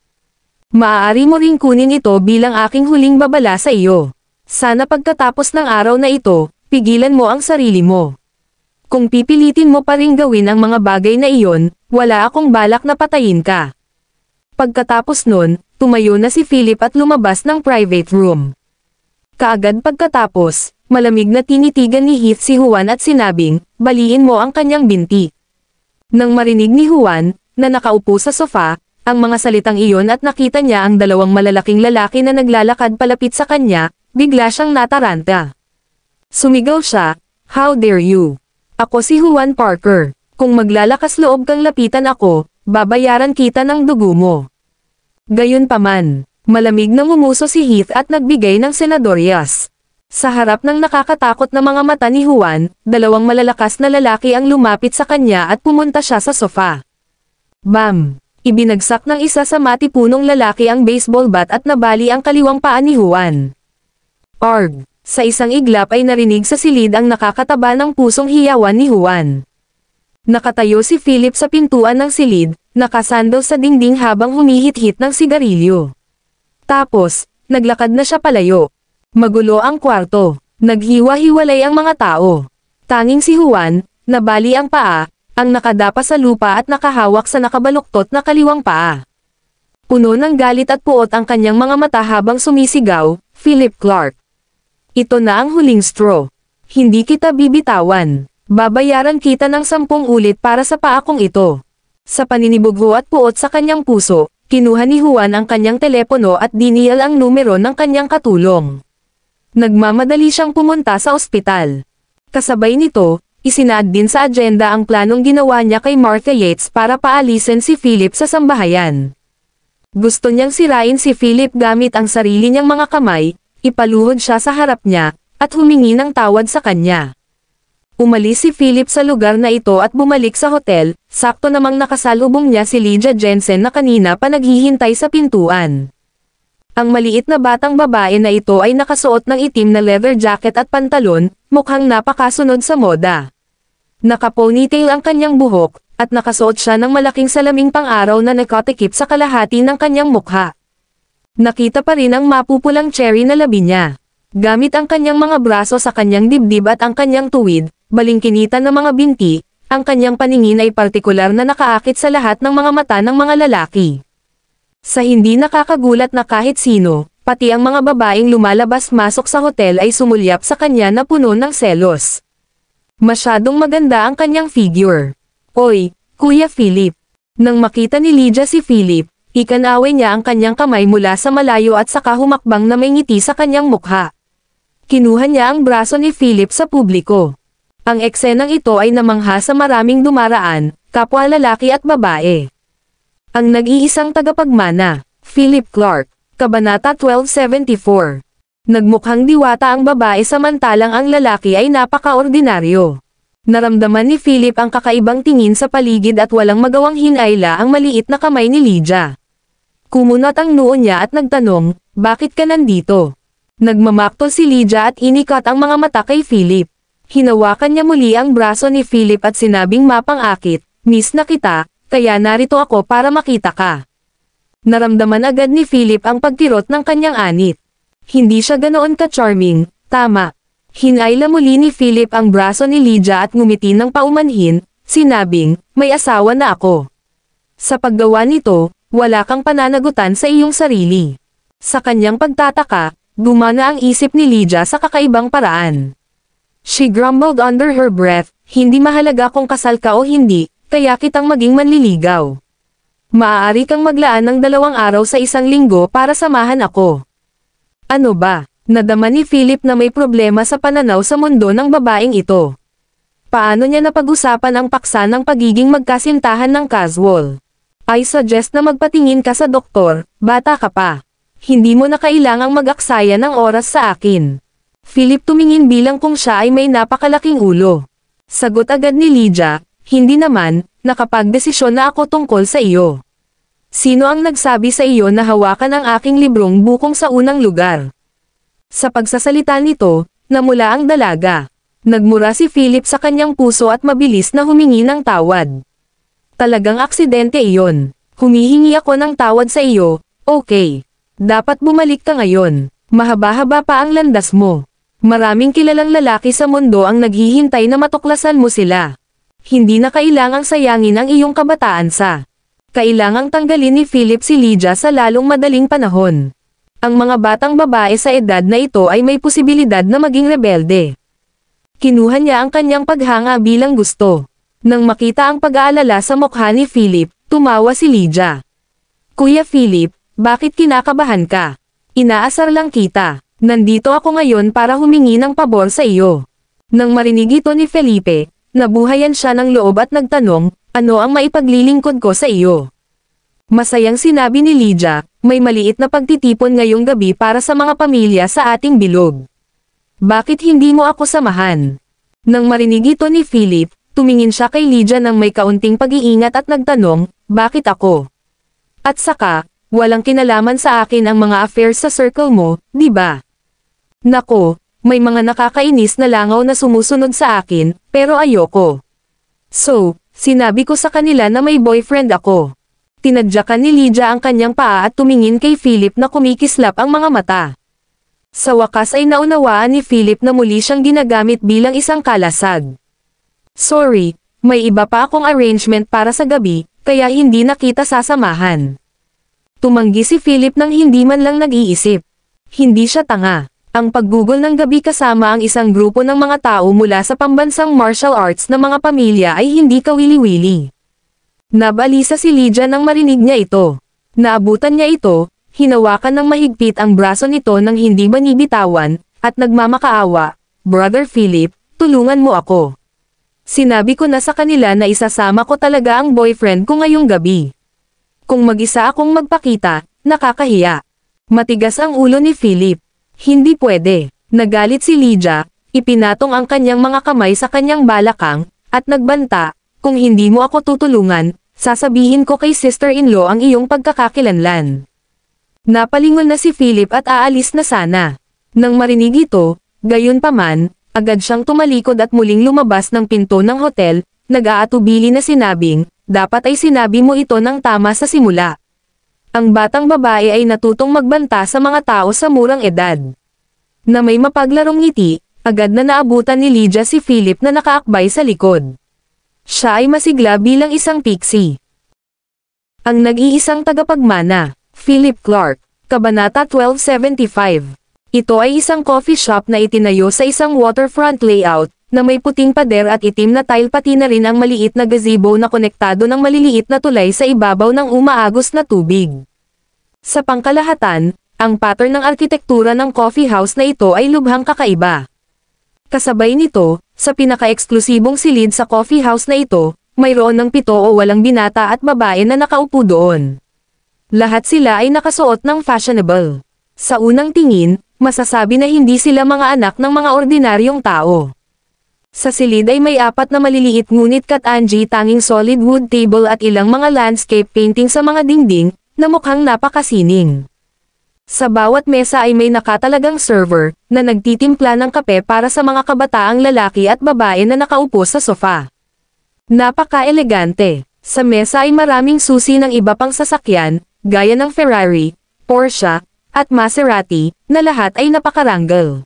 [SPEAKER 2] Maaari mo ring kunin ito bilang aking huling babala sa iyo. Sana pagkatapos ng araw na ito, pigilan mo ang sarili mo. Kung pipilitin mo pa ring gawin ang mga bagay na iyon, wala akong balak na patayin ka." Pagkatapos nun, tumayo na si Philip at lumabas ng private room. Kaagad pagkatapos, malamig na tinitigan ni Heath si Juan at sinabing, "Baliin mo ang kanyang binti." Nang marinig ni Juan, na nakaupo sa sofa, ang mga salitang iyon at nakita niya ang dalawang malalaking lalaki na naglalakad palapit sa kanya, bigla siyang nataranta. Sumigaw siya, "How dare you? Ako si Juan Parker. Kung maglalakas loob kang lapitan ako, babayaran kita ng dugo mo." Gayunpaman, malamig na ngumuso si Heath at nagbigay ng senadoryas. Sa harap ng nakakatakot na mga mata ni Juan, dalawang malalakas na lalaki ang lumapit sa kanya at pumunta siya sa sofa. Bam! Ibinagsak ng isa sa matipunong lalaki ang baseball bat at nabali ang kaliwang paa ni Juan. Arg! Sa isang iglap ay narinig sa silid ang nakakataba ng pusong hiyawan ni Juan. Nakatayo si Philip sa pintuan ng silid, nakasando sa dingding habang humihit-hit ng sigarilyo. Tapos, naglakad na siya palayo. Magulo ang kwarto. Naghiwa-hiwalay ang mga tao. Tanging si Juan, nabali ang paa, ang nakadapa sa lupa at nakahawak sa nakabaluktot na kaliwang paa. Puno ng galit at puot ang kanyang mga mata habang sumisigaw, "Philip Clark! Ito na ang huling straw. Hindi kita bibitawan. Babayaran kita ng 10 ulit para sa paa kong ito." Sa paninibugho at puot sa kanyang puso, kinuha ni Juan ang kanyang telepono at dinial ang numero ng kanyang katulong. Nagmamadali siyang pumunta sa ospital. Kasabay nito, isinaad din sa agenda ang planong ginawa niya kay Martha Yates para paalisin si Philip sa sambahayan. Gusto niyang sirain si Philip gamit ang sarili niyang mga kamay, ipaluhod siya sa harap niya, at humingi ng tawad sa kanya. Umalis si Philip sa lugar na ito at bumalik sa hotel, sakto namang nakasalubong niya si Lydia Jensen na kanina pa naghihintay sa pintuan. Ang maliit na batang babae na ito ay nakasuot ng itim na leather jacket at pantalon, mukhang napakasunod sa moda. Naka-ponytail ang kanyang buhok, at nakasuot siya ng malaking salaming pang-araw na nakatikip sa kalahati ng kanyang mukha. Nakita pa rin ang mapupulang cherry na labi niya. Gamit ang kanyang mga braso sa kanyang dibdib at ang kanyang tuwid, balingkinitan ng mga binti, ang kanyang paningin ay partikular na nakaakit sa lahat ng mga mata ng mga lalaki. Sa hindi nakakagulat na kahit sino, pati ang mga babaeng lumalabas-masok sa hotel ay sumulyap sa kanya na puno ng selos. Masyadong maganda ang kanyang figure. "Oy, Kuya Philip." Nang makita ni Lydia si Philip, ikanaway niya ang kanyang kamay mula sa malayo at saka humakbang na may ngiti sa kanyang mukha. Kinuha niya ang braso ni Philip sa publiko. Ang eksenang ito ay namangha sa maraming dumaraan, kapwa lalaki at babae. Ang nag-iisang tagapagmana, Philip Clark, Kabanata 1274. Nagmukhang diwata ang babae samantalang ang lalaki ay napaka-ordinaryo. Naramdaman ni Philip ang kakaibang tingin sa paligid at walang magawang hinayla ang maliit na kamay ni Lydia. Kumunat ang noo niya at nagtanong, "Bakit ka nandito?" Nagmamaktol si Lydia at inikat ang mga mata kay Philip. Hinawakan niya muli ang braso ni Philip at sinabing mapang-akit, "Miss na kita, kaya narito ako para makita ka." Naramdaman agad ni Philip ang pagkirot ng kanyang anit. Hindi siya ganoon ka-charming, tama. Hinayla muli ni Philip ang braso ni Lydia at ngumiti ng paumanhin, sinabing, "May asawa na ako." Sa paggawa nito, wala kang pananagutan sa iyong sarili. Sa kanyang pagtataka, gumana ang isip ni Lydia sa kakaibang paraan. She grumbled under her breath, "Hindi mahalaga kung kasal ka o hindi, kaya kitang maging manliligaw. Maaari kang maglaan ng 2 araw sa isang linggo para samahan ako." Ano ba? Nadama ni Philip na may problema sa pananaw sa mundo ng babaeng ito. Paano niya napag-usapan ang paksa ng pagiging magkasintahan ng casual? I suggest na magpatingin ka sa doktor, bata ka pa. Hindi mo na kailangang mag-aksaya ng oras sa akin. Philip tumingin bilang kung siya ay may napakalaking ulo. Sagot agad ni Lydia, hindi naman, nakapagdesisyon na ako tungkol sa iyo. Sino ang nagsabi sa iyo na hawakan ang aking librong bukong sa unang lugar? Sa pagsasalita nito, namula ang dalaga. Nagmura si Philip sa kanyang puso at mabilis na humingi ng tawad. Talagang aksidente iyon. Humihingi ako ng tawad sa iyo, okay. Dapat bumalik ka ngayon. Mahaba-haba pa ang landas mo. Maraming kilalang lalaki sa mundo ang naghihintay na matuklasan mo sila. Hindi na kailangang sayangin ang iyong kabataan sa. Kailangang tanggalin ni Philip si Lydia sa lalong madaling panahon. Ang mga batang babae sa edad na ito ay may posibilidad na maging rebelde. Kinuha niya ang kanyang paghanga bilang gusto. Nang makita ang pag-aalala sa mukha ni Philip, tumawa si Lydia. Kuya Philip, bakit kinakabahan ka? Inaasar lang kita. Nandito ako ngayon para humingi ng pabor sa iyo. Nang marinig ito ni Felipe, nabuhayan siya ng loob at nagtanong, ano ang maipaglilingkod ko sa iyo? Masayang sinabi ni Lydia, may maliit na pagtitipon ngayong gabi para sa mga pamilya sa ating bilog. Bakit hindi mo ako samahan? Nang marinig ito ni Philip, tumingin siya kay Lydia nang may kaunting pag-iingat at nagtanong, bakit ako? At saka, walang kinalaman sa akin ang mga affairs sa circle mo, di ba? Nako, may mga nakakainis na langaw na sumusunod sa akin, pero ayoko. So, sinabi ko sa kanila na may boyfriend ako. Tinadyakan ni Lydia ang kanyang paa at tumingin kay Philip na kumikislap ang mga mata. Sa wakas ay naunawaan ni Philip na muli siyang ginagamit bilang isang kalasag. Sorry, may iba pa akong arrangement para sa gabi, kaya hindi na kita sasamahan. Tumanggi si Philip nang hindi man lang nag-iisip. Hindi siya tanga. Ang paggugol ng gabi kasama ang isang grupo ng mga tao mula sa pambansang martial arts na mga pamilya ay hindi kawili-wili. Nabalisa si Lydia nang marinig niya ito. Naabutan niya ito, hinawakan ng mahigpit ang braso nito nang hindi banibitawan, at nagmamakaawa, Brother Philip, tulungan mo ako. Sinabi ko na sa kanila na isasama ko talaga ang boyfriend ko ngayong gabi. Kung mag-isa akong magpakita, nakakahiya. Matigas ang ulo ni Philip. Hindi pwede. Nagalit si Lydia, ipinatong ang kanyang mga kamay sa kanyang balakang, at nagbanta, kung hindi mo ako tutulungan, sasabihin ko kay sister-in-law ang iyong pagkakakilanlan. Napalingon na si Philip at aalis na sana. Nang marinig ito, gayunpaman, agad siyang tumalikod at muling lumabas ng pinto ng hotel, nag-aatubili na sinabing, dapat ay sinabi mo ito ng tama sa simula. Ang batang babae ay natutong magbanta sa mga tao sa murang edad. Na may mapaglarong ngiti, agad na naabutan ni Lydia si Philip na nakaakbay sa likod. Siya ay masigla bilang isang pixie. Ang nag-iisang tagapagmana, Philip Clark, Kabanata 1275. Ito ay isang coffee shop na itinayo sa isang waterfront layout, na may puting pader at itim na tile pati na rin ang maliit na gazebo na konektado ng maliliit na tulay sa ibabaw ng umaagos na tubig. Sa pangkalahatan, ang pattern ng arkitektura ng coffee house na ito ay lubhang kakaiba. Kasabay nito, sa pinaka-eksklusibong silid sa coffee house na ito, mayroon ng 7 o 8 binata at babae na nakaupo doon. Lahat sila ay nakasuot ng fashionable. Sa unang tingin, masasabi na hindi sila mga anak ng mga ordinaryong tao. Sa silid ay may 4 na maliliit ngunit kat-anji tanging solid wood table at ilang mga landscape painting sa mga dingding, na mukhang napakasining. Sa bawat mesa ay may nakatalagang server, na nagtitimpla ng kape para sa mga kabataang lalaki at babae na nakaupo sa sofa. Napaka-elegante. Sa mesa ay maraming susi ng iba pang sasakyan, gaya ng Ferrari, Porsche, at Maserati, na lahat ay napakaranggal.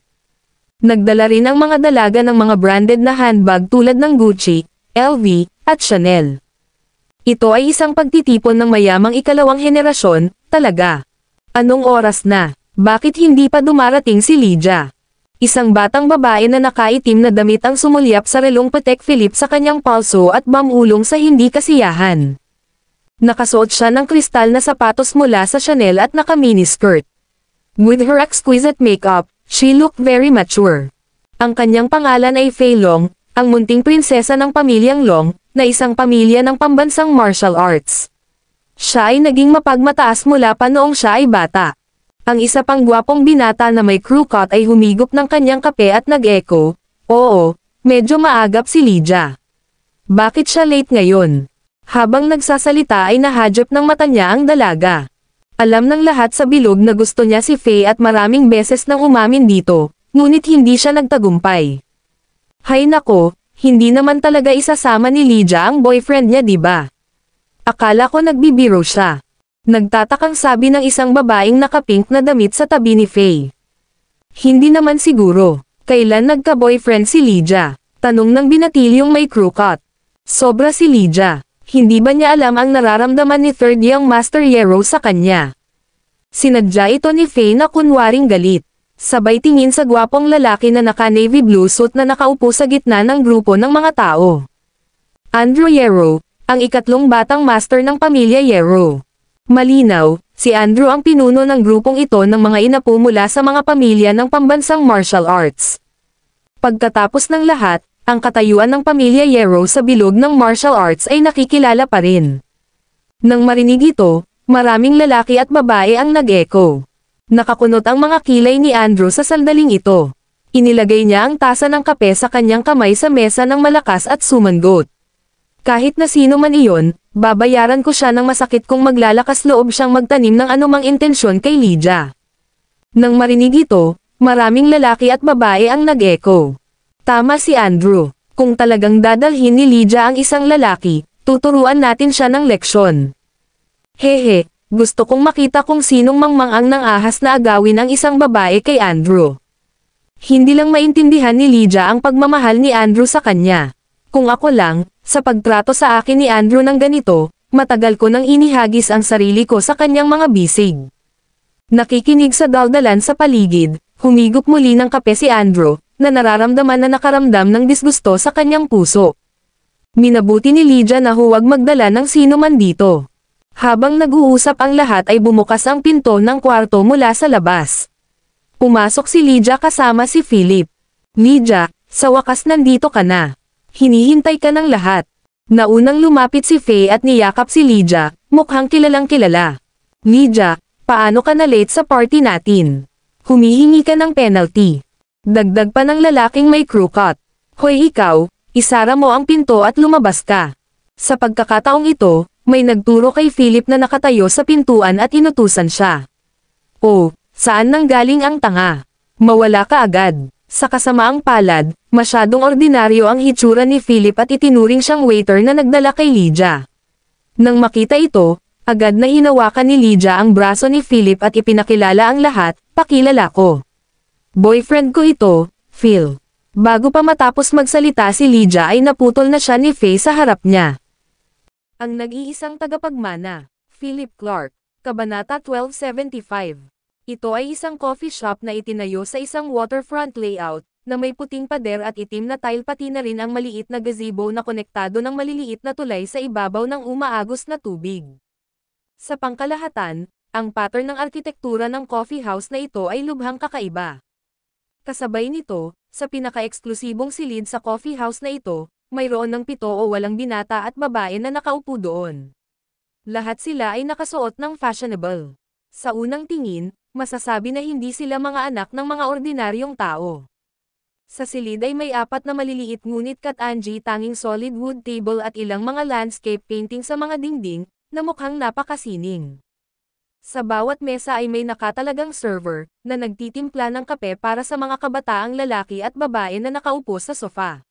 [SPEAKER 2] Nagdala rin ang mga dalaga ng mga branded na handbag tulad ng Gucci, LV, at Chanel. Ito ay isang pagtitipon ng mayamang ikalawang henerasyon, talaga. Anong oras na? Bakit hindi pa dumarating si Lydia? Isang batang babae na nakaitim na damit ang sumulyap sa relong Patek Philippe sa kanyang palso at bamulong sa hindi kasiyahan. Nakasuot siya ng kristal na sapatos mula sa Chanel at naka-miniskirt. With her exquisite makeup, she looked very mature. Ang kanyang pangalan ay Fei Long, ang munting prinsesa ng pamilyang Long, na isang pamilya ng pambansang martial arts. Siya ay naging mapagmataas mula pa noong siya ay bata. Ang isa pang gwapong binata na may crew cut ay humigop ng kanyang kape at nag-echo, "Oo, medyo maagap si Lydia. Bakit siya late ngayon?" Habang nagsasalita ay nahadyap ng mata niya ang dalaga. Alam ng lahat sa bilog na gusto niya si Faye at maraming beses nang umamin dito, ngunit hindi siya nagtagumpay. Hay nako, hindi naman talaga isasama ni Lydia ang boyfriend niya, diba? Akala ko nagbibiro siya. Nagtatakang sabi ng isang babaeng nakapink na damit sa tabi ni Faye. Hindi naman siguro. Kailan nagka-boyfriend si Lydia? Tanong ng binatilyong may crew cut. Sobra si Lydia. Hindi ba niya alam ang nararamdaman ni Third Young Master Yero sa kanya? Sinadya ito ni Faye na kunwaring galit. Sabay tingin sa gwapong lalaki na naka-navy blue suit na nakaupo sa gitna ng grupo ng mga tao. Andrew Yero, ang ikatlong batang master ng pamilya Yero. Malinaw, si Andrew ang pinuno ng grupong ito ng mga inapo mula sa mga pamilya ng pambansang martial arts. Pagkatapos ng lahat, ang katayuan ng pamilya Yero sa bilog ng martial arts ay nakikilala pa rin. Nang marinig ito, maraming lalaki at babae ang nag-echo. Nakakunot ang mga kilay ni Andrew sa sandaling ito. Inilagay niya ang tasa ng kape sa kanyang kamay sa mesa ng malakas at sumangot. Kahit na sino man iyon, babayaran ko siya ng masakit kung maglalakas loob siyang magtanim ng anumang intensyon kay Lydia. Nang marinig ito, maraming lalaki at babae ang nag-echo. Tama si Andrew. Kung talagang dadalhin ni Lydia ang isang lalaki, tuturuan natin siya ng leksyon. Hehe. Gusto kong makita kung sinong mangmang ng ahas na agawin ang isang babae kay Andrew. Hindi lang maintindihan ni Lydia ang pagmamahal ni Andrew sa kanya. Kung ako lang, sa pagtrato sa akin ni Andrew ng ganito, matagal ko nang inihagis ang sarili ko sa kanyang mga bisig. Nakikinig sa daldalan sa paligid, humigop muli ng kape si Andrew, na nararamdaman na nakaramdam ng disgusto sa kanyang puso. Minabuti ni Lydia na huwag magdala ng sino man dito. Habang nag-uusap ang lahat ay bumukas ang pinto ng kwarto mula sa labas. Pumasok si Lydia kasama si Philip. Lydia, sa wakas nandito ka na. Hinihintay ka ng lahat. Naunang lumapit si Faye at niyakap si Lydia, mukhang kilalang kilala. Lydia, paano ka na late sa party natin? Humihingi ka ng penalty. Dagdag pa ng lalaking may crew cut. Hoy ikaw, isara mo ang pinto at lumabas ka. Sa pagkakataong ito, may nagturo kay Philip na nakatayo sa pintuan at inutusan siya. Oh, saan nanggaling ang tanga? Mawala ka agad. Sa kasamaang palad, masyadong ordinaryo ang hitsura ni Philip at itinuring siyang waiter na nagdala kay Lydia. Nang makita ito, agad na hinawakan ni Lydia ang braso ni Philip at ipinakilala ang lahat, "Pakilala ko. Boyfriend ko ito, Phil." Bago pa matapos magsalita si Lydia ay naputol na siya ni Faye sa harap niya. Ang nag-iisang tagapagmana, Philip Clark, Kabanata 1275. Ito ay isang coffee shop na itinayo sa isang waterfront layout, na may puting pader at itim na tile pati na rin ang maliit na gazebo na konektado ng maliliit na tulay sa ibabaw ng umaagos na tubig. Sa pangkalahatan, ang pattern ng arkitektura ng coffee house na ito ay lubhang kakaiba. Kasabay nito, sa pinaka-eksklusibong silid sa coffee house na ito, mayroon ng 7 o 8 binata at babae na nakaupo doon. Lahat sila ay nakasuot ng fashionable. Sa unang tingin, masasabi na hindi sila mga anak ng mga ordinaryong tao. Sa silid ay may 4 na maliliit ngunit kat-anji tanging solid wood table at ilang mga landscape painting sa mga dingding, na mukhang napakasining. Sa bawat mesa ay may nakatalagang server, na nagtitimpla ng kape para sa mga kabataang lalaki at babae na nakaupo sa sofa.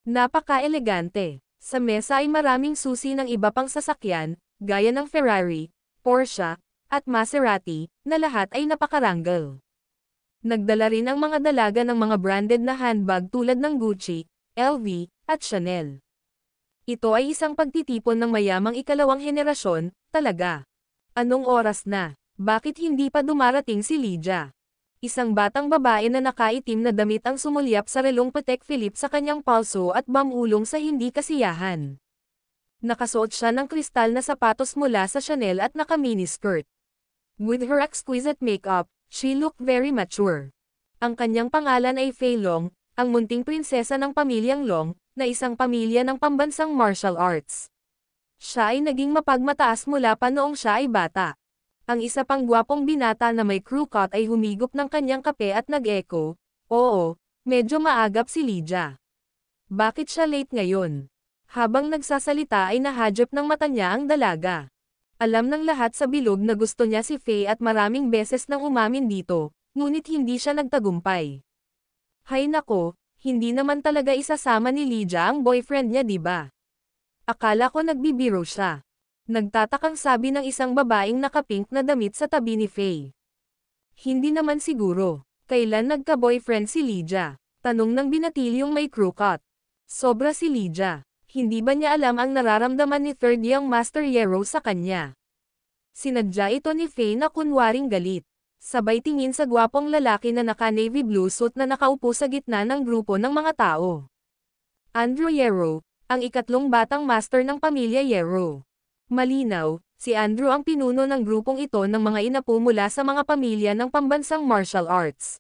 [SPEAKER 2] Napaka-elegante. Sa mesa ay maraming susi ng iba pang sasakyan, gaya ng Ferrari, Porsche, at Maserati, na lahat ay napakaranggal. Nagdala rin ang mga dalaga ng mga branded na handbag tulad ng Gucci, LV, at Chanel. Ito ay isang pagtitipon ng mayamang ikalawang henerasyon, talaga. Anong oras na? Bakit hindi pa dumarating si Lydia? Isang batang babae na nakaitim na damit ang sumulyap sa relong Patek Philippe sa kanyang palso at bamulong sa hindi kasiyahan. Nakasuot siya ng kristal na sapatos mula sa Chanel at naka-miniskirt. With her exquisite makeup, she looked very mature. Ang kanyang pangalan ay Fei Long, ang munting prinsesa ng pamilyang Long, na isang pamilya ng pambansang martial arts. Siya ay naging mapagmataas mula pa noong siya ay bata. Ang isa pang gwapong binata na may crew cut ay humigop ng kanyang kape at nag-echo, "Oo, medyo maagap si Lydia. Bakit siya late ngayon?" Habang nagsasalita ay nahadyap ng mata niya ang dalaga. Alam ng lahat sa bilog na gusto niya si Faye at maraming beses nang umamin dito, ngunit hindi siya nagtagumpay. Hay nako, hindi naman talaga isasama ni Lydia ang boyfriend niya, diba? Akala ko nagbibiro siya. Nagtatakang sabi ng isang babaeng nakapink na damit sa tabi ni Faye. Hindi naman siguro. Kailan nagka-boyfriend si Lydia? Tanong ng binatilyong may crew cut. Sobra si Lydia. Hindi ba niya alam ang nararamdaman ni Third Young Master Yero sa kanya? Sinadya ito ni Faye na kunwaring galit. Sabay tingin sa gwapong lalaki na naka-navy blue suit na nakaupo sa gitna ng grupo ng mga tao. Andrew Yero, ang ikatlong batang master ng pamilya Yero. Malinaw, si Andrew ang pinuno ng grupong ito ng mga inapo mula sa mga pamilya ng pambansang martial arts.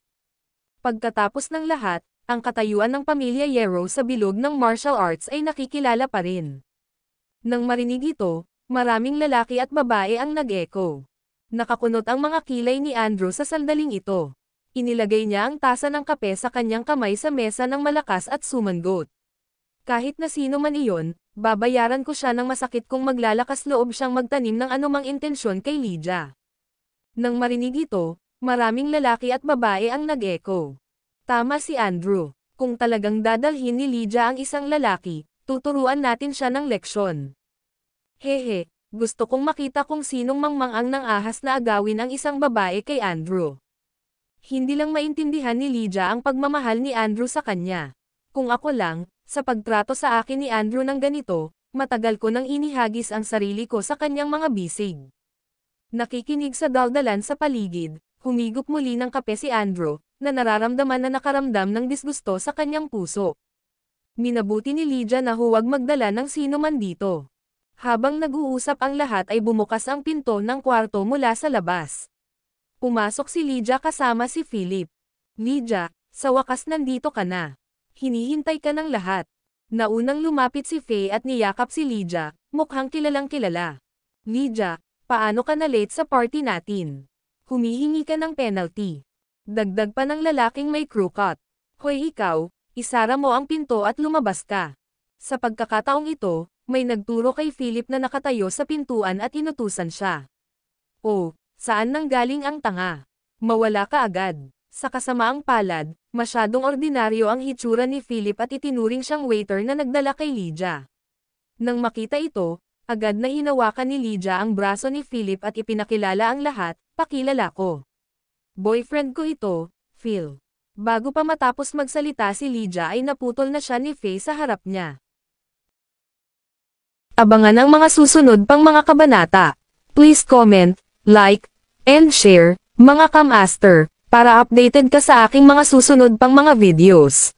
[SPEAKER 2] Pagkatapos ng lahat, ang katayuan ng pamilya Yero sa bilog ng martial arts ay nakikilala pa rin. Nang marinig ito, maraming lalaki at babae ang nag-echo. Nakakunot ang mga kilay ni Andrew sa sandaling ito. Inilagay niya ang tasa ng kape sa kanyang kamay sa mesa ng malakas at sumangot. Kahit na sino man iyon, babayaran ko siya ng masakit kung maglalakas loob siyang magtanim ng anumang intensyon kay Lydia. Nang marinig ito, maraming lalaki at babae ang nag-echo. Tama si Andrew. Kung talagang dadalhin ni Lydia ang isang lalaki, tuturuan natin siya ng leksyon. Hehe, gusto kong makita kung sinong mangmang ng ahas na agawin ang isang babae kay Andrew. Hindi lang maintindihan ni Lydia ang pagmamahal ni Andrew sa kanya. Kung ako lang, sa pagtrato sa akin ni Andrew ng ganito, matagal ko nang inihagis ang sarili ko sa kanyang mga bisig. Nakikinig sa daldalan sa paligid, humigop muli ng kape si Andrew, na nararamdaman na nakaramdam ng disgusto sa kanyang puso. Minabuti ni Lydia na huwag magdala ng sino man dito. Habang nag-uusap ang lahat ay bumukas ang pinto ng kwarto mula sa labas. Pumasok si Lydia kasama si Philip. "Lydia, sa wakas nandito ka na. Hinihintay ka ng lahat." Naunang lumapit si Faye at niyakap si Lydia, mukhang kilalang kilala. "Lydia, paano ka na late sa party natin? Humihingi ka ng penalty." Dagdag pa ng lalaking may crew cut. "Hoy ikaw, isara mo ang pinto at lumabas ka." Sa pagkakataong ito, may nagturo kay Philip na nakatayo sa pintuan at inutusan siya. "Oh, saan nanggaling ang tanga? Mawala ka agad." Sa kasamaang palad, masyadong ordinaryo ang hitsura ni Philip at itinuring siyang waiter na nagdala kay Lydia. Nang makita ito, agad na hinawakan ni Lydia ang braso ni Philip at ipinakilala ang lahat, "Pakilala ko. Boyfriend ko ito, Phil." Bago pa matapos magsalita si Lydia ay naputol na siya ni Faye sa harap niya. Abangan ang mga susunod pang mga kabanata. Please comment, like, and share, mga ka-master, para updated ka sa aking mga susunod pang mga videos.